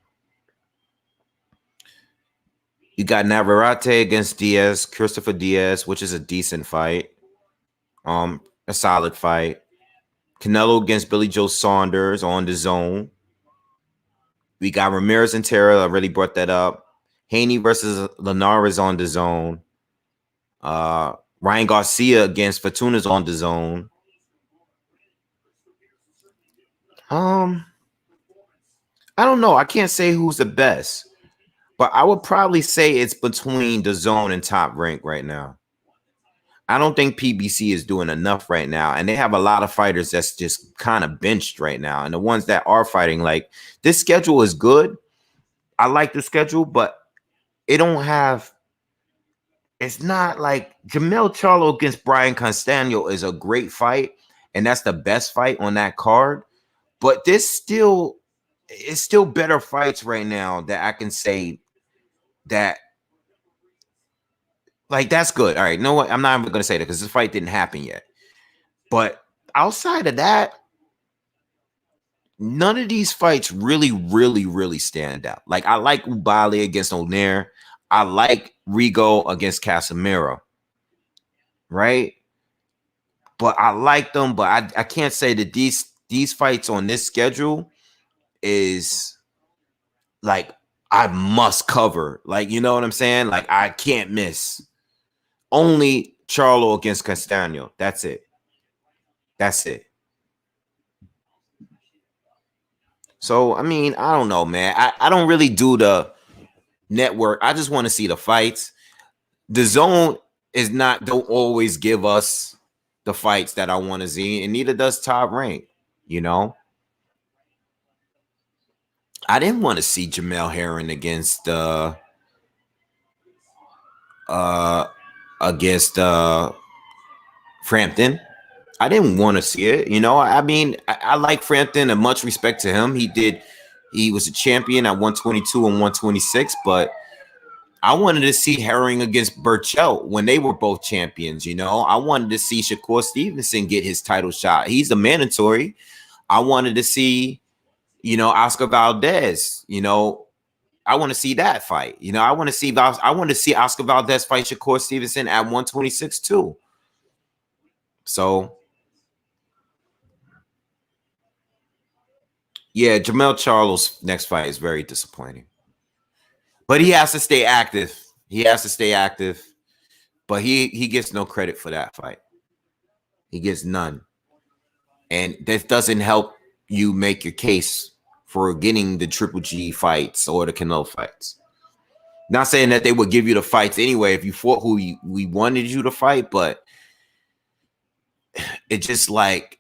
You got Navarrete against Diaz, Christopher Diaz, which is a decent fight. A solid fight. Canelo against Billy Joe Saunders on DAZN. We got Ramirez and Terra. I really brought that up. Haney versus Linares on DAZN. Ryan Garcia against Fortuna's on DAZN. I don't know. I can't say who's the best, but I would probably say it's between DAZN and Top Rank right now. I don't think PBC is doing enough right now, and they have a lot of fighters that's just kind of benched right now. And the ones that are fighting, like, this schedule is good. I like the schedule, but it don't have. It's not like Jamel Charlo against Brian Constantino is a great fight, and that's the best fight on that card. But it's still better fights right now that I can say that, like, that's good. All right, you know what? I'm not even going to say that because this fight didn't happen yet. But outside of that, none of these fights really, really, really stand out. Like, I like Ubali against O'Near. I like Rigo against Casemiro. Right? But I like them, but I can't say that these fights on this schedule is like I must cover. Like, you know what I'm saying? Like, I can't miss. Only Charlo against Castaño. That's it. That's it. So, I mean, I don't know, man. I don't really do the network. I just want to see the fights. DAZN don't always give us the fights that I want to see, and neither does Top Rank, you know. I didn't want to see Jamel Herring against Frampton. I didn't want to see it, you know. I mean, I like Frampton and much respect to him. He was a champion at 122 and 126, but I wanted to see Herring against Burchell when they were both champions, you know. I wanted to see Shakur Stevenson get his title shot. He's a mandatory. I wanted to see, you know, Oscar Valdez, you know. I want to see that fight. You know, I want to see Oscar Valdez fight Shakur Stevenson at 126 too. So, yeah, Jamel Charlo's next fight is very disappointing. But he has to stay active. He has to stay active. But he gets no credit for that fight. He gets none. And that doesn't help you make your case for getting the Triple G fights or the Canelo fights. Not saying that they would give you the fights anyway if you fought who we wanted you to fight, but it just like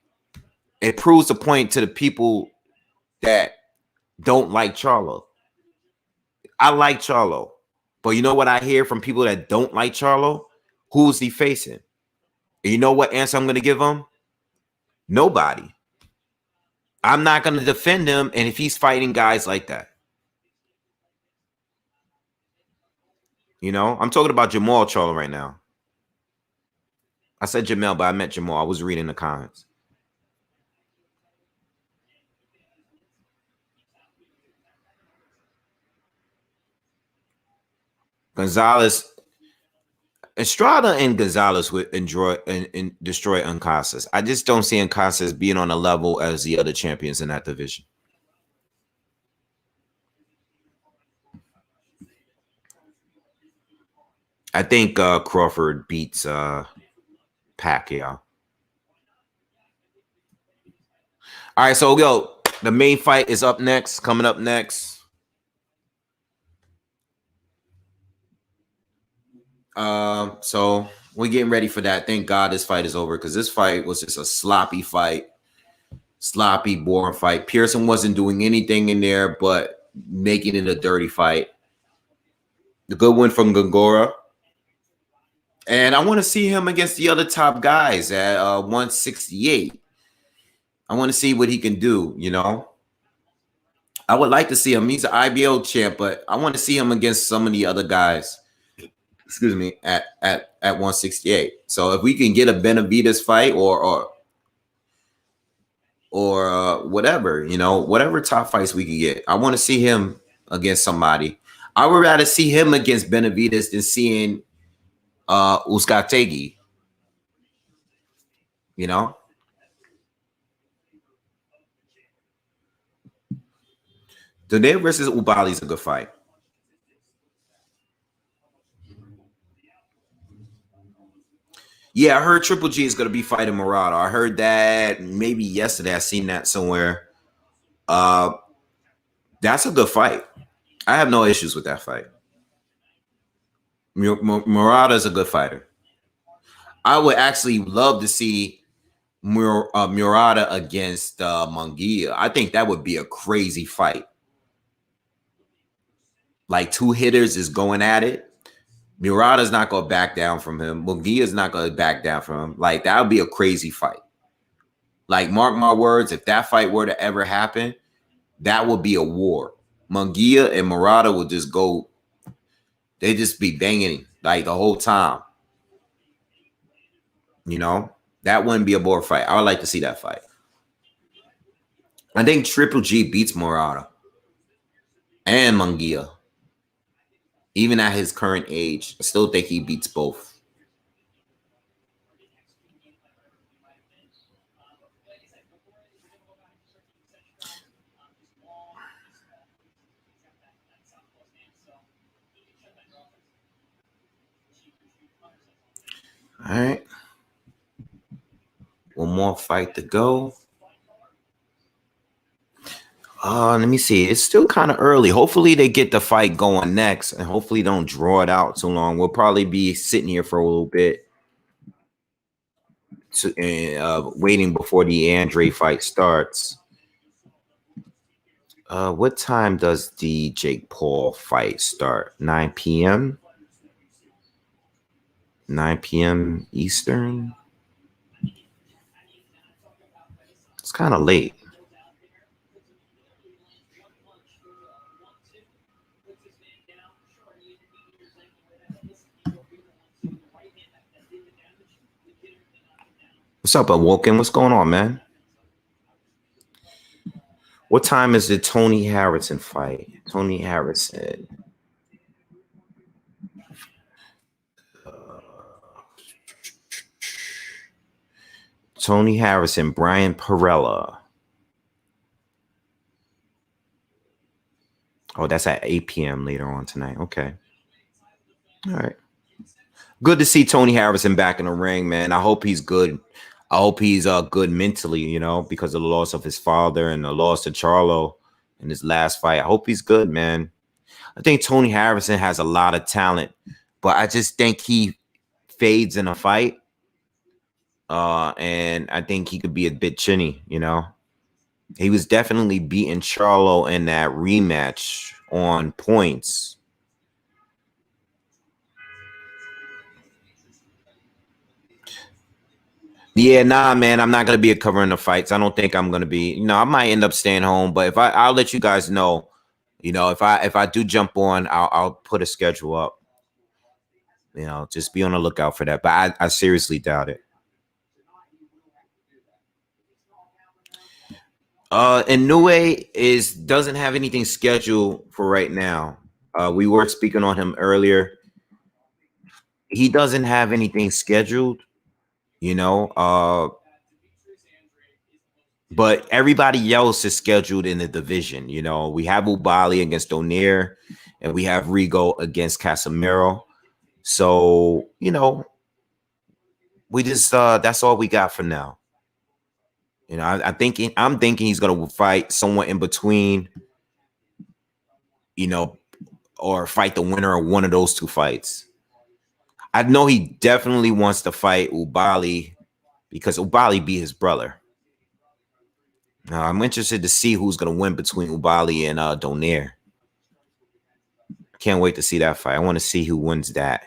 it proves the point to the people that don't like Charlo. I like Charlo, but you know what I hear from people that don't like Charlo? Who's he facing? And you know what answer I'm going to give him? Nobody. I'm not going to defend him, and if he's fighting guys like that. You know, I'm talking about Jamal Charlo right now. I said Jamel, but I meant Jamal. I was reading the comments. Gonzalez, Estrada and Gonzalez would enjoy and destroy Uncasas. I just don't see Uncasas being on a level as the other champions in that division. I think Crawford beats Pacquiao. All right, so yo, the main fight is up next, coming up next. So we're getting ready for that. Thank God this fight is over because this fight was just a sloppy fight, sloppy, boring fight. Pearson wasn't doing anything in there but making it a dirty fight. The good win from Gongora. And I want to see him against the other top guys at 168. I want to see what he can do, you know. I would like to see him. He's an IBO champ, but I want to see him against some of the other guys. Excuse me, at 168. So if we can get a Benavidez fight or whatever, you know, whatever top fights we can get, I want to see him against somebody. I would rather see him against Benavidez than seeing Uzcategui. You know, Donaire versus Ubali is a good fight. Yeah, I heard Triple G is going to be fighting Murata. I heard that maybe yesterday. I seen that somewhere. That's a good fight. I have no issues with that fight. Murata is a good fighter. I would actually love to see Murata against Munguia. I think that would be a crazy fight. Like two hitters is going at it. Murata's not going to back down from him. Munguia's not going to back down from him. Like, that would be a crazy fight. Like, mark my words, if that fight were to ever happen, that would be a war. Munguia and Murata would just go, they just be banging like the whole time. You know, that wouldn't be a boring fight. I would like to see that fight. I think Triple G beats Murata and Munguia. Even at his current age, I still think he beats both. All right. One more fight to go. Let me see. It's still kind of early. Hopefully they get the fight going next, and hopefully don't draw it out too long. We'll probably be sitting here for a little bit, waiting before the Andrade fight starts. What time does the Jake Paul fight start? 9 p.m. 9 p.m. Eastern. It's kind of late. What's up, Awoken? What's going on, man? What time is the Tony Harrison fight? Tony Harrison. Tony Harrison, Brian Perella. Oh, that's at 8 p.m. later on tonight. Okay. All right. Good to see Tony Harrison back in the ring, man. I hope he's good. I hope he's good mentally, you know, because of the loss of his father and the loss of Charlo in his last fight. I hope he's good, man. I think Tony Harrison has a lot of talent, but I just think he fades in a fight. And I think he could be a bit chinny, you know. He was definitely beating Charlo in that rematch on points. Yeah, nah, man, I'm not gonna be covering the fights. I don't think I'm gonna be. You know, I might end up staying home, but I'll let you guys know. You know, if I do jump on, I'll put a schedule up. You know, just be on the lookout for that. But I seriously doubt it. And Nue doesn't have anything scheduled for right now. We were speaking on him earlier. He doesn't have anything scheduled, you know. But everybody else is scheduled in the division. You know, we have Ubali against Donaire, and we have Rigo against Casemiro. So, you know, we just that's all we got for now. You know, I'm thinking he's gonna fight someone in between, you know, or fight the winner of one of those two fights. I know he definitely wants to fight Ubali because Ubali beat his brother. Now, I'm interested to see who's gonna win between Ubali and Donaire. Can't wait to see that fight. I want to see who wins that.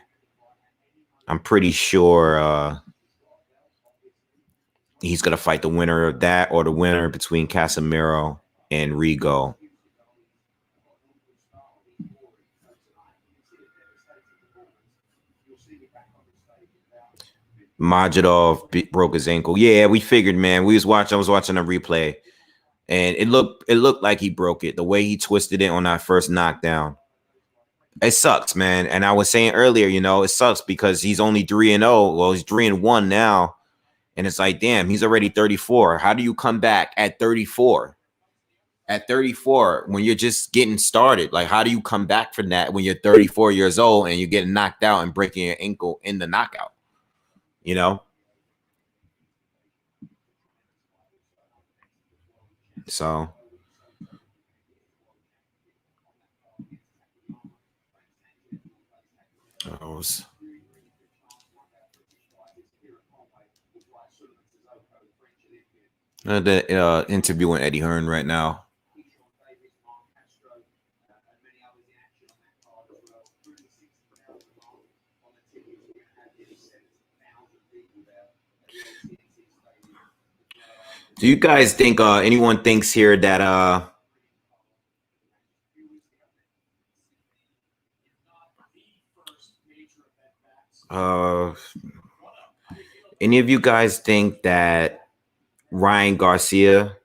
I'm pretty sure he's going to fight the winner of that or the winner between Casemiro and Rigo. Majidov broke his ankle. Yeah, we figured, man. I was watching a replay, and it looked like he broke it. The way he twisted it on that first knockdown. It sucks, man. And I was saying earlier, it sucks because he's only 3-0. Well, he's 3-1 now. And it's like, damn, he's already 34. How do you come back at 34? At 34, when you're just getting started, like, how do you come back from that when you're 34 years old and you're getting knocked out and breaking your ankle in the knockout? So the interviewing Eddie Hearn right now. Do you guys think anyone thinks here that any of you guys think that Ryan Garcia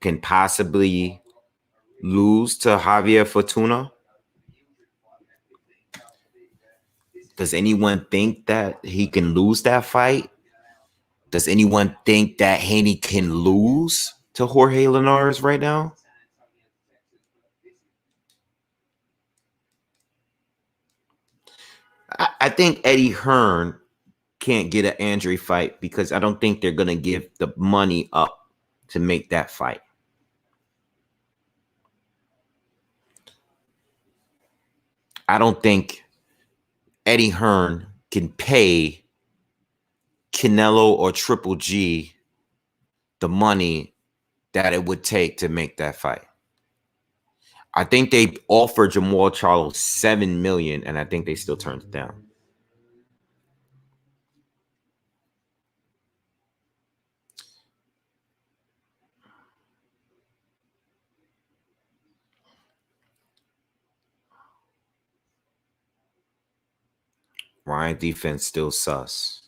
can possibly lose to Javier Fortuna? Does anyone think that he can lose that fight? Does anyone think that Haney can lose to Jorge Linares right now? I think Eddie Hearn can't get an Andrade fight because I don't think they're going to give the money up to make that fight. I don't think Eddie Hearn can pay Canelo or Triple G the money that it would take to make that fight. I think they offered Jamal Charlo $7 million, and I think they still turned it down. Ryan defense still sus.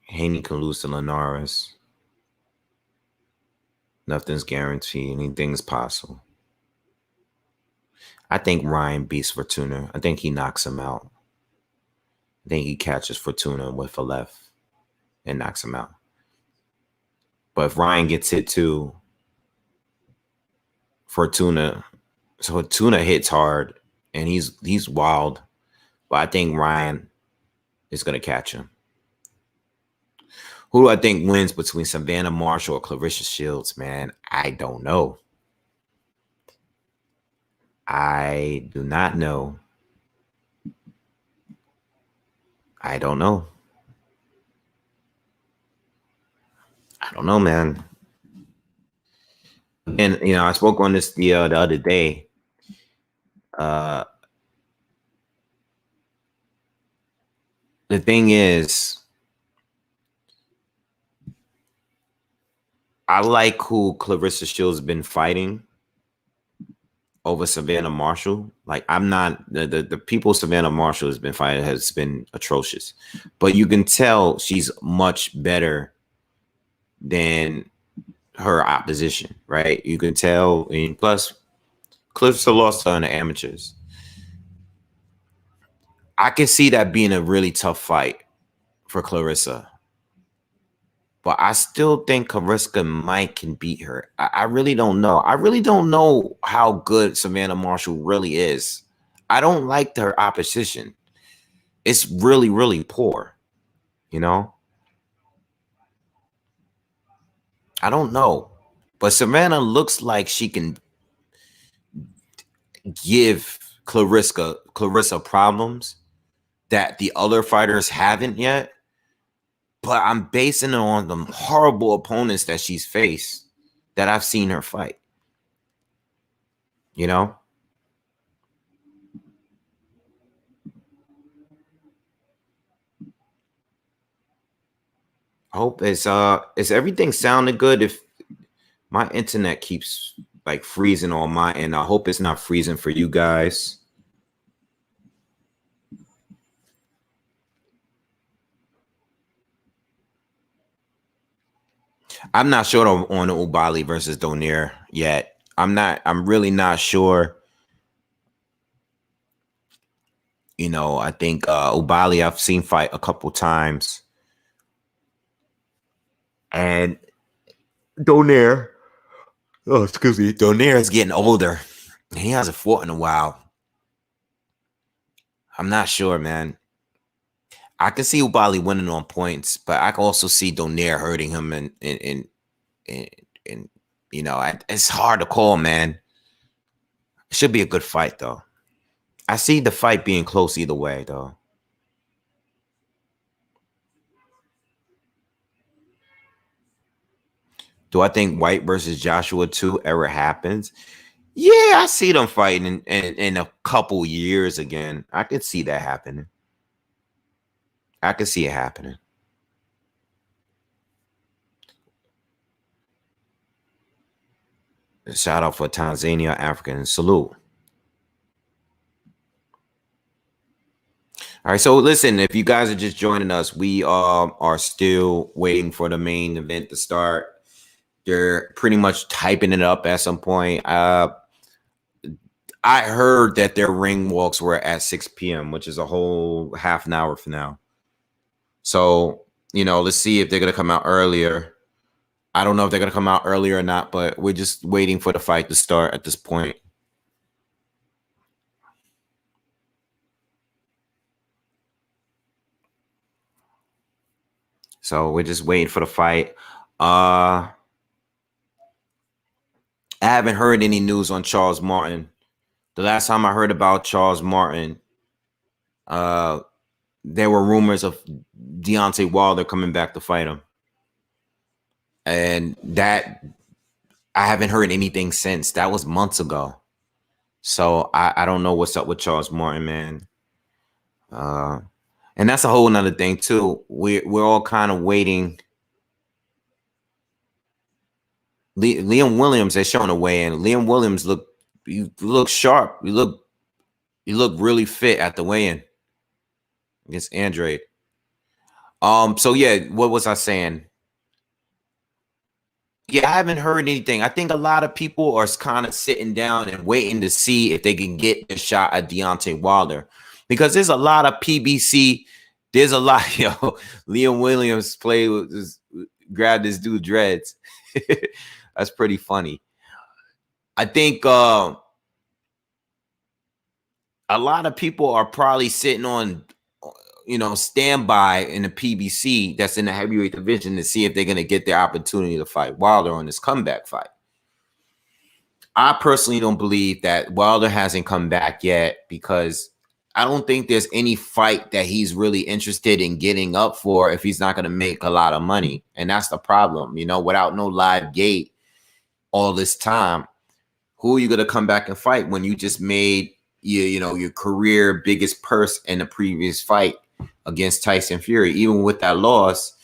Haney can lose to Linares. Nothing's guaranteed. Anything's possible. I think Ryan beats Fortuna. I think he knocks him out. I think he catches Fortuna with a left and knocks him out. But if Ryan gets hit too, Fortuna hits hard and he's wild. But I think Ryan is going to catch him. Who do I think wins between Savannah Marshall or Clarissa Shields, man? I don't know. I do not know. I don't know. I don't know, man. And, I spoke on this the other day. The thing is, I like who Clarissa Shields has been fighting over Savannah Marshall. Like, I'm not the people Savannah Marshall has been fighting has been atrocious, but you can tell she's much better than her opposition, right? You can tell, and plus, Clarissa lost her in the amateurs. I can see that being a really tough fight for Clarissa. But I still think Clarissa can beat her. I really don't know. I really don't know how good Savannah Marshall really is. I don't like her opposition. It's really, really poor. I don't know. But Savannah looks like she can give Clarissa problems that the other fighters haven't yet. But I'm basing it on the horrible opponents that she's faced. that I've seen her fight. You know? I hope is everything sounding good? If my internet keeps like freezing on my end, I hope it's not freezing for you guys. I'm not sure on Ubali versus Donaire yet. I'm really not sure. You know, I think Ubali I've seen fight a couple times. And Donaire, oh, excuse me, Donaire is getting older. He hasn't fought in a while. I'm not sure, man. I can see Ubali winning on points, but I can also see Donaire hurting him, and you know, it's hard to call, man. It should be a good fight, though. I see the fight being close either way, though. Do I think White versus Joshua 2 ever happens? Yeah, I see them fighting in a couple years again. I could see that happening. I could see it happening. Shout out for Tanzania, African salute. All right, so listen, if you guys are just joining us, we are still waiting for the main event to start. They're pretty much typing it up at some point. I heard that their ring walks were at 6 p.m., which is a whole half an hour from now. So, you know, let's see if they're going to come out earlier. I don't know if they're going to come out earlier or not, but we're just waiting for the fight to start at this point. So we're just waiting for the fight. I haven't heard any news on Charles Martin. The last time I heard about Charles Martin, there were rumors of Deontay Wilder coming back to fight him. And that, I haven't heard anything since. That was months ago. So I don't know what's up with Charles Martin, man. And that's a whole nother thing too. We're all kind of waiting. Liam Williams, they're showing a weigh-in. Liam Williams look sharp. You look really fit at the weigh-in against Andrade. So yeah, what was I saying? Yeah, I haven't heard anything. I think a lot of people are kind of sitting down and waiting to see if they can get a shot at Deontay Wilder, because there's a lot of PBC. There's a lot, yo. Liam Williams played with this, grabbed this dude dreads. That's pretty funny. I think a lot of people are probably sitting on, you know, standby in the PBC that's in the heavyweight division to see if they're going to get their opportunity to fight Wilder on this comeback fight. I personally don't believe that Wilder hasn't come back yet, because I don't think there's any fight that he's really interested in getting up for if he's not going to make a lot of money. And that's the problem, you know, without no live gate all this time, who are you going to come back and fight when you just made your career biggest purse in the previous fight against Tyson Fury? Even with that loss,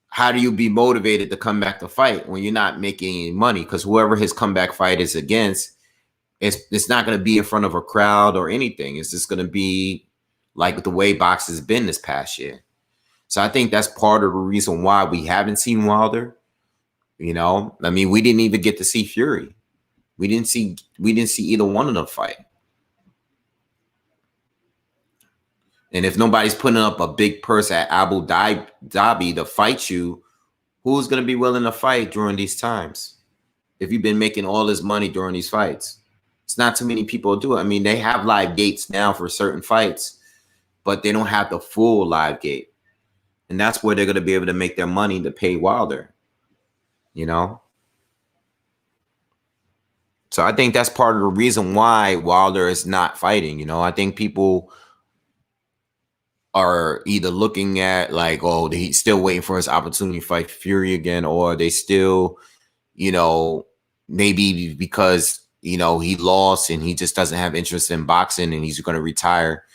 how do you be motivated to come back to fight when you're not making any money? Because whoever his comeback fight is against, it's not going to be in front of a crowd or anything. It's just going to be like the way boxing's been this past year. So I think that's part of the reason why we haven't seen Wilder. You know, I mean, we didn't even get to see Fury. We didn't see either one of them fight. And if nobody's putting up a big purse at Abu Dhabi to fight you, who's going to be willing to fight during these times? If you've been making all this money during these fights, it's not too many people do it. I mean, they have live gates now for certain fights, but they don't have the full live gate. And that's where they're going to be able to make their money to pay Wilder, you know? So I think that's part of the reason why Wilder is not fighting. You know, I think people are either looking at like, oh, he's still waiting for his opportunity to fight Fury again, or they still, you know, maybe because, you know, he lost and he just doesn't have interest in boxing and he's going to retire.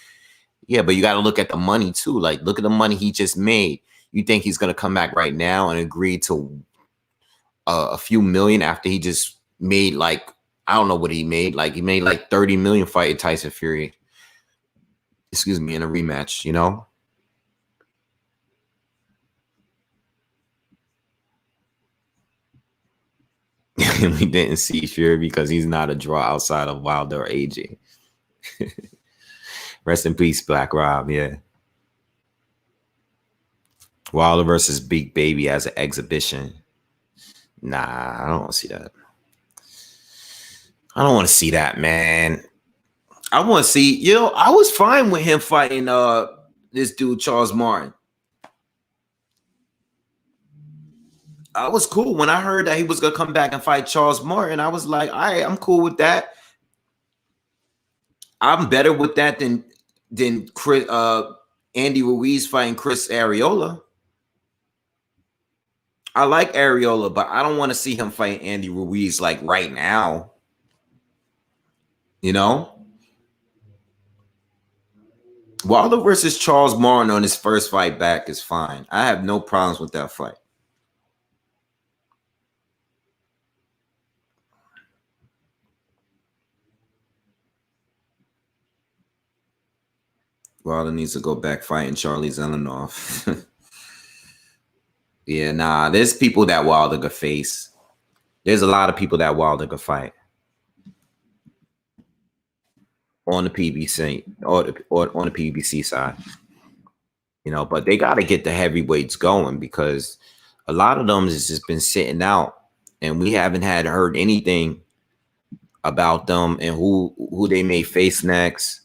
Yeah, but you got to look at the money too. Like, look at the money he just made. You think he's going to come back right now and agree to a few million after he just made, like, I don't know what he made. Like, he made like 30 million fighting Tyson Fury. Excuse me, in a rematch, you know? And we didn't see Fury because he's not a draw outside of Wilder or AJ. Rest in peace, Black Rob. Yeah. Wilder versus Big Baby as an exhibition. Nah, I don't want to see that. I don't want to see that, man. I want to see, you know, I was fine with him fighting this dude, Charles Martin. I was cool when I heard that he was gonna come back and fight Charles Martin. I was like, all right, I'm cool with that. I'm better with that than Chris Andy Ruiz fighting Chris Areola. I like Areola, but I don't want to see him fight Andy Ruiz like right now. You know? Wilder versus Charles Martin on his first fight back is fine. I have no problems with that fight. Wilder needs to go back fighting Charlie Zelenoff. Yeah, nah, there's people that Wilder could face. There's a lot of people that Wilder could fight on the PBC or on the PBC side. You know, but they got to get the heavyweights going because a lot of them has just been sitting out, and we haven't heard anything about them and who they may face next.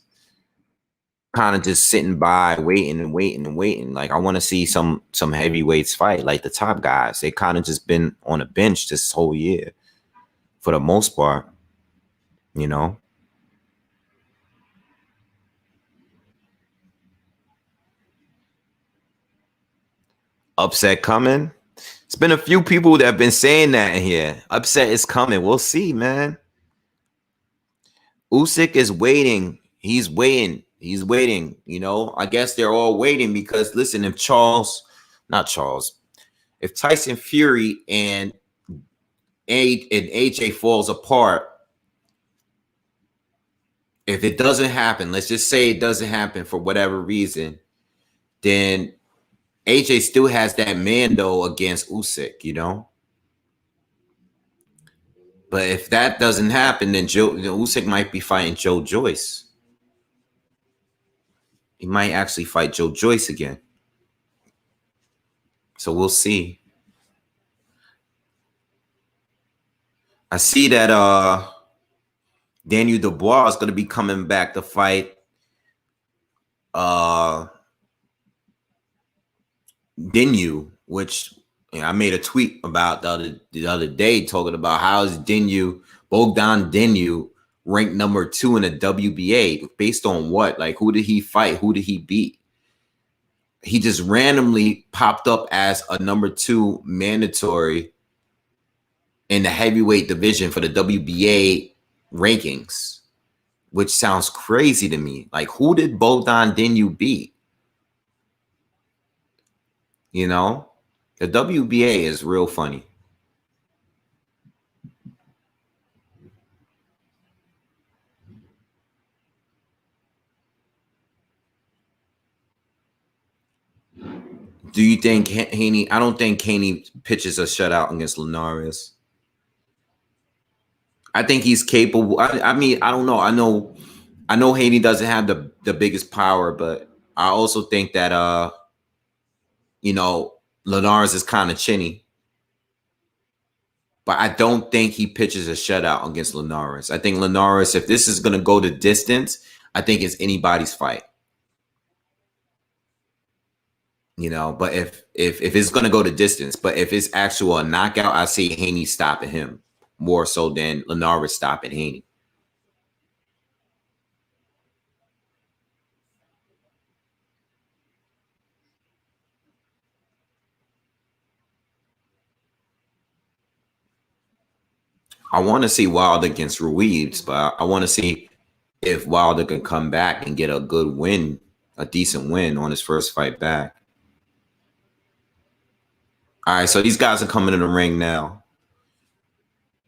Kind of just sitting by, waiting and waiting and waiting. Like, I want to see some heavyweights fight, like the top guys. They kind of just been on a bench this whole year, for the most part. You know, upset coming. It's been a few people that have been saying that in here. Upset is coming. We'll see, man. Usyk is waiting. He's waiting. He's waiting. You know, I guess they're all waiting because listen, if if Tyson Fury and AJ falls apart, if it doesn't happen, let's just say it doesn't happen for whatever reason, then AJ still has that Mando against Usyk, you know. But if that doesn't happen, then Usyk might be fighting Joe Joyce. He might actually fight Joe Joyce again. So we'll see. I see that Daniel Dubois is going to be coming back to fight Dinu, which I made a tweet about the other day talking about how is Bogdan Dinu ranked number 2 in the WBA based on what? Like, who did he fight? Who did he beat? He just randomly popped up as a number 2 mandatory in the heavyweight division for the WBA rankings, which sounds crazy to me. Like, who did Bogdan Dinu beat? You know, the WBA is real funny. Do you think Haney? I don't think Haney pitches a shutout against Linares. I think he's capable. I mean, I don't know. I know Haney doesn't have the biggest power, but I also think that you know, Linares is kind of chinny. But I don't think he pitches a shutout against Linares. I think Linares, if this is going to go the distance, I think it's anybody's fight. You know, but if it's going to go the distance, but if it's actual a knockout, I see Haney stopping him more so than Linares stopping Haney. I want to see Wilder against Ruiz, but I want to see if Wilder can come back and get a good win, a decent win on his first fight back. All right, so these guys are coming in the ring now.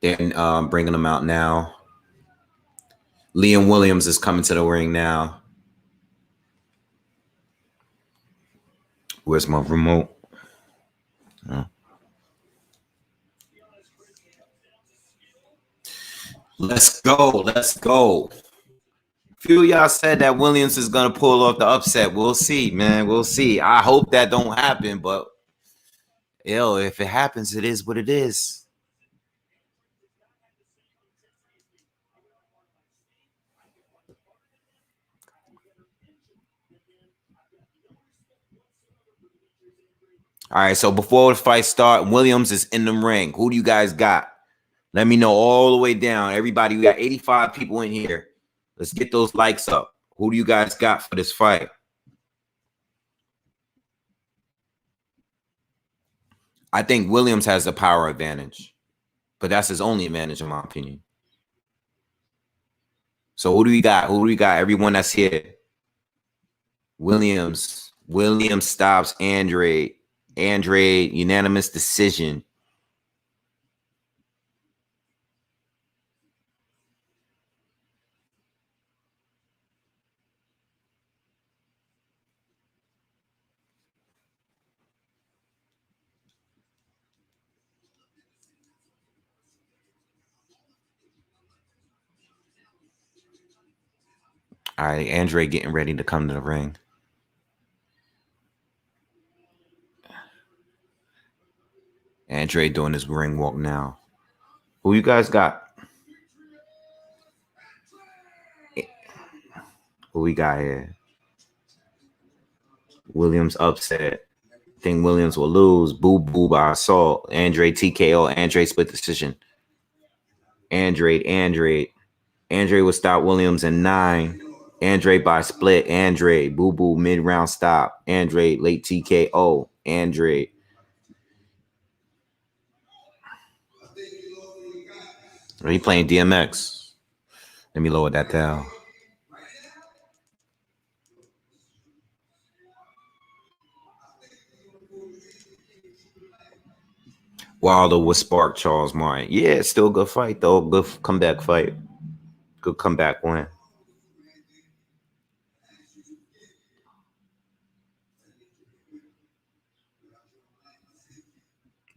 They're bringing them out now. Liam Williams is coming to the ring now. Where's my remote? Oh. Let's go. Let's go. Few of y'all said that Williams is going to pull off the upset. We'll see, man. We'll see. I hope that don't happen, but if it happens, it is what it is. All right, so before the fight start, Williams is in the ring. Who do you guys got? Let me know all the way down. Everybody, we got 85 people in here. Let's get those likes up. Who do you guys got for this fight? I think Williams has the power advantage, but that's his only advantage in my opinion. So who do we got? Who do we got? Everyone that's here. Williams stops Andrade. Andrade, unanimous decision. All right, Andrade getting ready to come to the ring. Andrade doing his ring walk now. Who you guys got? Who we got here? Williams upset. Think Williams will lose. Boo boo by assault. Andrade TKO. Andrade split decision. Andrade will stop Williams in 9. Andrade by split. Andrade. Boo boo mid round stop. Andrade late TKO. Andrade. Are you playing DMX? Let me lower that down. Wilder would spark Charles Martin. Yeah, it's still a good fight, though. Good comeback fight. Good comeback win.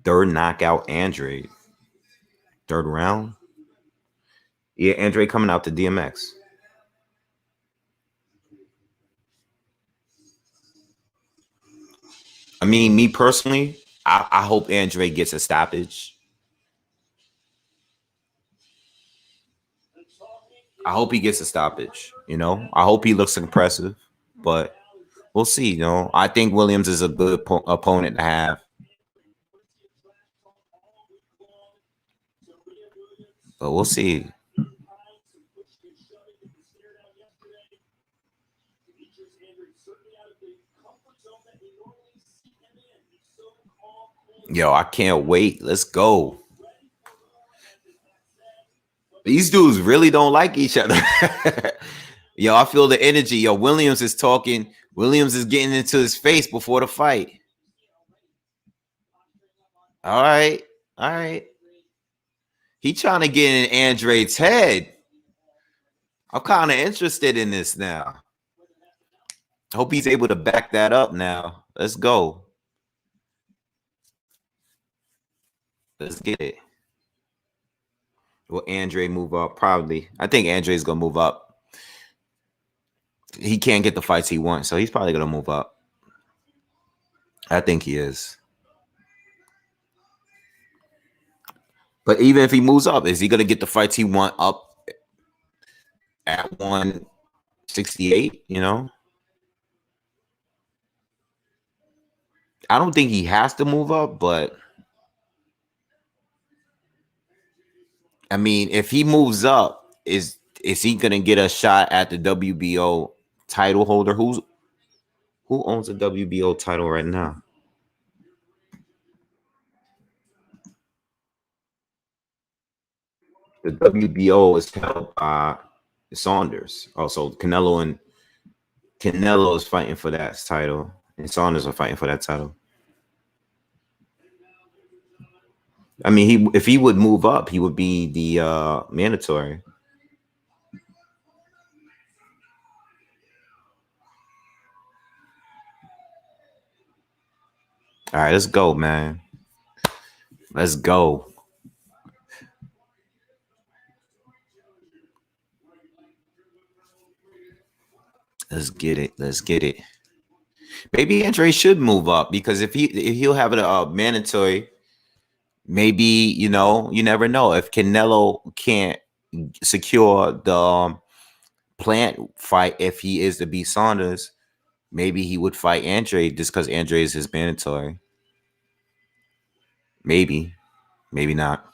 Third knockout, Andrade. Third round. Yeah, Andrade coming out to DMX. I mean, me personally, I hope Andrade gets a stoppage. I hope he gets a stoppage. I hope he looks impressive, but we'll see. I think Williams is a good opponent to have, but we'll see. Yo, I can't wait. Let's go. These dudes really don't like each other. Yo, I feel the energy. Yo, Williams is talking. Williams is getting into his face before the fight. All right. All right. He trying to get in Andrade's head. I'm kind of interested in this now. Hope he's able to back that up now. Let's go. Let's get it. Will Andrade move up? Probably. I think Andrade's going to move up. He can't get the fights he wants, so he's probably going to move up. I think he is. But even if he moves up, is he going to get the fights he wants up at 168, I don't think he has to move up, but I mean, if he moves up, is he going to get a shot at the WBO title holder? Who owns the WBO title right now? The WBO is held by Saunders. Also, Canelo is fighting for that title, and Saunders are fighting for that title. I mean, if he would move up, he would be the mandatory. All right, let's go, man. Let's go. Let's get it. Let's get it. Maybe Andrade should move up, because if he'll have a mandatory, maybe, you know, you never know. If Canelo can't secure the plant fight, if he is to beat Saunders, maybe he would fight Andrade just because Andrade is his mandatory. Maybe not.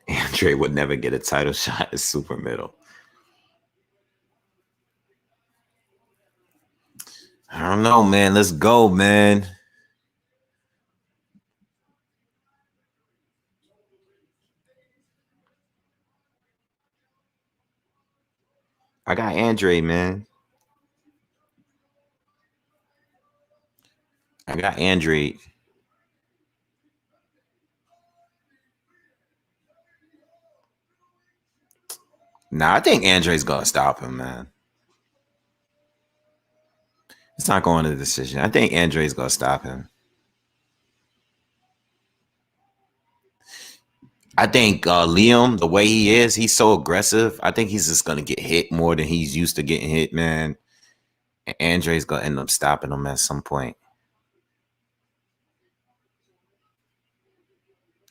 Andrade would never get a title shot at super middle. I don't know, man. Let's go, man. I got Andrade, man. I got Andrade. Nah, I think Andrade's gonna stop him, man. It's not going to the decision. I think Andrade's gonna stop him. I think Liam, the way he is, he's so aggressive. I think he's just gonna get hit more than he's used to getting hit, man. And Andrade's gonna end up stopping him at some point.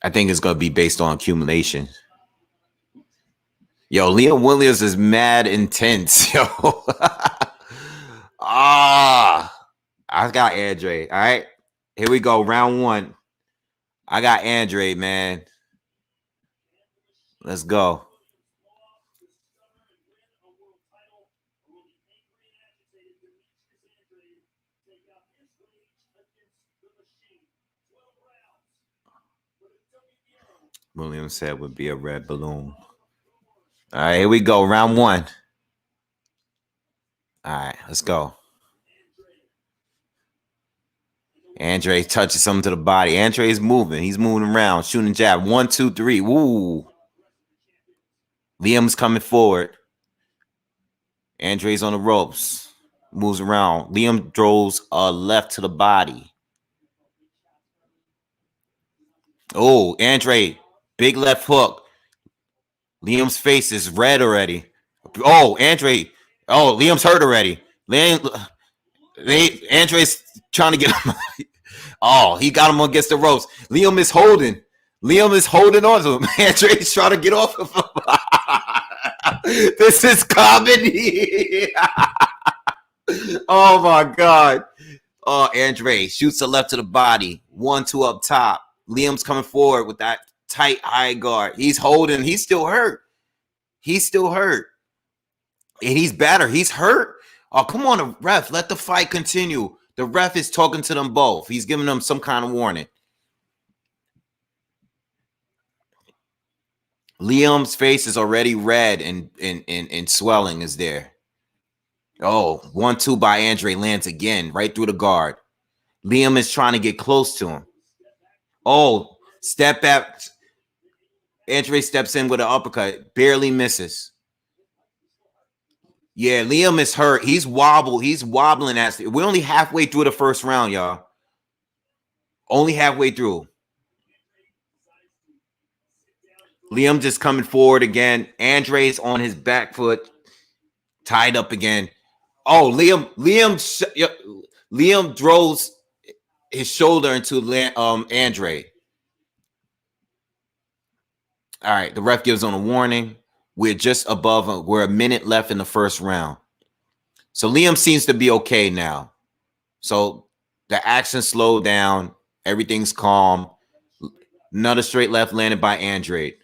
I think it's gonna be based on accumulation. Yo, Liam Williams is mad intense, yo. I got Andrade. All right, here we go. Round one. I got Andrade, man. Let's go. Williams said would be a red balloon. All right, here we go. Round one. All right, let's go. Andrade touches something to the body. Andrade's moving. He's moving around, shooting jab. 1, 2, 3. Woo. Liam's coming forward. Andrade's on the ropes. Moves around. Liam throws a left to the body. Oh, Andrade. Big left hook. Liam's face is red already. Oh, Andrade. Oh, Liam's hurt already. Andrade's trying to get him. Oh, he got him against the ropes. Liam is holding on to him. Andrade's trying to get off of him. This is comedy. Oh, my God. Oh, Andrade shoots a left to the body. 1, 2 up top. Liam's coming forward with that tight high guard. He's holding. He's still hurt. And he's battered. He's hurt. Oh, come on, the ref. Let the fight continue. The ref is talking to them both. He's giving them some kind of warning. Liam's face is already red and swelling is there. Oh, 1, 2 by Andrade lands again, right through the guard. Liam is trying to get close to him. Oh, step back. Andrade steps in with an uppercut. Barely misses. Yeah, Liam is hurt. He's wobbling. We're only halfway through the first round, y'all. Only halfway through. Liam just coming forward again. Andrade's on his back foot, tied up again. Oh, Liam throws his shoulder into Andrade. All right, the ref gives on a warning. We're just above. We're a minute left in the first round. So Liam seems to be okay now. So the action slowed down. Everything's calm. Another straight left landed by Andrade.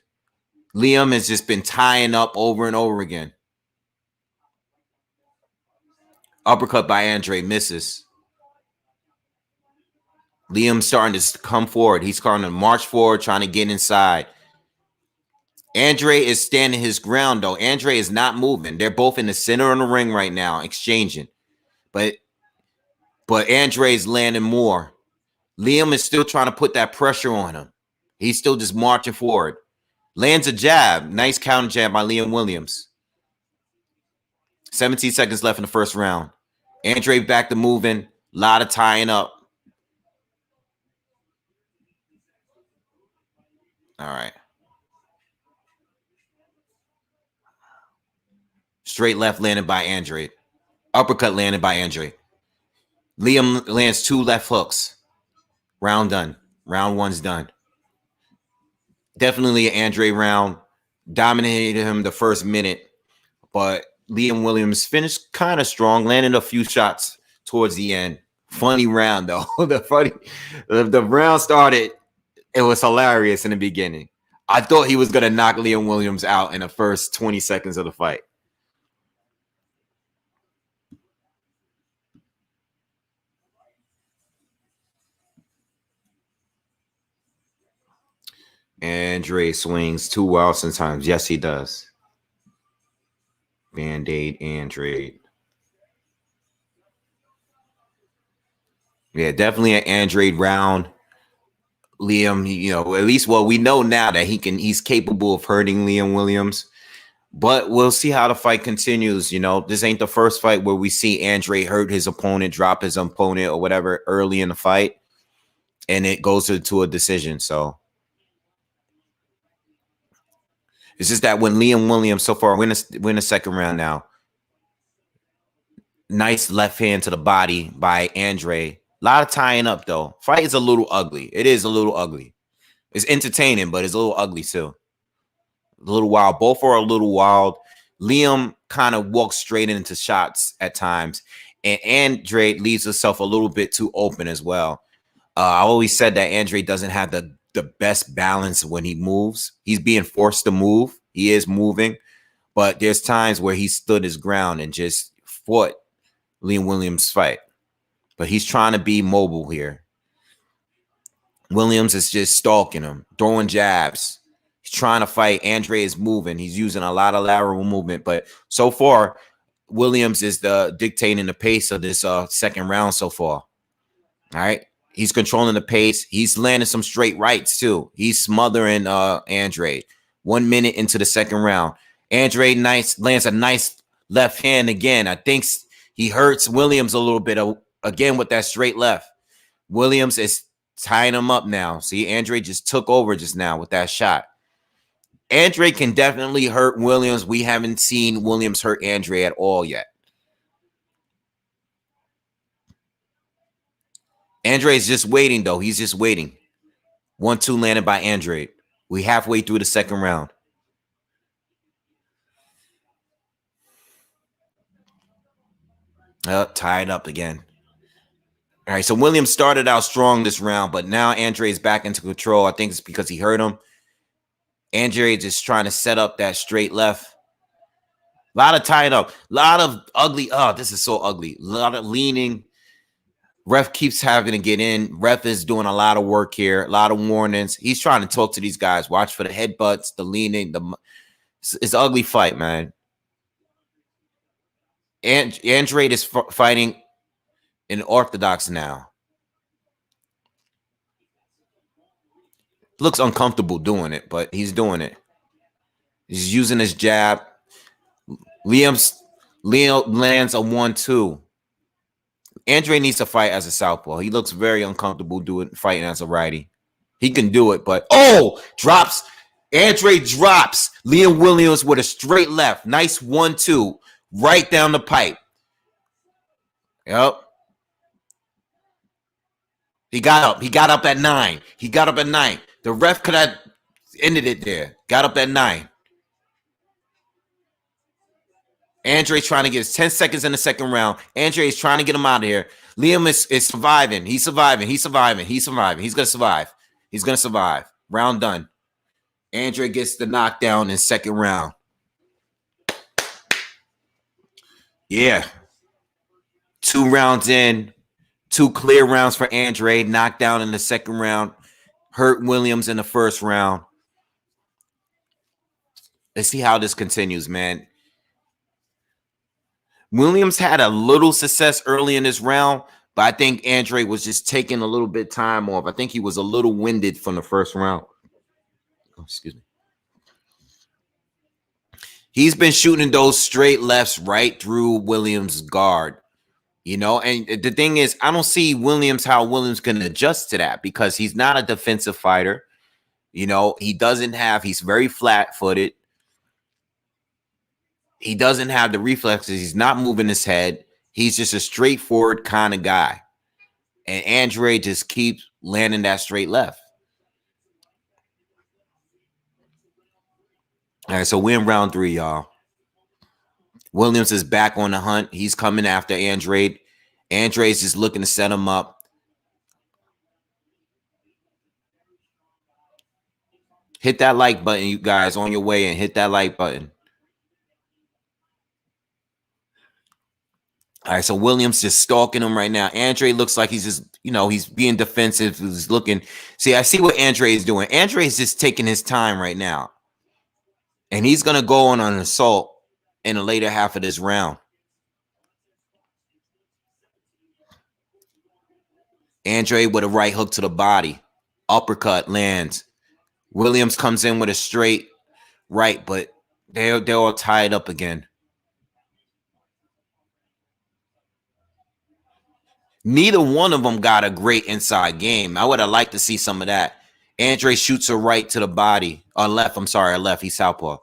Liam has just been tying up over and over again. Uppercut by Andrade misses. Liam's starting to come forward. He's starting to march forward, trying to get inside. Andrade is standing his ground, though. Andrade is not moving. They're both in the center of the ring right now, exchanging. But Andrade's landing more. Liam is still trying to put that pressure on him. He's still just marching forward. Lands a jab. Nice counter jab by Liam Williams. 17 seconds left in the first round. Andrade back to moving. A lot of tying up. All right. Straight left landed by Andrade. Uppercut landed by Andrade. Liam lands 2 left hooks. Round done. Round 1's done. Definitely an Andrade round. Dominated him the first minute. But Liam Williams finished kind of strong. Landed a few shots towards the end. Funny round, though. The round started. It was hilarious in the beginning. I thought he was going to knock Liam Williams out in the first 20 seconds of the fight. Andrade swings too well sometimes. Yes, he does. Band-Aid Andrade. Yeah, definitely an Andrade round. Liam, at least we know now that he's capable of hurting Liam Williams. But we'll see how the fight continues. This ain't the first fight where we see Andrade hurt his opponent, drop his opponent or whatever early in the fight, and it goes to a decision. So it's just that when Liam Williams so far win the second round now. Nice left hand to the body by Andrade. A lot of tying up, though. Fight is a little ugly. It is a little ugly. It's entertaining, but it's a little ugly, too. A little wild. Both are a little wild. Liam kind of walks straight into shots at times. And Andrade leaves himself a little bit too open as well. I always said that Andrade doesn't have the best balance when he moves. He's being forced to move. He is moving. But there's times where he stood his ground and just fought Liam Williams' fight. But he's trying to be mobile here. Williams is just stalking him, throwing jabs. He's trying to fight. Andrade is moving. He's using a lot of lateral movement. But so far, Williams is dictating the pace of this second round so far. All right. He's controlling the pace. He's landing some straight rights, too. He's smothering Andrade. 1 minute into the second round. Andrade lands a nice left hand again. I think he hurts Williams a little bit again with that straight left. Williams is tying him up now. See, Andrade just took over just now with that shot. Andrade can definitely hurt Williams. We haven't seen Williams hurt Andrade at all yet. Andrade's just waiting, though. He's just waiting. 1-2 landed by Andrade. We halfway through the second round. Tied up again. All right, so Williams started out strong this round, but now Andrade's back into control. I think it's because he hurt him. Andrade just trying to set up that straight left. A lot of tying up. A lot of ugly. Oh, this is so ugly. A lot of leaning. Ref keeps having to get in. Ref is doing a lot of work here. A lot of warnings. He's trying to talk to these guys. Watch for the headbutts, the leaning. It's an ugly fight, man. Andrade is fighting in orthodox now. Looks uncomfortable doing it, but he's doing it. He's using his jab. Leo lands a 1-2. Andrade needs to fight as a southpaw. He looks very uncomfortable fighting as a righty. He can do it, but drops. Andrade drops Liam Williams with a straight left. Nice 1-2 right down the pipe. Yep. He got up. He got up at 9. The ref could have ended it there. Got up at 9. Andrade trying to get his 10 seconds in the second round. Andrade is trying to get him out of here. Liam is surviving. He's surviving. He's going to survive. Round done. Andrade gets the knockdown in second round. Yeah. 2 rounds in, 2 clear rounds for Andrade, knocked down in the second round, hurt Williams in the first round. Let's see how this continues, man. Williams had a little success early in this round, but I think Andrade was just taking a little bit time off. I think he was a little winded from the first round. Oh, excuse me. He's been shooting those straight lefts right through Williams' guard, you know, and the thing is, I don't see how Williams can adjust to that because he's not a defensive fighter. You know, he's very flat-footed. He doesn't have the reflexes. He's not moving his head. He's just a straightforward kind of guy. And Andrade just keeps landing that straight left. All right, so we're in round 3, y'all. Williams is back on the hunt. He's coming after Andrade. Andrade's just looking to set him up. Hit that like button, you guys, on your way, and hit that like button. All right, so Williams just stalking him right now. Andrade looks like he's just, you know, he's being defensive. He's looking. See, I see what Andrade is doing. Andrade's just taking his time right now. And he's going to go on an assault in the later half of this round. Andrade with a right hook to the body. Uppercut lands. Williams comes in with a straight right, but they're all tied up again. Neither one of them got a great inside game. I would have liked to see some of that. Andrade shoots a right to the body. Or left, I'm sorry, a left. He's southpaw.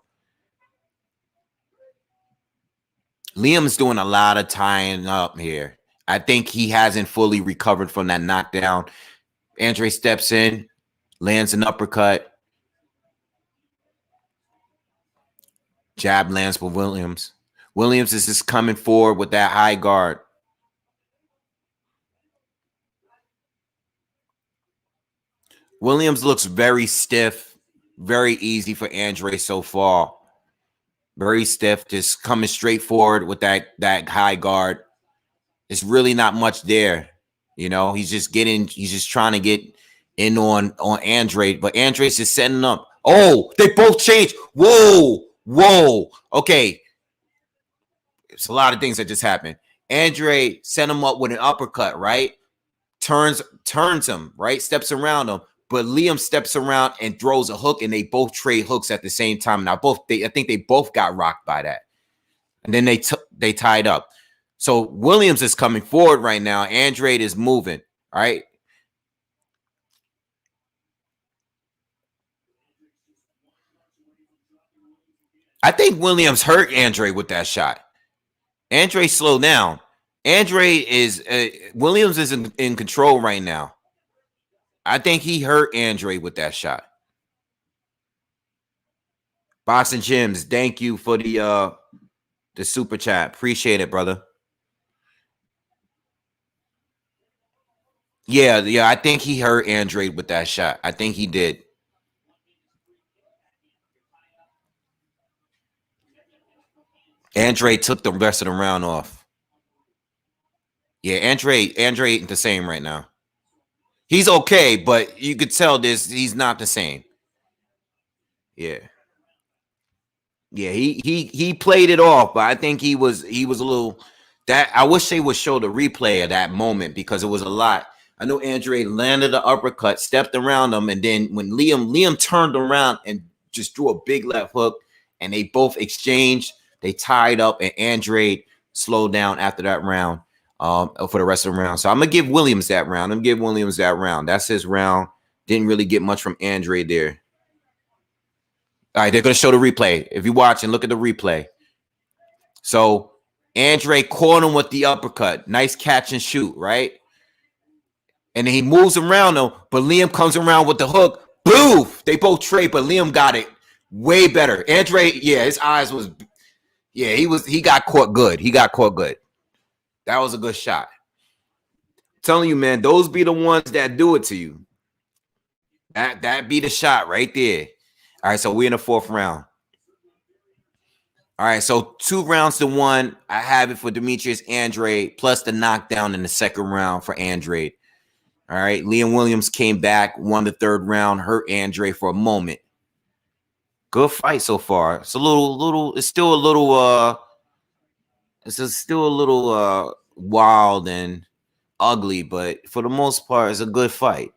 Liam's doing a lot of tying up here. I think he hasn't fully recovered from that knockdown. Andrade steps in, lands an uppercut. Jab lands for Williams. Williams is just coming forward with that high guard. Williams looks very stiff, very easy for Andrade so far. Very stiff, just coming straight forward with that high guard. It's really not much there. You know, he's just trying to get in on Andrade, but Andrade's just setting up. Oh, they both changed. Whoa. Okay. It's a lot of things that just happened. Andrade set him up with an uppercut, right? Turns him, right? Steps around him. But Liam steps around and throws a hook, and they both trade hooks at the same time. Now, I think they both got rocked by that. And then they tied up. So Williams is coming forward right now. Andrade is moving, all right? I think Williams hurt Andrade with that shot. Andrade slowed down. Andrade is Williams is in control right now. I think he hurt Andrade with that shot. Boxing Gyms, thank you for the super chat. Appreciate it, brother. Yeah, I think he hurt Andrade with that shot. I think he did. Andrade took the rest of the round off. Yeah, Andrade ain't the same right now. He's okay, but you could tell he's not the same. Yeah. Yeah, he played it off, but I think he was a little that I wish they would show the replay of that moment because it was a lot. I know Andrade landed the uppercut, stepped around him, and then when Liam turned around and just threw a big left hook, and they both exchanged, they tied up, and Andrade slowed down after that round for the rest of the round. So I'm gonna give Williams that round. That's his round. Didn't really get much from Andrade there. All right, they're going to show the replay. If you're watching, look at the replay. So Andrade caught him with the uppercut. Nice catch and shoot, right? And then he moves around him, but Liam comes around with the hook. Boof! They both trade, but Liam got it way better. Andrade, his eyes was, he got caught good. That was a good shot. I'm telling you, man, those be the ones that do it to you. That be the shot right there. All right, so we're in the 4th round. All right, so 2-1. I have it for Demetrius Andrade, plus the knockdown in the second round for Andrade. All right, Liam Williams came back, won the third round, hurt Andrade for a moment. Good fight so far. It's still a little wild and ugly, but for the most part, it's a good fight.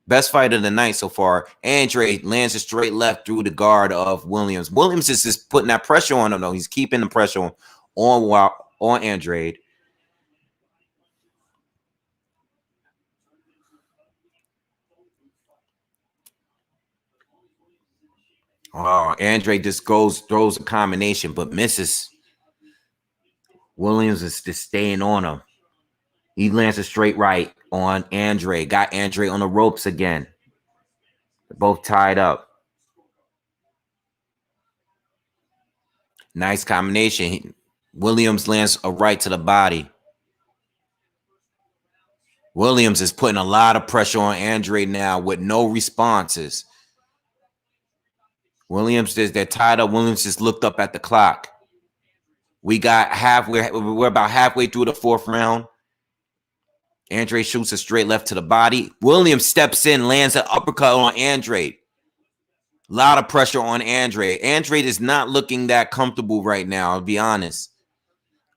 Best fight of the night so far. Andrade lands a straight left through the guard of Williams. Williams is just putting that pressure on him, though. He's keeping the pressure on Andrade. Oh, Andrade just throws a combination, but misses. Williams is just staying on him. He lands a straight right on Andrade. Got Andrade on the ropes again. They're both tied up. Nice combination. Williams lands a right to the body. Williams is putting a lot of pressure on Andrade now with no responses. They're tied up. Williams just looked up at the clock. We're about halfway through the fourth round. Andrade shoots a straight left to the body. Williams steps in, lands an uppercut on Andrade. A lot of pressure on Andrade. Andrade is not looking that comfortable right now, I'll be honest.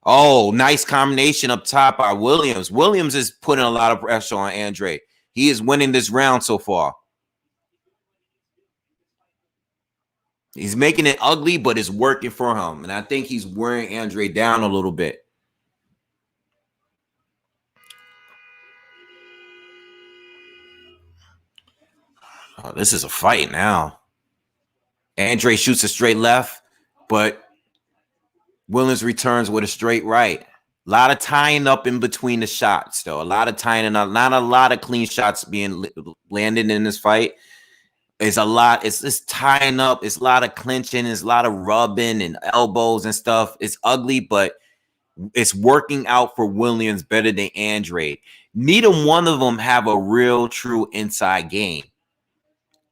Oh, nice combination up top by Williams. Williams is putting a lot of pressure on Andrade. He is winning this round so far. He's making it ugly, but it's working for him. And I think he's wearing Andrade down a little bit. Oh, this is a fight now. Andrade shoots a straight left, but Williams returns with a straight right. A lot of tying up in between the shots, though. A lot of tying up. Not a lot of clean shots being landed in this fight. It's a lot. It's just tying up. It's a lot of clinching. It's a lot of rubbing and elbows and stuff. It's ugly, but it's working out for Williams better than Andrade. Neither one of them have a real, true inside game.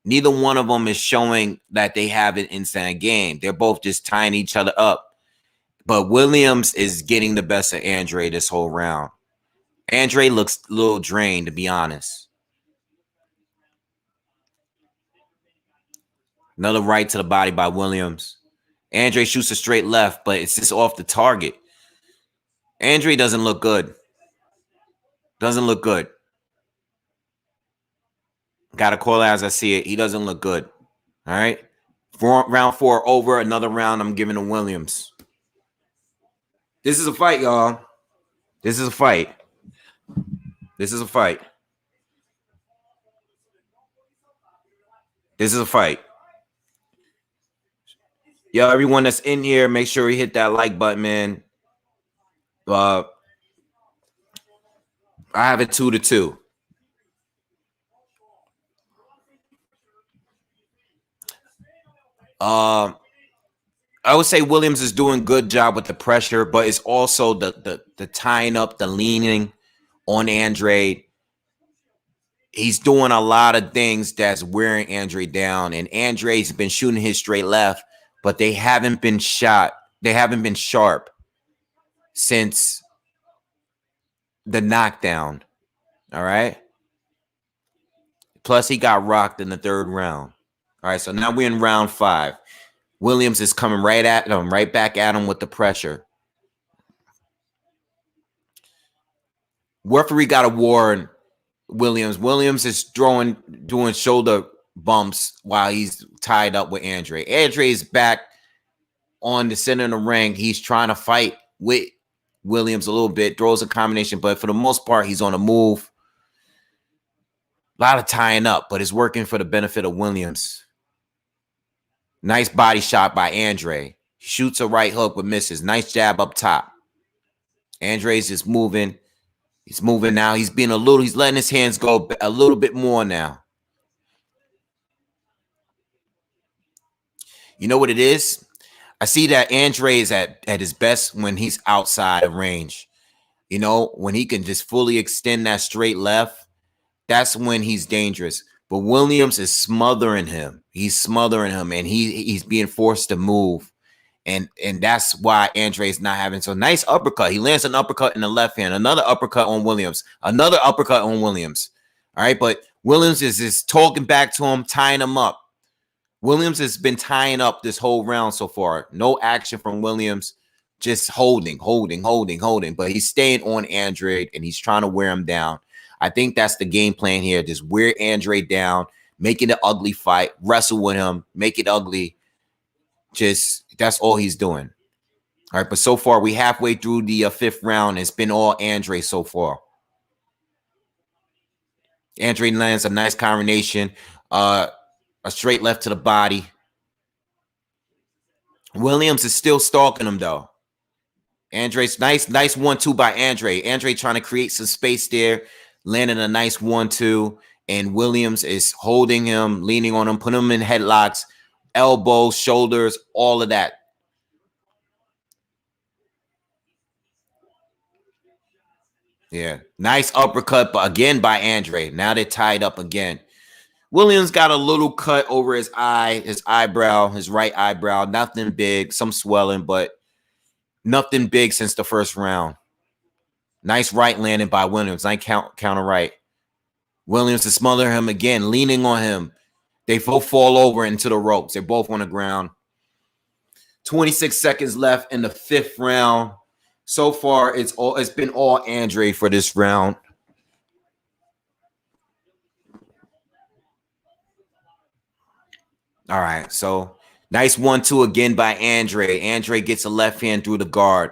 Neither one of them is showing that they have an inside game. They're both just tying each other up. But Williams is getting the best of Andrade this whole round. Andrade looks a little drained, to be honest. Another right to the body by Williams. Andrade shoots a straight left, but it's just off the target. Andrade doesn't look good. Doesn't look good. Got to call it as I see it. He doesn't look good. All right. Round 4 over. Another round I'm giving to Williams. This is a fight, y'all. This is a fight. This is a fight. This is a fight. Yo, everyone that's in here, make sure you hit that like button, man. I have it 2-2. I would say Williams is doing a good job with the pressure, but it's also the tying up, the leaning on Andrade. He's doing a lot of things that's wearing Andrade down, and Andrade's been shooting his straight left, but they haven't been shot. They haven't been sharp since the knockdown. All right. Plus, he got rocked in the third round. All right, so now we're in round 5. Williams is coming right at him, right back at him with the pressure. Referee got to warn Williams. Williams is doing shoulder bumps while he's tied up with Andrade. Andrade is back on the center of the ring. He's trying to fight with Williams a little bit, throws a combination, but for the most part, he's on a move. A lot of tying up, but it's working for the benefit of Williams. Nice body shot by Andrade. Shoots a right hook but misses. Nice jab up top. Andrade's just moving. He's moving now. He's letting his hands go a little bit more now. You know what it is? I see that Andrade is at his best when he's outside of range. You know, when he can just fully extend that straight left, that's when he's dangerous. But Williams is smothering him. He's smothering him, and he's being forced to move. And that's why Andrade's not having so nice uppercut. He lands an uppercut in the left hand, another uppercut on Williams, another uppercut on Williams. All right, but Williams is just talking back to him, tying him up. Williams has been tying up this whole round so far. No action from Williams, just holding. But he's staying on Andrade, and he's trying to wear him down. I think that's the game plan here. Just wear Andrade down, make it an ugly fight, wrestle with him, make it ugly. Just that's all he's doing. All right, but so far we halfway through the fifth round. It's been all Andrade so far. Andrade lands a nice combination, a straight left to the body. Williams is still stalking him though. Andrade's nice 1-2 by Andrade. Andrade trying to create some space there, landing a nice 1-2, and Williams is holding him, leaning on him, putting him in headlocks, elbows, shoulders, all of that. Yeah, nice uppercut, but again by Andrade. Now they're tied up again. Williams got a little cut over his eye, his eyebrow, his right eyebrow. Nothing big, some swelling, but nothing big since the first round. Nice right landing by Williams. Nice counter right. Williams to smother him again, leaning on him. They both fall over into the ropes. They're both on the ground. 26 seconds left in the fifth round. So far, it's been all Andrade for this round. All right, so nice 1-2 again by Andrade. Andrade gets a left hand through the guard.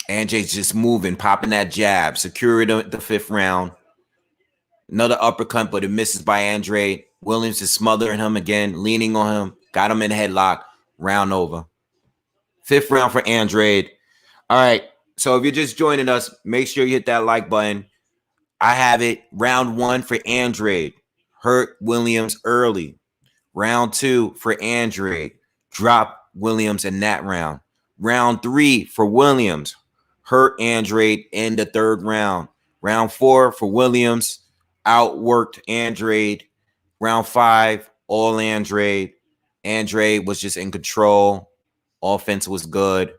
Andrade's just moving, popping that jab. Secured the fifth round. Another uppercut, but it misses by Andrade. Williams is smothering him again, leaning on him. Got him in a headlock. Round over. Fifth round for Andrade. All right, so if you're just joining us, make sure you hit that like button. I have it. Round 1 for Andrade. Hurt Williams early. Round 2 for Andrade. Drop Williams in that round. Round 3 for Williams. Hurt Andrade in the third round. Round 4 for Williams. Outworked Andrade. Round 5, all Andrade. Andrade was just in control. Offense was good.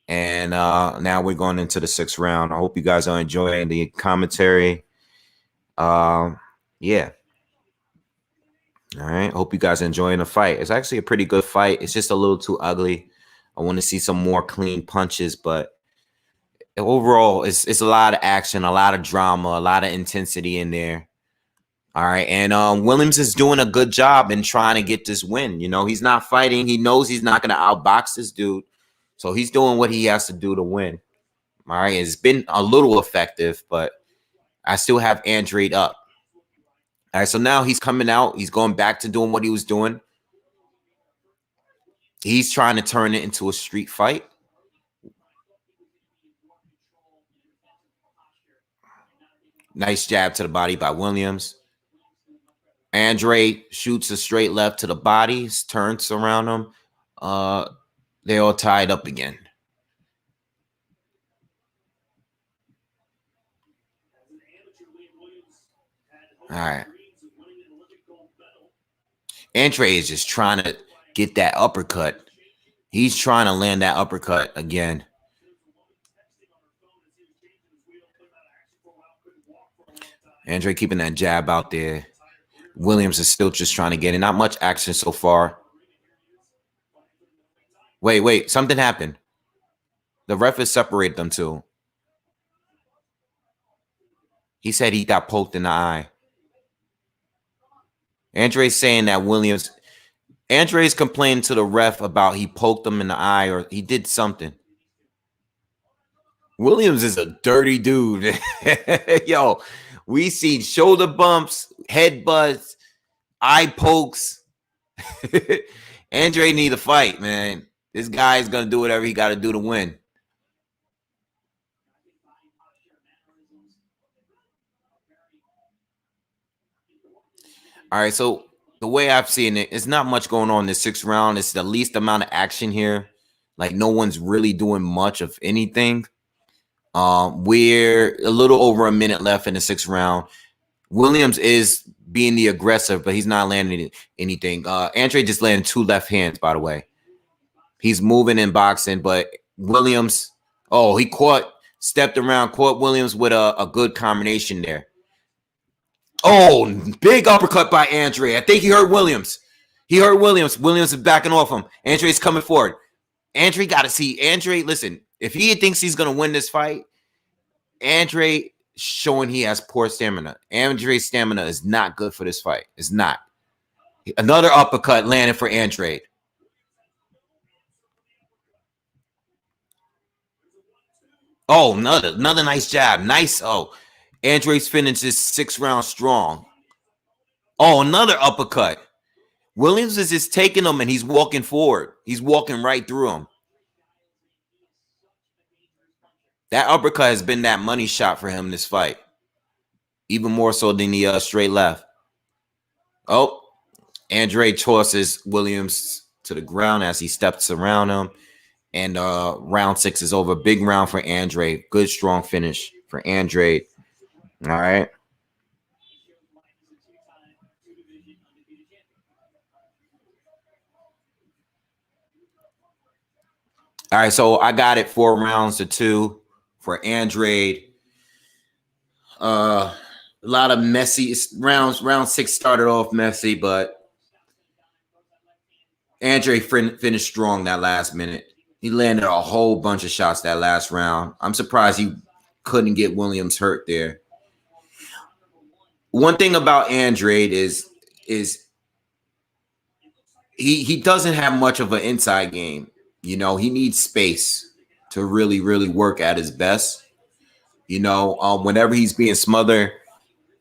And now we're going into the sixth round. I hope you guys are enjoying the commentary. Yeah. All right. Hope you guys are enjoying the fight. It's actually a pretty good fight. It's just a little too ugly. I want to see some more clean punches, but overall, it's a lot of action, a lot of drama, a lot of intensity in there. All right. And Williams is doing a good job in trying to get this win. You know, he's not fighting. He knows he's not going to outbox this dude. So he's doing what he has to do to win. All right. It's been a little effective, but I still have Andrade up. All right. So now he's coming out. He's going back to doing what he was doing. He's trying to turn it into a street fight. Nice jab to the body by Williams. Andrade shoots a straight left to the body, turns around him. They're all tied up again. All right. Andrade is just trying to get that uppercut. He's trying to land that uppercut again. Andrade keeping that jab out there. Williams is still just trying to get in. Not much action so far. Wait. Something happened. The ref has separated them two. He said he got poked in the eye. Andrade's saying that Andrade's complaining to the ref about he poked him in the eye or he did something. Williams is a dirty dude. Yo, we see shoulder bumps, head butts, eye pokes. Andrade need to fight, man. This guy is going to do whatever he got to do to win. All right, so the way I've seen it, it's not much going on in this sixth round. It's the least amount of action here. Like, no one's really doing much of anything. We're a little over a minute left in the sixth round. Williams is being the aggressor, but he's not landing anything. Andrade just landed 2 left hands, by the way. He's moving in boxing, but Williams, he stepped around, caught Williams with a good combination there. Oh, big uppercut by Andrade. I think he hurt Williams. Williams is backing off him. Andrade's coming forward. Andrade got to see. Andrade, listen, if he thinks he's going to win this fight, Andrade showing he has poor stamina. Andrade's stamina is not good for this fight. It's not. Another uppercut landed for Andrade. Oh, another nice jab. Nice. Oh, Andrade's finishes 6 rounds strong. Oh, another uppercut. Williams is just taking him and he's walking forward. He's walking right through him. That uppercut has been that money shot for him in this fight. Even more so than the straight left. Oh, Andrade tosses Williams to the ground as he steps around him. And round 6 is over. Big round for Andrade. Good, strong finish for Andrade. All right. All right, so I got it 4 rounds to 2 for Andrade. A lot of messy rounds. Round 6 started off messy, but Andrade finished strong that last minute. He landed a whole bunch of shots that last round. I'm surprised he couldn't get Williams hurt there. One thing about Andrade is he doesn't have much of an inside game. You know, he needs space to really, really work at his best. You know, whenever he's being smothered,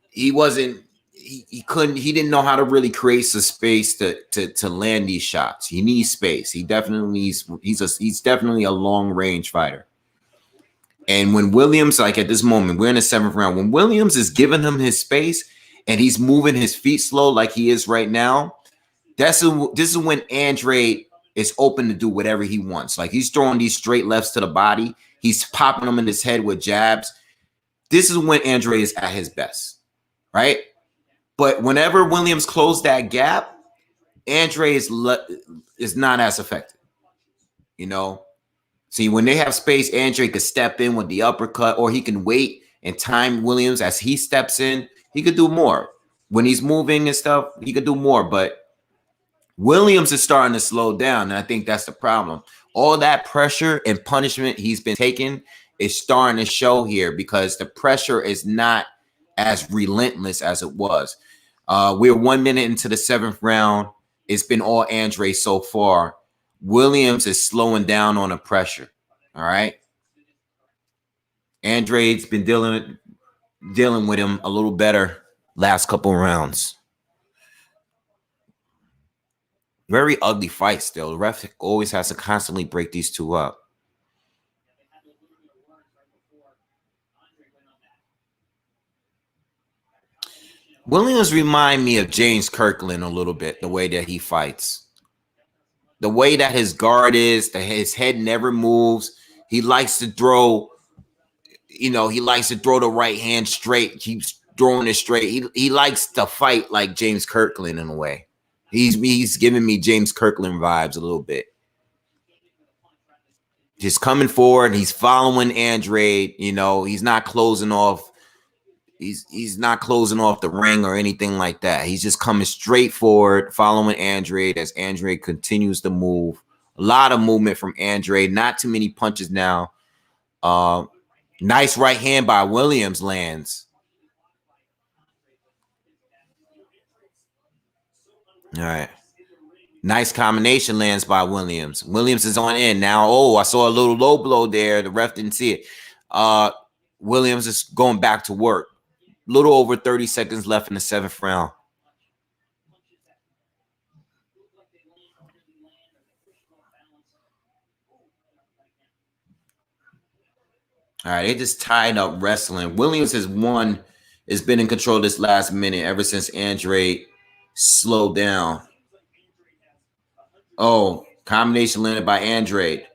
he didn't know how to really create the space to land these shots. He needs space. He's definitely a long range fighter. And when Williams, like at this moment, we're in the 7th round, when Williams is giving him his space and he's moving his feet slow like he is right now, this is when Andrade is open to do whatever he wants. Like he's throwing these straight lefts to the body. He's popping them in his head with jabs. This is when Andrade is at his best, right? But whenever Williams closed that gap, Andrade is not as effective, you know? See, when they have space, Andrade could step in with the uppercut, or he can wait and time Williams as he steps in. He could do more. When he's moving and stuff, he could do more. But Williams is starting to slow down, and I think that's the problem. All that pressure and punishment he's been taking is starting to show here because the pressure is not as relentless as it was. We're 1 minute into the 7th round. It's been all Andrade so far. Williams is slowing down on the pressure. All right. Andrade's been dealing with him a little better last couple rounds. Very ugly fight still. The ref always has to constantly break these two up. Williams remind me of James Kirkland a little bit, the way that he fights. The way that his guard is, that his head never moves. He likes to throw, he likes to throw the right hand straight, keeps throwing it straight. He likes to fight like James Kirkland in a way. He's giving me James Kirkland vibes a little bit. Just coming forward, he's following Andrade, he's not closing off. He's not closing off the ring or anything like that. He's just coming straight forward, following Andrade as Andrade continues to move. A lot of movement from Andrade. Not too many punches now. Nice right hand by Williams lands. All right. Nice combination lands by Williams. Williams is on in now. Oh, I saw a little low blow there. The ref didn't see it. Williams is going back to work. Little over 30 seconds left in the 7th round. All right, they just tied up wrestling. Williams has been in control this last minute ever since Andrade slowed down. Oh, combination landed by Andrade.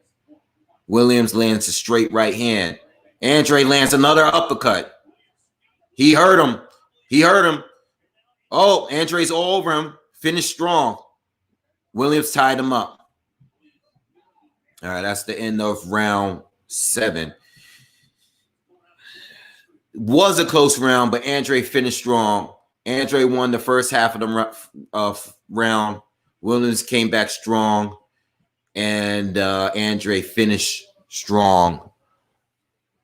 Williams lands a straight right hand. Andrade lands another uppercut. He hurt him. He hurt him. Oh, Andrade's all over him. Finished strong. Williams tied him up. All right, that's the end of round 7. Was a close round, but Andrade finished strong. Andrade won the first half of the round. Williams came back strong, and Andrade finished strong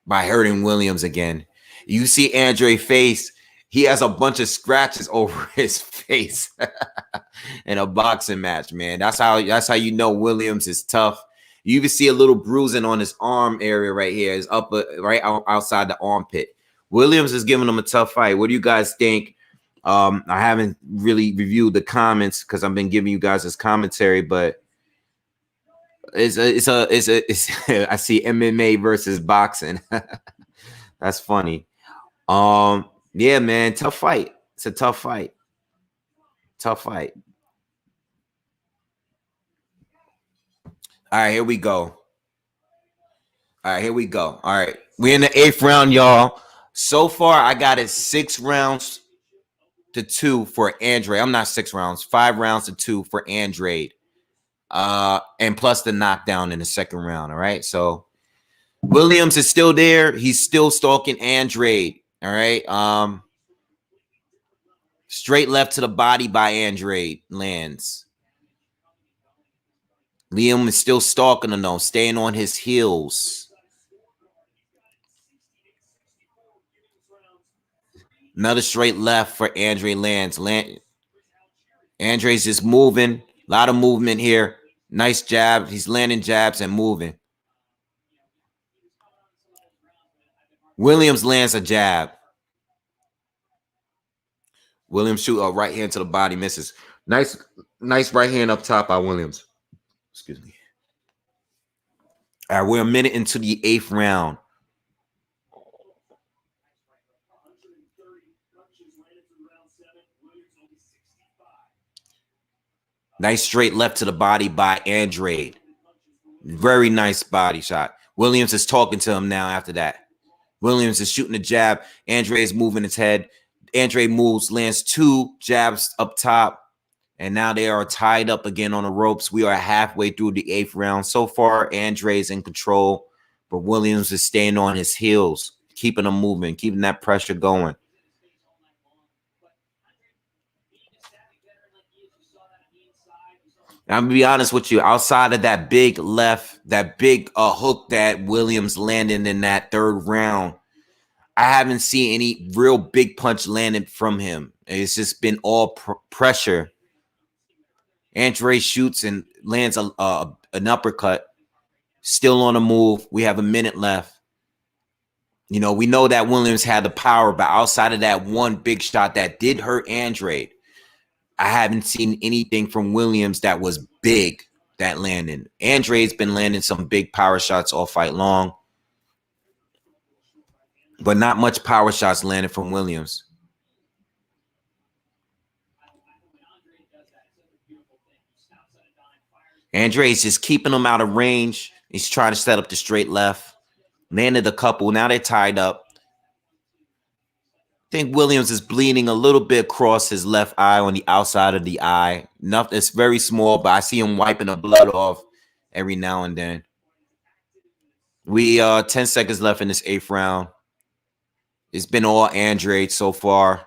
by hurting Williams again. You see Andrade's face. He has a bunch of scratches over his face in a boxing match, man. That's how you know Williams is tough. You even see a little bruising on his arm area right here. His upper, right outside the armpit. Williams is giving him a tough fight. What do you guys think? I haven't really reviewed the comments because I've been giving you guys this commentary, but it's I see MMA versus boxing. That's funny. Yeah, man, tough fight. It's a tough fight. Tough fight. All right, here we go. All right, we're in the 8th round, y'all. So far, I got it 6 rounds to 2 for Andrade. I'm not 6 rounds, 5 rounds to 2 for Andrade. And plus the knockdown in the 2nd round. All right. So Williams is still there. He's still stalking Andrade. All right. Straight left to the body by Andrade lands. Liam is still stalking him, though, staying on his heels. Another straight left for Andrade lands. Andrade's just moving. A lot of movement here. Nice jab. He's landing jabs and moving. Williams lands a jab. Williams shoot a right hand to the body, misses. Nice right hand up top by Williams. Excuse me. All right, we're a minute into the 8th round. Nice straight left to the body by Andrade. Very nice body shot. Williams is talking to him now after that. Williams is shooting a jab. Andrade is moving his head. Andrade moves, lands 2 jabs up top. And now they are tied up again on the ropes. We are halfway through the 8th round. So far, Andrade's in control. But Williams is staying on his heels, keeping him moving, keeping that pressure going. I'm gonna be honest with you. Outside of that big left, that big hook that Williams landed in that 3rd round, I haven't seen any real big punch landed from him. It's just been all pressure. Andrade shoots and lands an uppercut. Still on the move. We have a minute left. You know, we know that Williams had the power, but outside of that one big shot that did hurt Andrade, I haven't seen anything from Williams that was big that landed. Andrade's been landing some big power shots all fight long, but not much power shots landed from Williams. Andrade's just keeping him out of range. He's trying to set up the straight left. Landed a couple. Now they're tied up. I think Williams is bleeding a little bit across his left eye on the outside of the eye. Nothing, it's very small, but I see him wiping the blood off every now and then. We 10 seconds left in this 8th round. It's been all Andrade so far.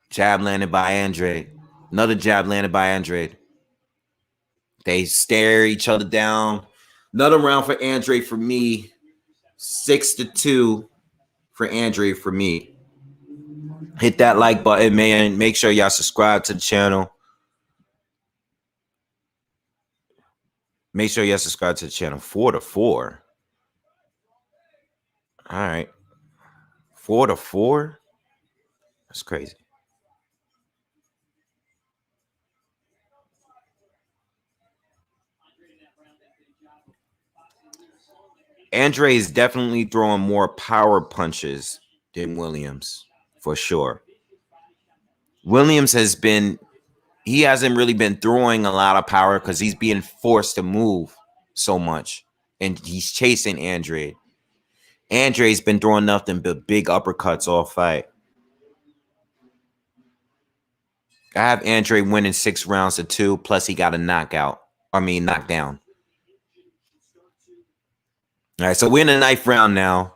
Jab landed by Andrade. Another jab landed by Andrade. They stare each other down. Another round for Andrade for me. 6-2 for Andrade for me. Hit that like button, man. Make sure y'all subscribe to the channel. Make sure y'all subscribe to the channel. 4-4. All right. 4-4. That's crazy. Andrade is definitely throwing more power punches than Williams, for sure. Williams he hasn't really been throwing a lot of power because he's being forced to move so much. And he's chasing Andrade. Andrade's been throwing nothing but big uppercuts all fight. I have Andrade winning 6 rounds to 2, plus he got a knockdown. All right, so we're in the 9th round now.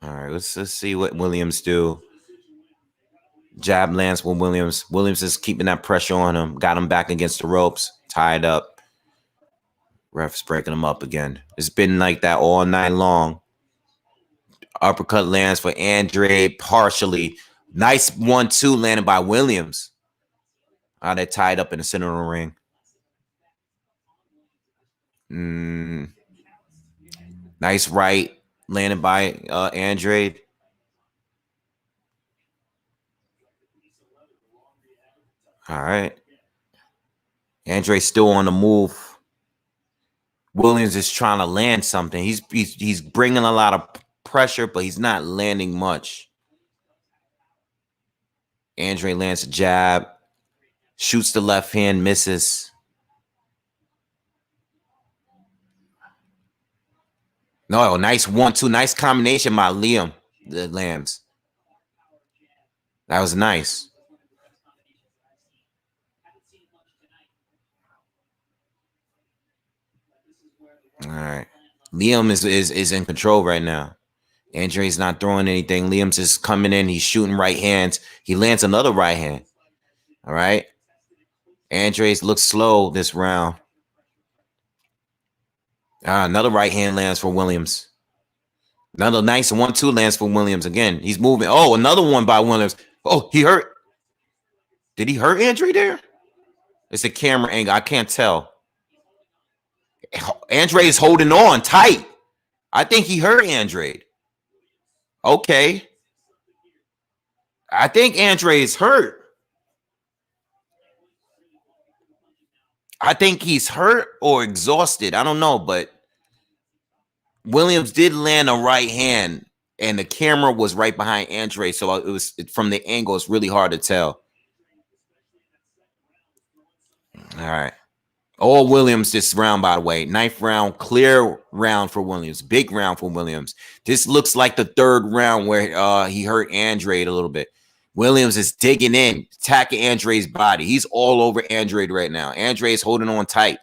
All right, let's see what Williams do. Jab lands with Williams. Williams is keeping that pressure on him. Got him back against the ropes, tied up. Ref's breaking him up again. It's been like that all night long. Uppercut lands for Andrade partially. Nice 1-2 landed by Williams. They're tied up in the center of the ring. Nice right landed by Andrade. All right. Andrade's still on the move. Williams is trying to land something. He's bringing a lot of pressure, but he's not landing much. Andrade lands a jab, shoots the left hand, misses. No, nice 1-2, nice combination by Liam, the Lambs. That was nice. All right. Liam is in control right now. Andrade's not throwing anything. Liam's is coming in. He's shooting right hands. He lands another right hand. All right. Andrade looks slow this round. Another right hand lands for Williams. Another nice 1-2 lands for Williams again. He's moving. Oh, another one by Williams. Oh, he hurt. Did he hurt Andrade there? It's a camera angle. I can't tell. Andrade is holding on tight. I think he hurt Andrade. Okay. I think Andrade is hurt. I think he's hurt or exhausted. I don't know, but Williams did land a right hand, and the camera was right behind Andrade, so it was from the angle. It's really hard to tell. All right. All Williams this round, by the way. 9th round, clear round for Williams. Big round for Williams. This looks like the 3rd round where he hurt Andrade a little bit. Williams is digging in, attacking Andrade's body. He's all over Andrade right now. Andrade's holding on tight.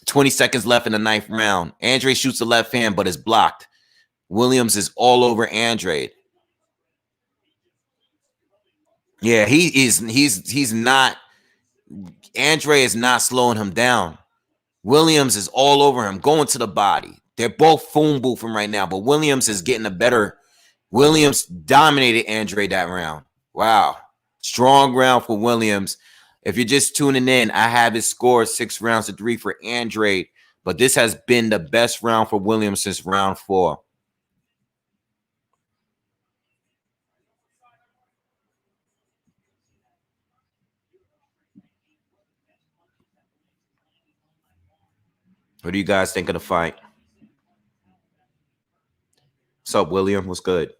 20 seconds left in the 9th round. Andrade shoots the left hand, but it's blocked. Williams is all over Andrade. Yeah, he's not. Andrade is not slowing him down. Williams is all over him, going to the body. They're both phone boothing right now, but Williams is getting a better. Williams dominated Andrade that round. Wow. Strong round for Williams. If you're just tuning in, I have his score 6 rounds to 3 for Andrade, but this has been the best round for Williams since round 4. What do you guys think of the fight? What's up, William? What's good?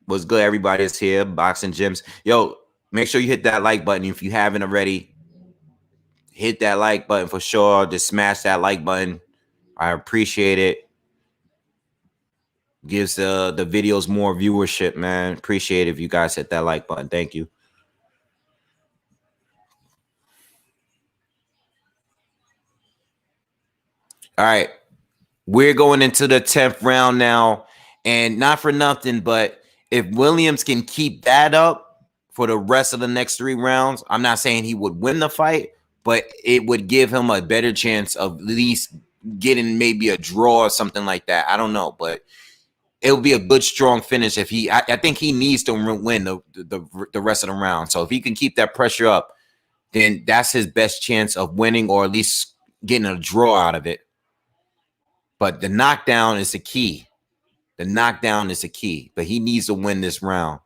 What's good, everybody that's here? Boxing Gyms. Yo, make sure you hit that like button if you haven't already. Hit that like button for sure. Just smash that like button. I appreciate it. Gives the videos more viewership, man. Appreciate it if you guys hit that like button. Thank you. All right. We're going into the 10th round now. And not for nothing, but if Williams can keep that up for the rest of the next 3 rounds, I'm not saying he would win the fight, but it would give him a better chance of at least getting maybe a draw or something like that. I don't know, but it would be a good, strong finish if he. I think he needs to win the rest of the round. So if he can keep that pressure up, then that's his best chance of winning or at least getting a draw out of it. But the knockdown is the key. The knockdown is the key. But he needs to win this round.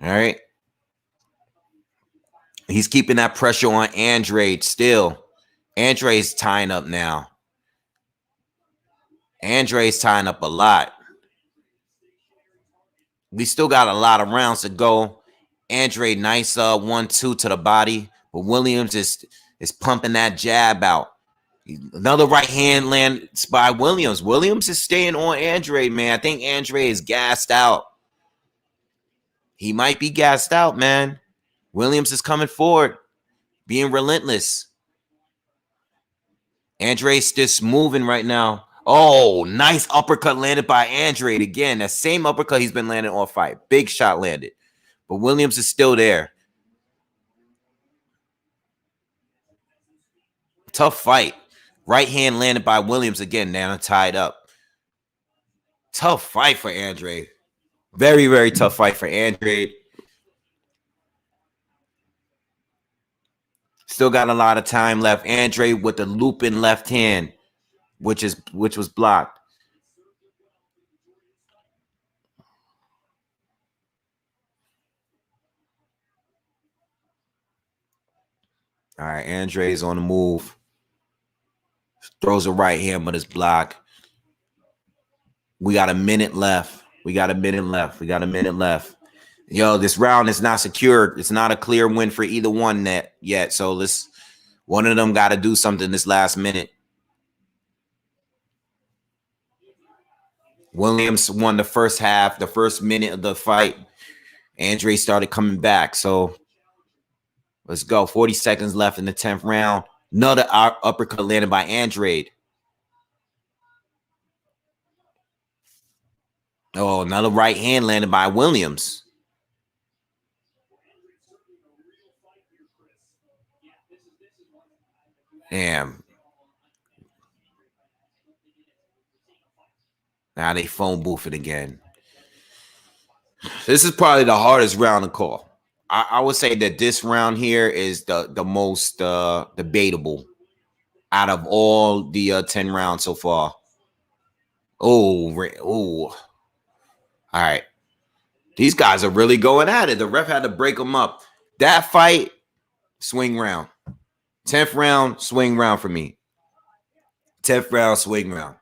All right. He's keeping that pressure on Andrade still. Andrade's tying up now. Andrade's tying up a lot. We still got a lot of rounds to go. Andrade, nice 1-2 to the body. But Williams is pumping that jab out. Another right hand lands by Williams. Williams is staying on Andrade, man. I think Andrade is gassed out. He might be gassed out, man. Williams is coming forward, being relentless. Andrade's just moving right now. Oh, nice uppercut landed by Andrade again. That same uppercut he's been landing all fight. Big shot landed. But Williams is still there. Tough fight. Right hand landed by Williams again. Now tied up. Tough fight for Andrade. Very, very tough fight for Andrade. Still got a lot of time left. Andrade with the looping left hand, which was blocked. All right, Andrade's on the move. Throws a right hand, but it's blocked. We got a minute left. Yo, this round is not secured. It's not a clear win for either one yet. So one of them got to do something this last minute. Williams won the first half, the first minute of the fight. Andrade started coming back. So let's go. 40 seconds left in the 10th round. Another uppercut landed by Andrade. Oh, another right hand landed by Williams. Damn. Now they phone booth it again. This is probably the hardest round to call. I would say that this round here is the most debatable out of all the 10 rounds so far. Oh. All right. These guys are really going at it. The ref had to break them up. That fight, swing round. 10th round, swing round for me. 10th round, swing round.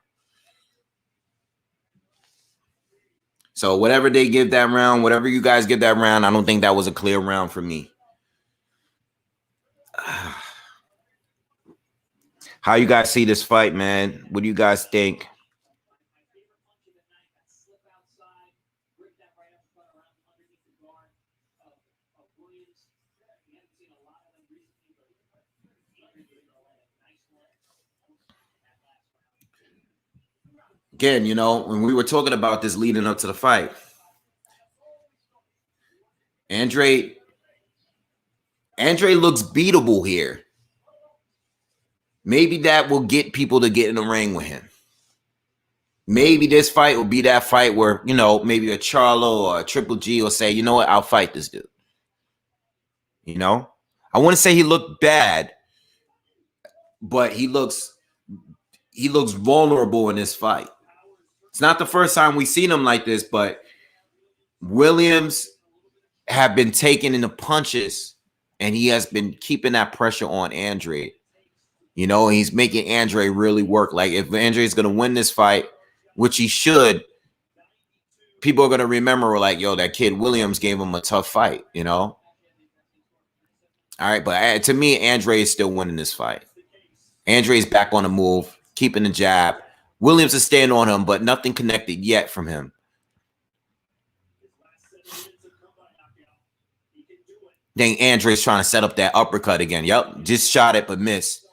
So whatever they give that round, whatever you guys give that round, I don't think that was a clear round for me. How you guys see this fight, man? What do you guys think? Again, you know, when we were talking about this leading up to the fight, Andrade looks beatable here. Maybe that will get people to get in the ring with him. Maybe this fight will be that fight where, you know, maybe a Charlo or a Triple G will say, you know what, I'll fight this dude. You know, I wouldn't say he looked bad, but he looks vulnerable in this fight. It's not the first time we've seen him like this, but Williams have been taking in the punches, and he has been keeping that pressure on Andrade. You know, he's making Andrade really work. Like, if Andrade's going to win this fight, which he should, people are going to remember, like, yo, that kid Williams gave him a tough fight, you know? All right, but to me, Andrade is still winning this fight. Andrade's back on the move, keeping the jab. Williams is staying on him, but nothing connected yet from him. Then Andrade's trying to set up that uppercut again. Yep, just shot it, but missed.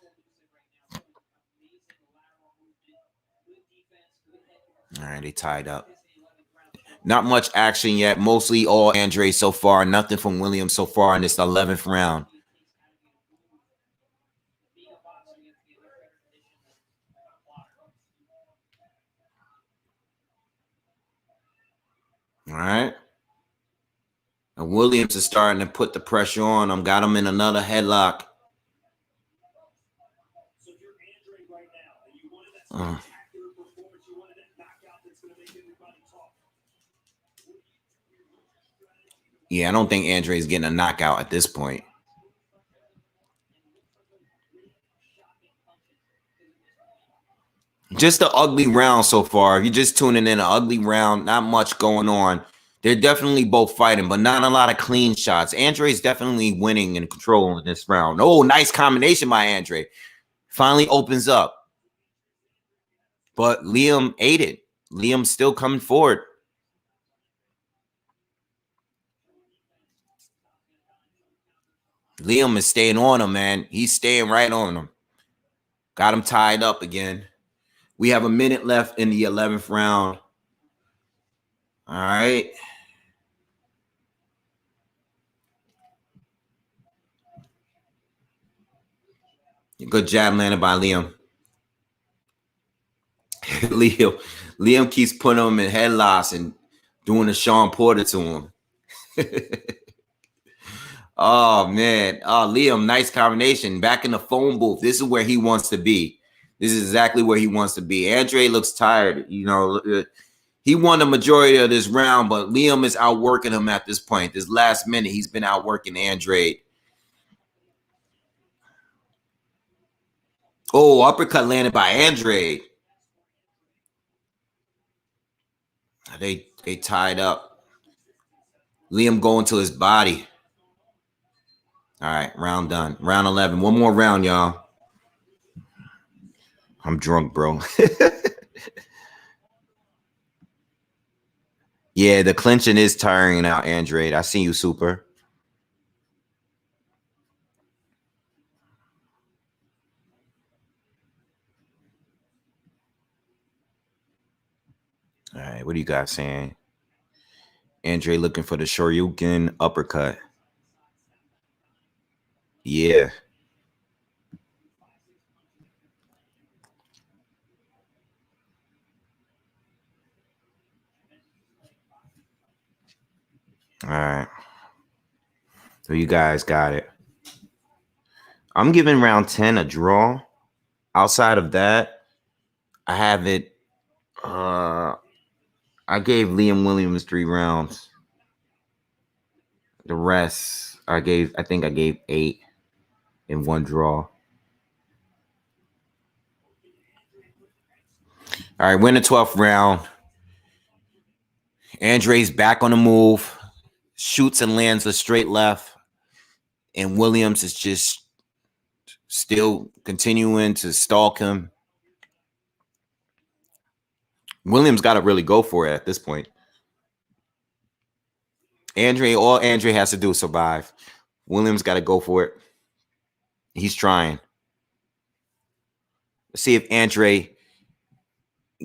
All right, they tied up. Not much action yet. Mostly all Andrade so far. Nothing from Williams so far in this 11th round. All right. And Williams is starting to put the pressure on him. Got him in another headlock. Yeah, I don't think Andrade's getting a knockout at this point. Just an ugly round so far. If you're just tuning in, an ugly round, not much going on. They're definitely both fighting, but not a lot of clean shots. Andrade's definitely winning and controlling this round. Oh, nice combination by Andrade. Finally opens up. But Liam ate it. Liam's still coming forward. Liam is staying on him, man. He's staying right on him. Got him tied up again. We have a minute left in the 11th round. All right. Good jab landed by Liam. Liam keeps putting him in headlocks and doing the Sean Porter to him. Oh, man. Oh, Liam, nice combination. Back in the phone booth. This is where he wants to be. This is exactly where he wants to be. Andrade looks tired. You know, he won the majority of this round, but Liam is outworking him at this point. This last minute, he's been outworking Andrade. Oh, uppercut landed by Andrade. They tied up. Liam going to his body. All right, round done. Round 11. One more round, y'all. I'm drunk, bro. Yeah, the clinching is tiring out, Andrade. I see you, Super. All right, what are you guys saying? Andrade looking for the Shoryuken uppercut. Yeah. All right. So you guys got it. I'm giving round 10 a draw. Outside of that, I have it. I gave Liam Williams 3 rounds. The rest, I think I gave 8 in one draw. All right, win the 12th round. Andrade's back on the move, shoots and lands a straight left, and Williams is just still continuing to stalk him. Williams got to really go for it at this point. All Andrade has to do is survive. Williams got to go for it. He's trying. Let's see if Andrade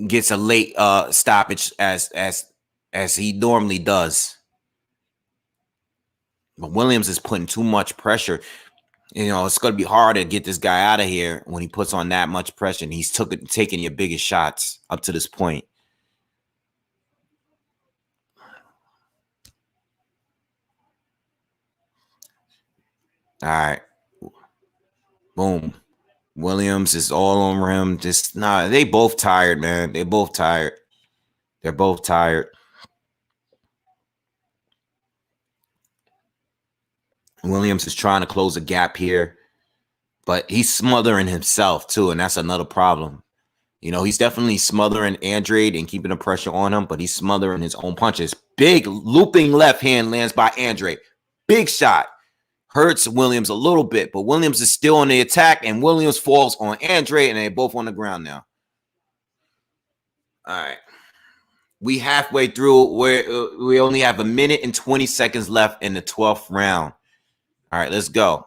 gets a late stoppage as he normally does. But Williams is putting too much pressure. You know, it's going to be hard to get this guy out of here when he puts on that much pressure. And he's taking your biggest shots up to this point. All right. Boom. Williams is all on him. They both tired, man. They both tired. They're both tired. Williams is trying to close a gap here, but he's smothering himself too, and that's another problem. You know, he's definitely smothering Andrade and keeping the pressure on him, but he's smothering his own punches. Big looping left hand lands by Andrade. Big shot. Hurts Williams a little bit, but Williams is still on the attack, and Williams falls on Andrade, and they're both on the ground now. All right. We halfway through. We only have a minute and 20 seconds left in the 12th round. All right, let's go.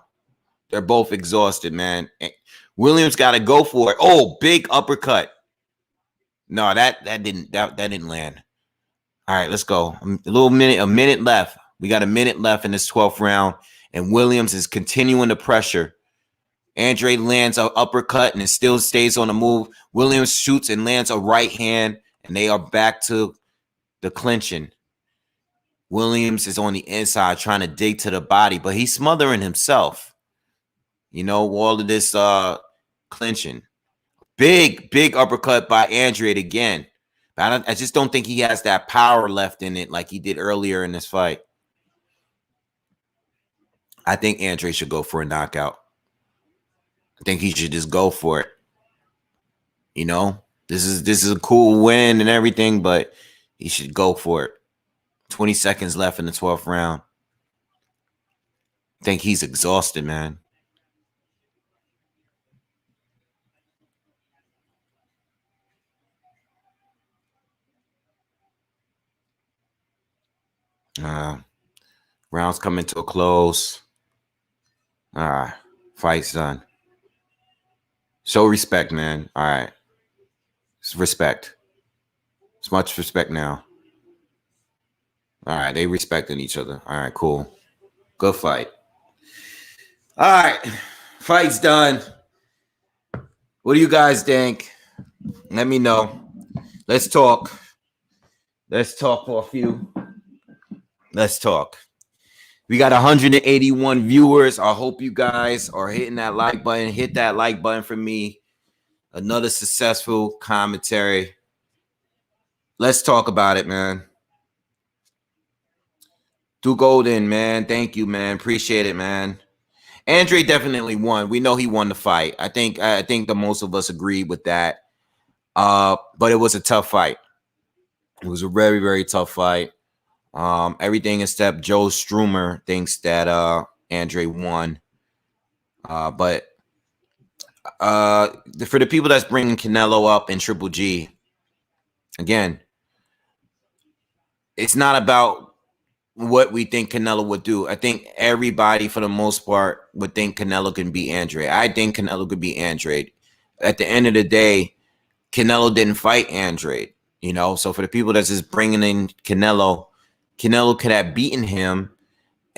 They're both exhausted, man. Williams got to go for it. Oh, big uppercut. No, that didn't land. All right, let's go. A minute left. We got a minute left in this 12th round, and Williams is continuing the pressure. Andrade lands an uppercut, and it still stays on the move. Williams shoots and lands a right hand, and they are back to the clinching. Williams is on the inside trying to dig to the body, but he's smothering himself. You know, all of this clinching. Big uppercut by Andrade again. But I just don't think he has that power left in it like he did earlier in this fight. I think Andrade should go for a knockout. I think he should just go for it. You know, this is a cool win and everything, but he should go for it. 20 seconds left in the 12th round. I think he's exhausted, man. Round's coming to a close. All right. Fight's done. Show respect, man. All right. It's respect. It's much respect now. All right. They respecting each other. All right, cool. Good fight. All right. Fight's done. What do you guys think? Let me know. Let's talk. Let's talk for a few. Let's talk. We got 181 viewers. I hope you guys are hitting that like button. Hit that like button for me. Another successful commentary. Let's talk about it, man. Do Golden, man. Thank you, man. Appreciate it, man. Andrade definitely won. We know he won the fight. I think the most of us agree with that. But it was a tough fight. It was a very, very tough fight. Everything except Joe Strummer thinks that Andrade won. But for the people that's bringing Canelo up in Triple G, again, it's not about what we think Canelo would do. I think everybody, for the most part, would think Canelo can beat Andrade. I think Canelo could beat Andrade. At the end of the day, Canelo didn't fight Andrade, you know? So for the people that's just bringing in Canelo could have beaten him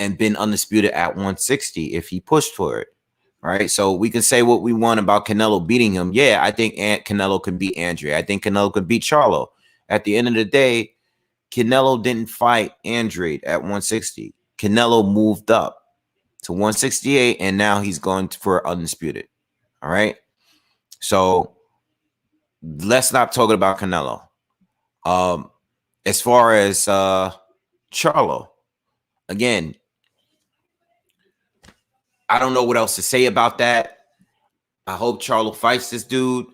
and been undisputed at 160 if he pushed for it, right? So we can say what we want about Canelo beating him. Yeah, I think Canelo can beat Andrade. I think Canelo could beat Charlo. At the end of the day, Canelo didn't fight Andrade at 160. Canelo moved up to 168, and now he's going for undisputed. All right. So let's stop talking about Canelo. As far as Charlo, again, I don't know what else to say about that. I hope Charlo fights this dude.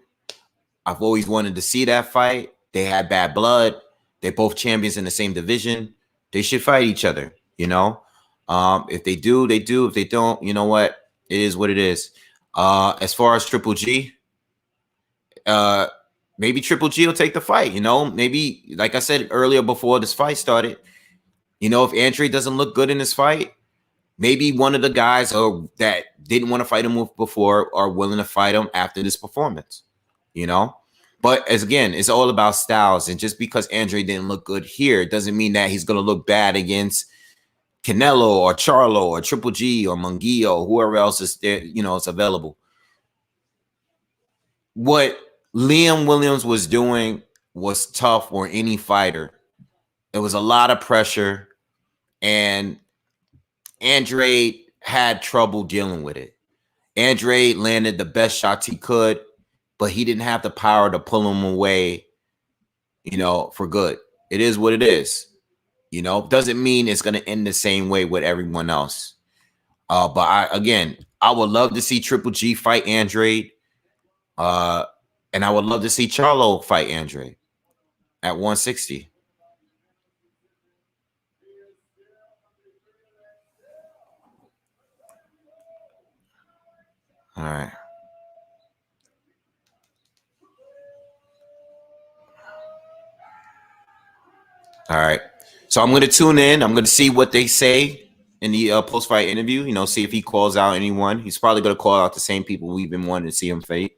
I've always wanted to see that fight. They had bad blood. They're both champions in the same division. They should fight each other, you know? If they do, they do. If they don't, you know what? It is what it is. As far as Triple G, maybe Triple G will take the fight, you know? Maybe, like I said earlier before this fight started, you know, if Andrade doesn't look good in this fight, maybe one of the guys that didn't want to fight him before are willing to fight him after this performance, you know? But as again, it's all about styles. And just because Andrade didn't look good here doesn't mean that he's going to look bad against Canelo or Charlo or Triple G or Munguia or whoever else is there, you know, it's available. What Liam Williams was doing was tough for any fighter. It was a lot of pressure, and Andrade had trouble dealing with it. Andrade landed the best shots he could, but he didn't have the power to pull him away, you know, for good. It is what it is. You know, doesn't mean it's going to end the same way with everyone else. But I would love to see Triple G fight Andrade. And I would love to see Charlo fight Andrade at 160. All right. All right. So I'm going to tune in. I'm going to see what they say in the post-fight interview, you know, see if he calls out anyone. He's probably going to call out the same people we've been wanting to see him fight.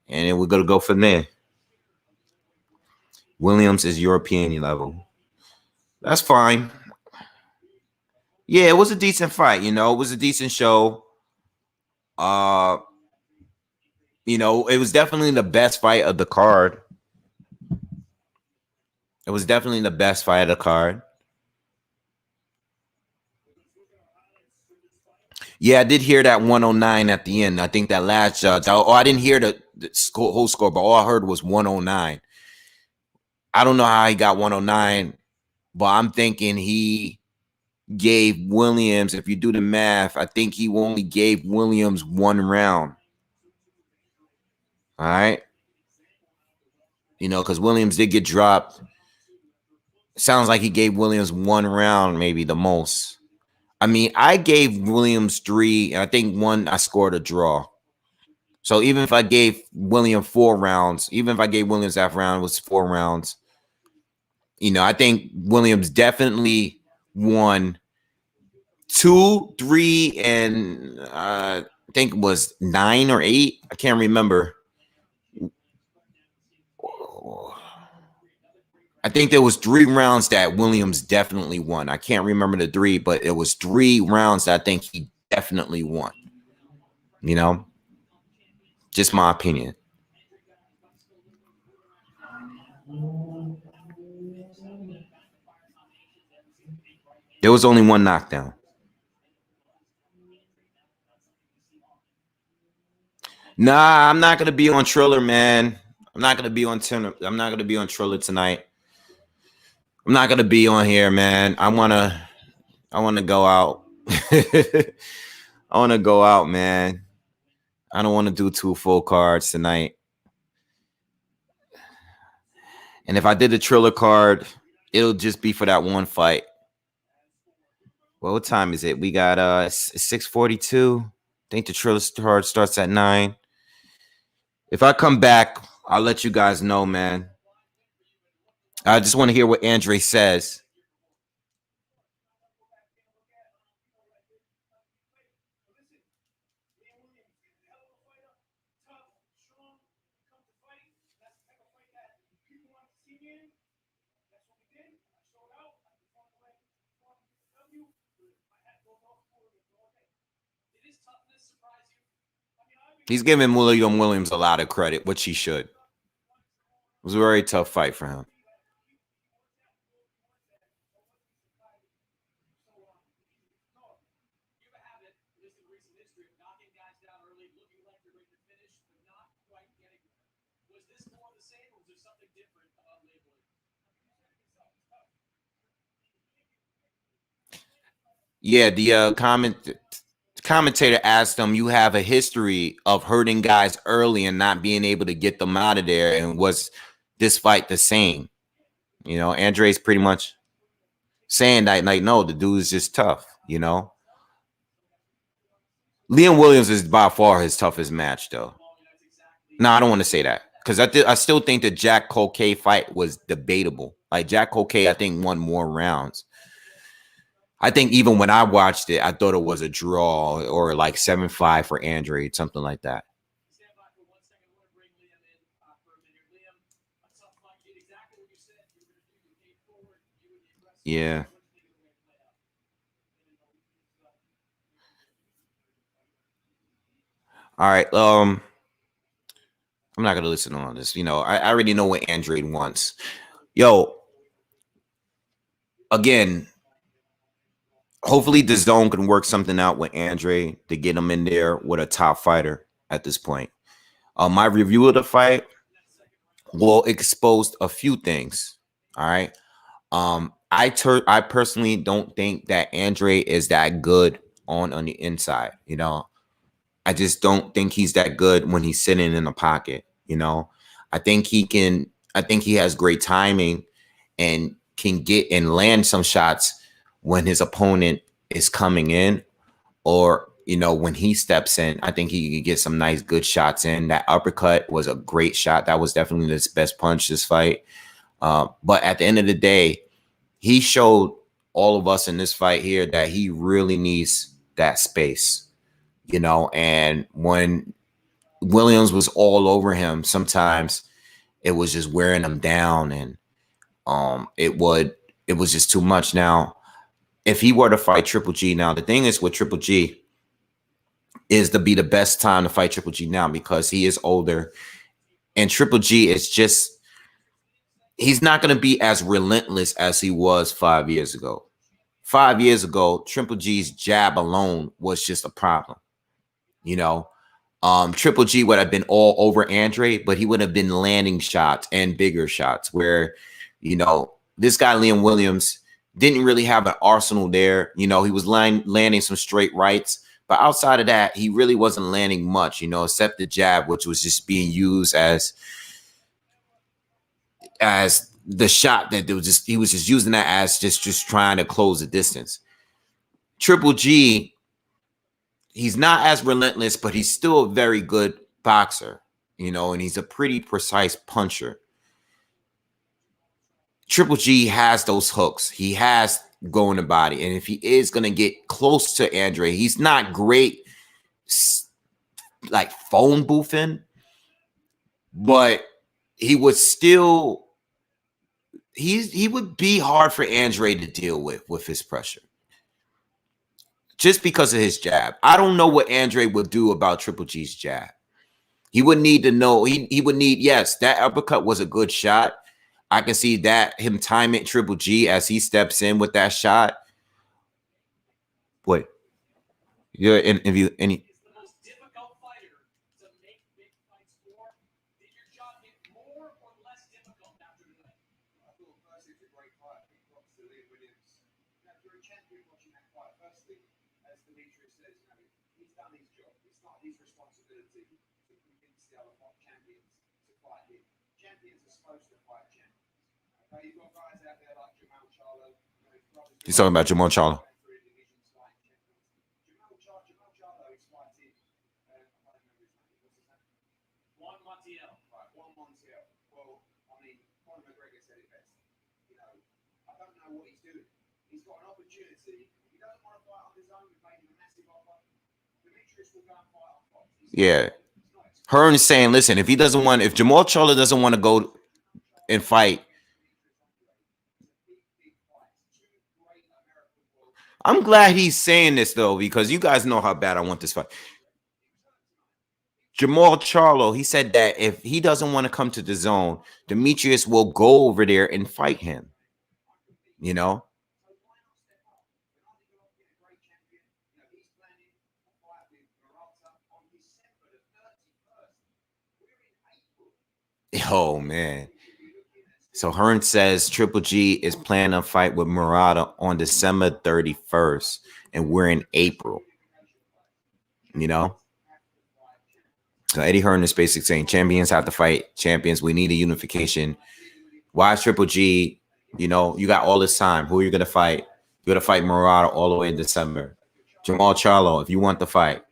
And then we're going to go from there. Williams is European level. That's fine. Yeah, it was a decent fight, you know. It was a decent show. You know, it was definitely the best fight of the card. It was definitely the best fight of the card. Yeah, I did hear that 109 at the end. I think that last judge. I didn't hear the whole score, but all I heard was 109. I don't know how he got 109, but I'm thinking he gave Williams, if you do the math, I think he only gave Williams one round. All right. You know, because Williams did get dropped. Sounds like he gave Williams 1 round, maybe the most. I mean, I gave Williams 3, and I think 1 I scored a draw. So even if I gave Williams 4 rounds, even if I gave Williams half round, it was 4 rounds. You know, I think Williams definitely won 2, 3, and I think it was 9 or 8. I can't remember. I think there was 3 rounds that Williams definitely won. I can't remember the 3, but it was 3 rounds that I think he definitely won. You know, just my opinion. There was only 1 knockdown. Nah, I'm not gonna be on Triller, man. I'm not gonna be on Triller tonight. I'm not gonna be on here, man. I wanna go out. I wanna go out, man. I don't want to do 2 full cards tonight. And if I did the Triller card, it'll just be for that 1 fight. Well, what time is it? We got 6:42. I think the Triller card starts at 9. If I come back, I'll let you guys know, man. I just want to hear what Andrade says. He's giving Williams a lot of credit, which he should. It was a very tough fight for him. Yeah, the commentator asked him, "You have a history of hurting guys early and not being able to get them out of there, and was this fight the same?" You know, Andre's pretty much saying that, like, no, the dude is just tough. You know, Liam Williams is by far his toughest match, though. No, I don't want to say that, because I still think the Jack Colquet fight was debatable. Like, Jack Colquet, I think, won more rounds. I think even when I watched it, I thought it was a draw, or like 7-5 for Andrade, something like that. Yeah. All right. I'm not gonna listen on this. You know, I already know what Andrade wants. Yo, again, hopefully DAZN can work something out with Andrade to get him in there with a top fighter at this point. My review of the fight will expose a few things. All right. I personally don't think that Andrade is that good on the inside. You know, I just don't think he's that good when he's sitting in the pocket. You know, I think he can. I think he has great timing and can get and land some shots when his opponent is coming in, or, you know, when he steps in. I think he can get some nice, good shots in. That uppercut was a great shot. That was definitely his best punch this fight. But at the end of the day, he showed all of us in this fight here that he really needs that space, you know. And when Williams was all over him, sometimes it was just wearing him down, and it was just too much. Now, if he were to fight Triple G now, the thing is with Triple G is to be the best time to fight Triple G now, because he is older, and Triple G is just, he's not going to be as relentless as he was 5 years ago. 5 years ago, Triple G's jab alone was just a problem. You know, Triple G would have been all over Andrade, but he would have been landing shots and bigger shots, where, you know, this guy, Liam Williams, didn't really have an arsenal there. You know, he was landing some straight rights, but outside of that, he really wasn't landing much, you know, except the jab, which was just being used as the shot that he was just using that as just trying to close the distance. Triple G, he's not as relentless, but he's still a very good boxer, you know, and he's a pretty precise puncher. Triple G has those hooks. He has going the body. And if he is going to get close to Andrade, he's not great like phone boofing, but he would still, he would be hard for Andrade to deal with his pressure. Just because of his jab. I don't know what Andrade would do about Triple G's jab. He would need to know, he would need, yes, that uppercut was a good shot. I can see that, him timing Triple G as he steps in with that shot. Wait, you're interview any? He's talking about Jamal Charlo. Yeah. Hearn is saying, listen, if Jamal Charlo doesn't want to go and fight, I'm glad he's saying this though, because you guys know how bad I want this fight. Jamal Charlo, he said that if he doesn't want to come to the zone, Demetrius will go over there and fight him. You know? Oh, man. So Hearn says Triple G is planning a fight with Murata on December 31st, and we're in April. You know? So Eddie Hearn is basically saying champions have to fight champions. We need a unification. Why is Triple G? You know, you got all this time. Who are you going to fight? You're going to fight Murata all the way in December. Jamal Charlo, if you want the fight,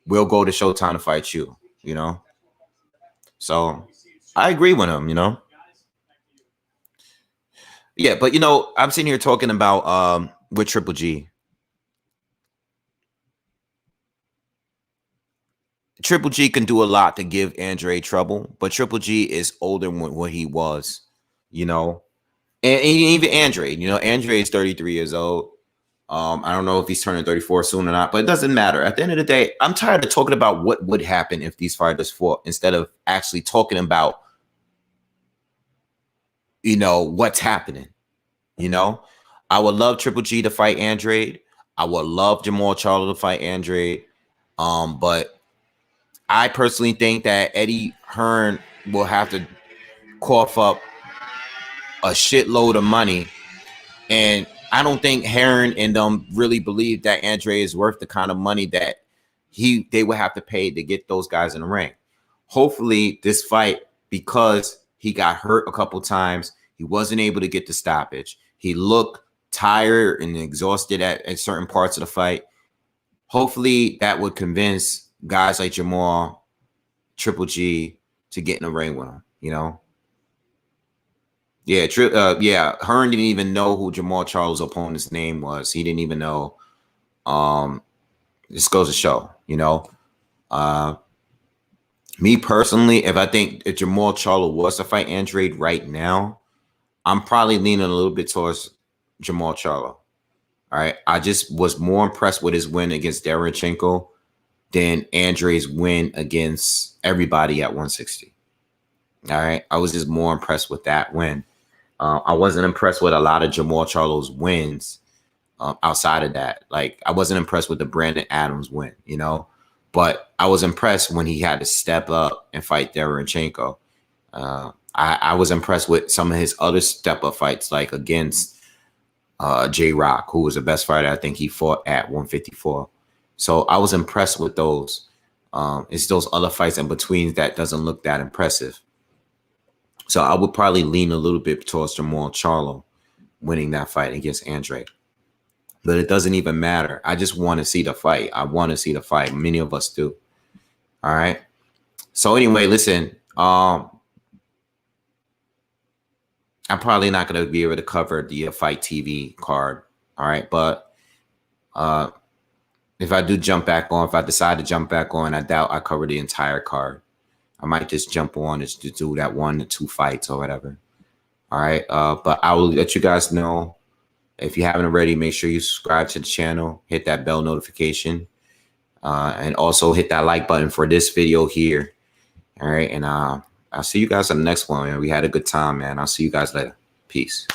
we'll go to Showtime to fight you, you know? So I agree with him, you know? Yeah, but, you know, I'm sitting here talking about with Triple G. Triple G can do a lot to give Andrade trouble, but Triple G is older than what he was, you know? And even Andrade, you know, Andrade is 33 years old. I don't know if he's turning 34 soon or not, but it doesn't matter. At the end of the day, I'm tired of talking about what would happen if these fighters fought instead of actually talking about, you know, what's happening. You know, I would love Triple G to fight Andrade. I would love Jamal Charlo to fight Andrade. But I personally think that Eddie Hearn will have to cough up a shitload of money. And I don't think Hearn and them really believe that Andrade is worth the kind of money that they would have to pay to get those guys in the ring. Hopefully this fight, because he got hurt a couple times, he wasn't able to get the stoppage. He looked tired and exhausted at certain parts of the fight. Hopefully that would convince guys like Jamal, Triple G to get in the ring with him, you know? Yeah, Hearn didn't even know who Jamal Charlo's opponent's name was. He didn't even know. This goes to show, you know. Me personally, if Jamal Charlo was to fight Andrade right now, I'm probably leaning a little bit towards Jamal Charlo. All right. I just was more impressed with his win against Derenchenko than Andrade's win against everybody at 160. All right. I was just more impressed with that win. I wasn't impressed with a lot of Jamal Charlo's wins outside of that. Like, I wasn't impressed with the Brandon Adams win, you know, but I was impressed when he had to step up and fight Derenchenko. I was impressed with some of his other step-up fights, like against J-Rock, who was the best fighter I think he fought at 154. So I was impressed with those. It's those other fights in between that doesn't look that impressive. So I would probably lean a little bit towards Jamal Charlo winning that fight against Andrade. But it doesn't even matter. I just want to see the fight. I want to see the fight. Many of us do. All right. So anyway, listen. I'm probably not going to be able to cover the Fight TV card. All right. But if I do jump back on, if I decide to jump back on, I doubt I cover the entire card. I might just jump on just to do that 1 to 2 fights or whatever. All right. But I will let you guys know. If you haven't already, make sure you subscribe to the channel, hit that bell notification, and also hit that like button for this video here. All right. And I'll see you guys on the next one, man. We had a good time, man. I'll see you guys later. Peace.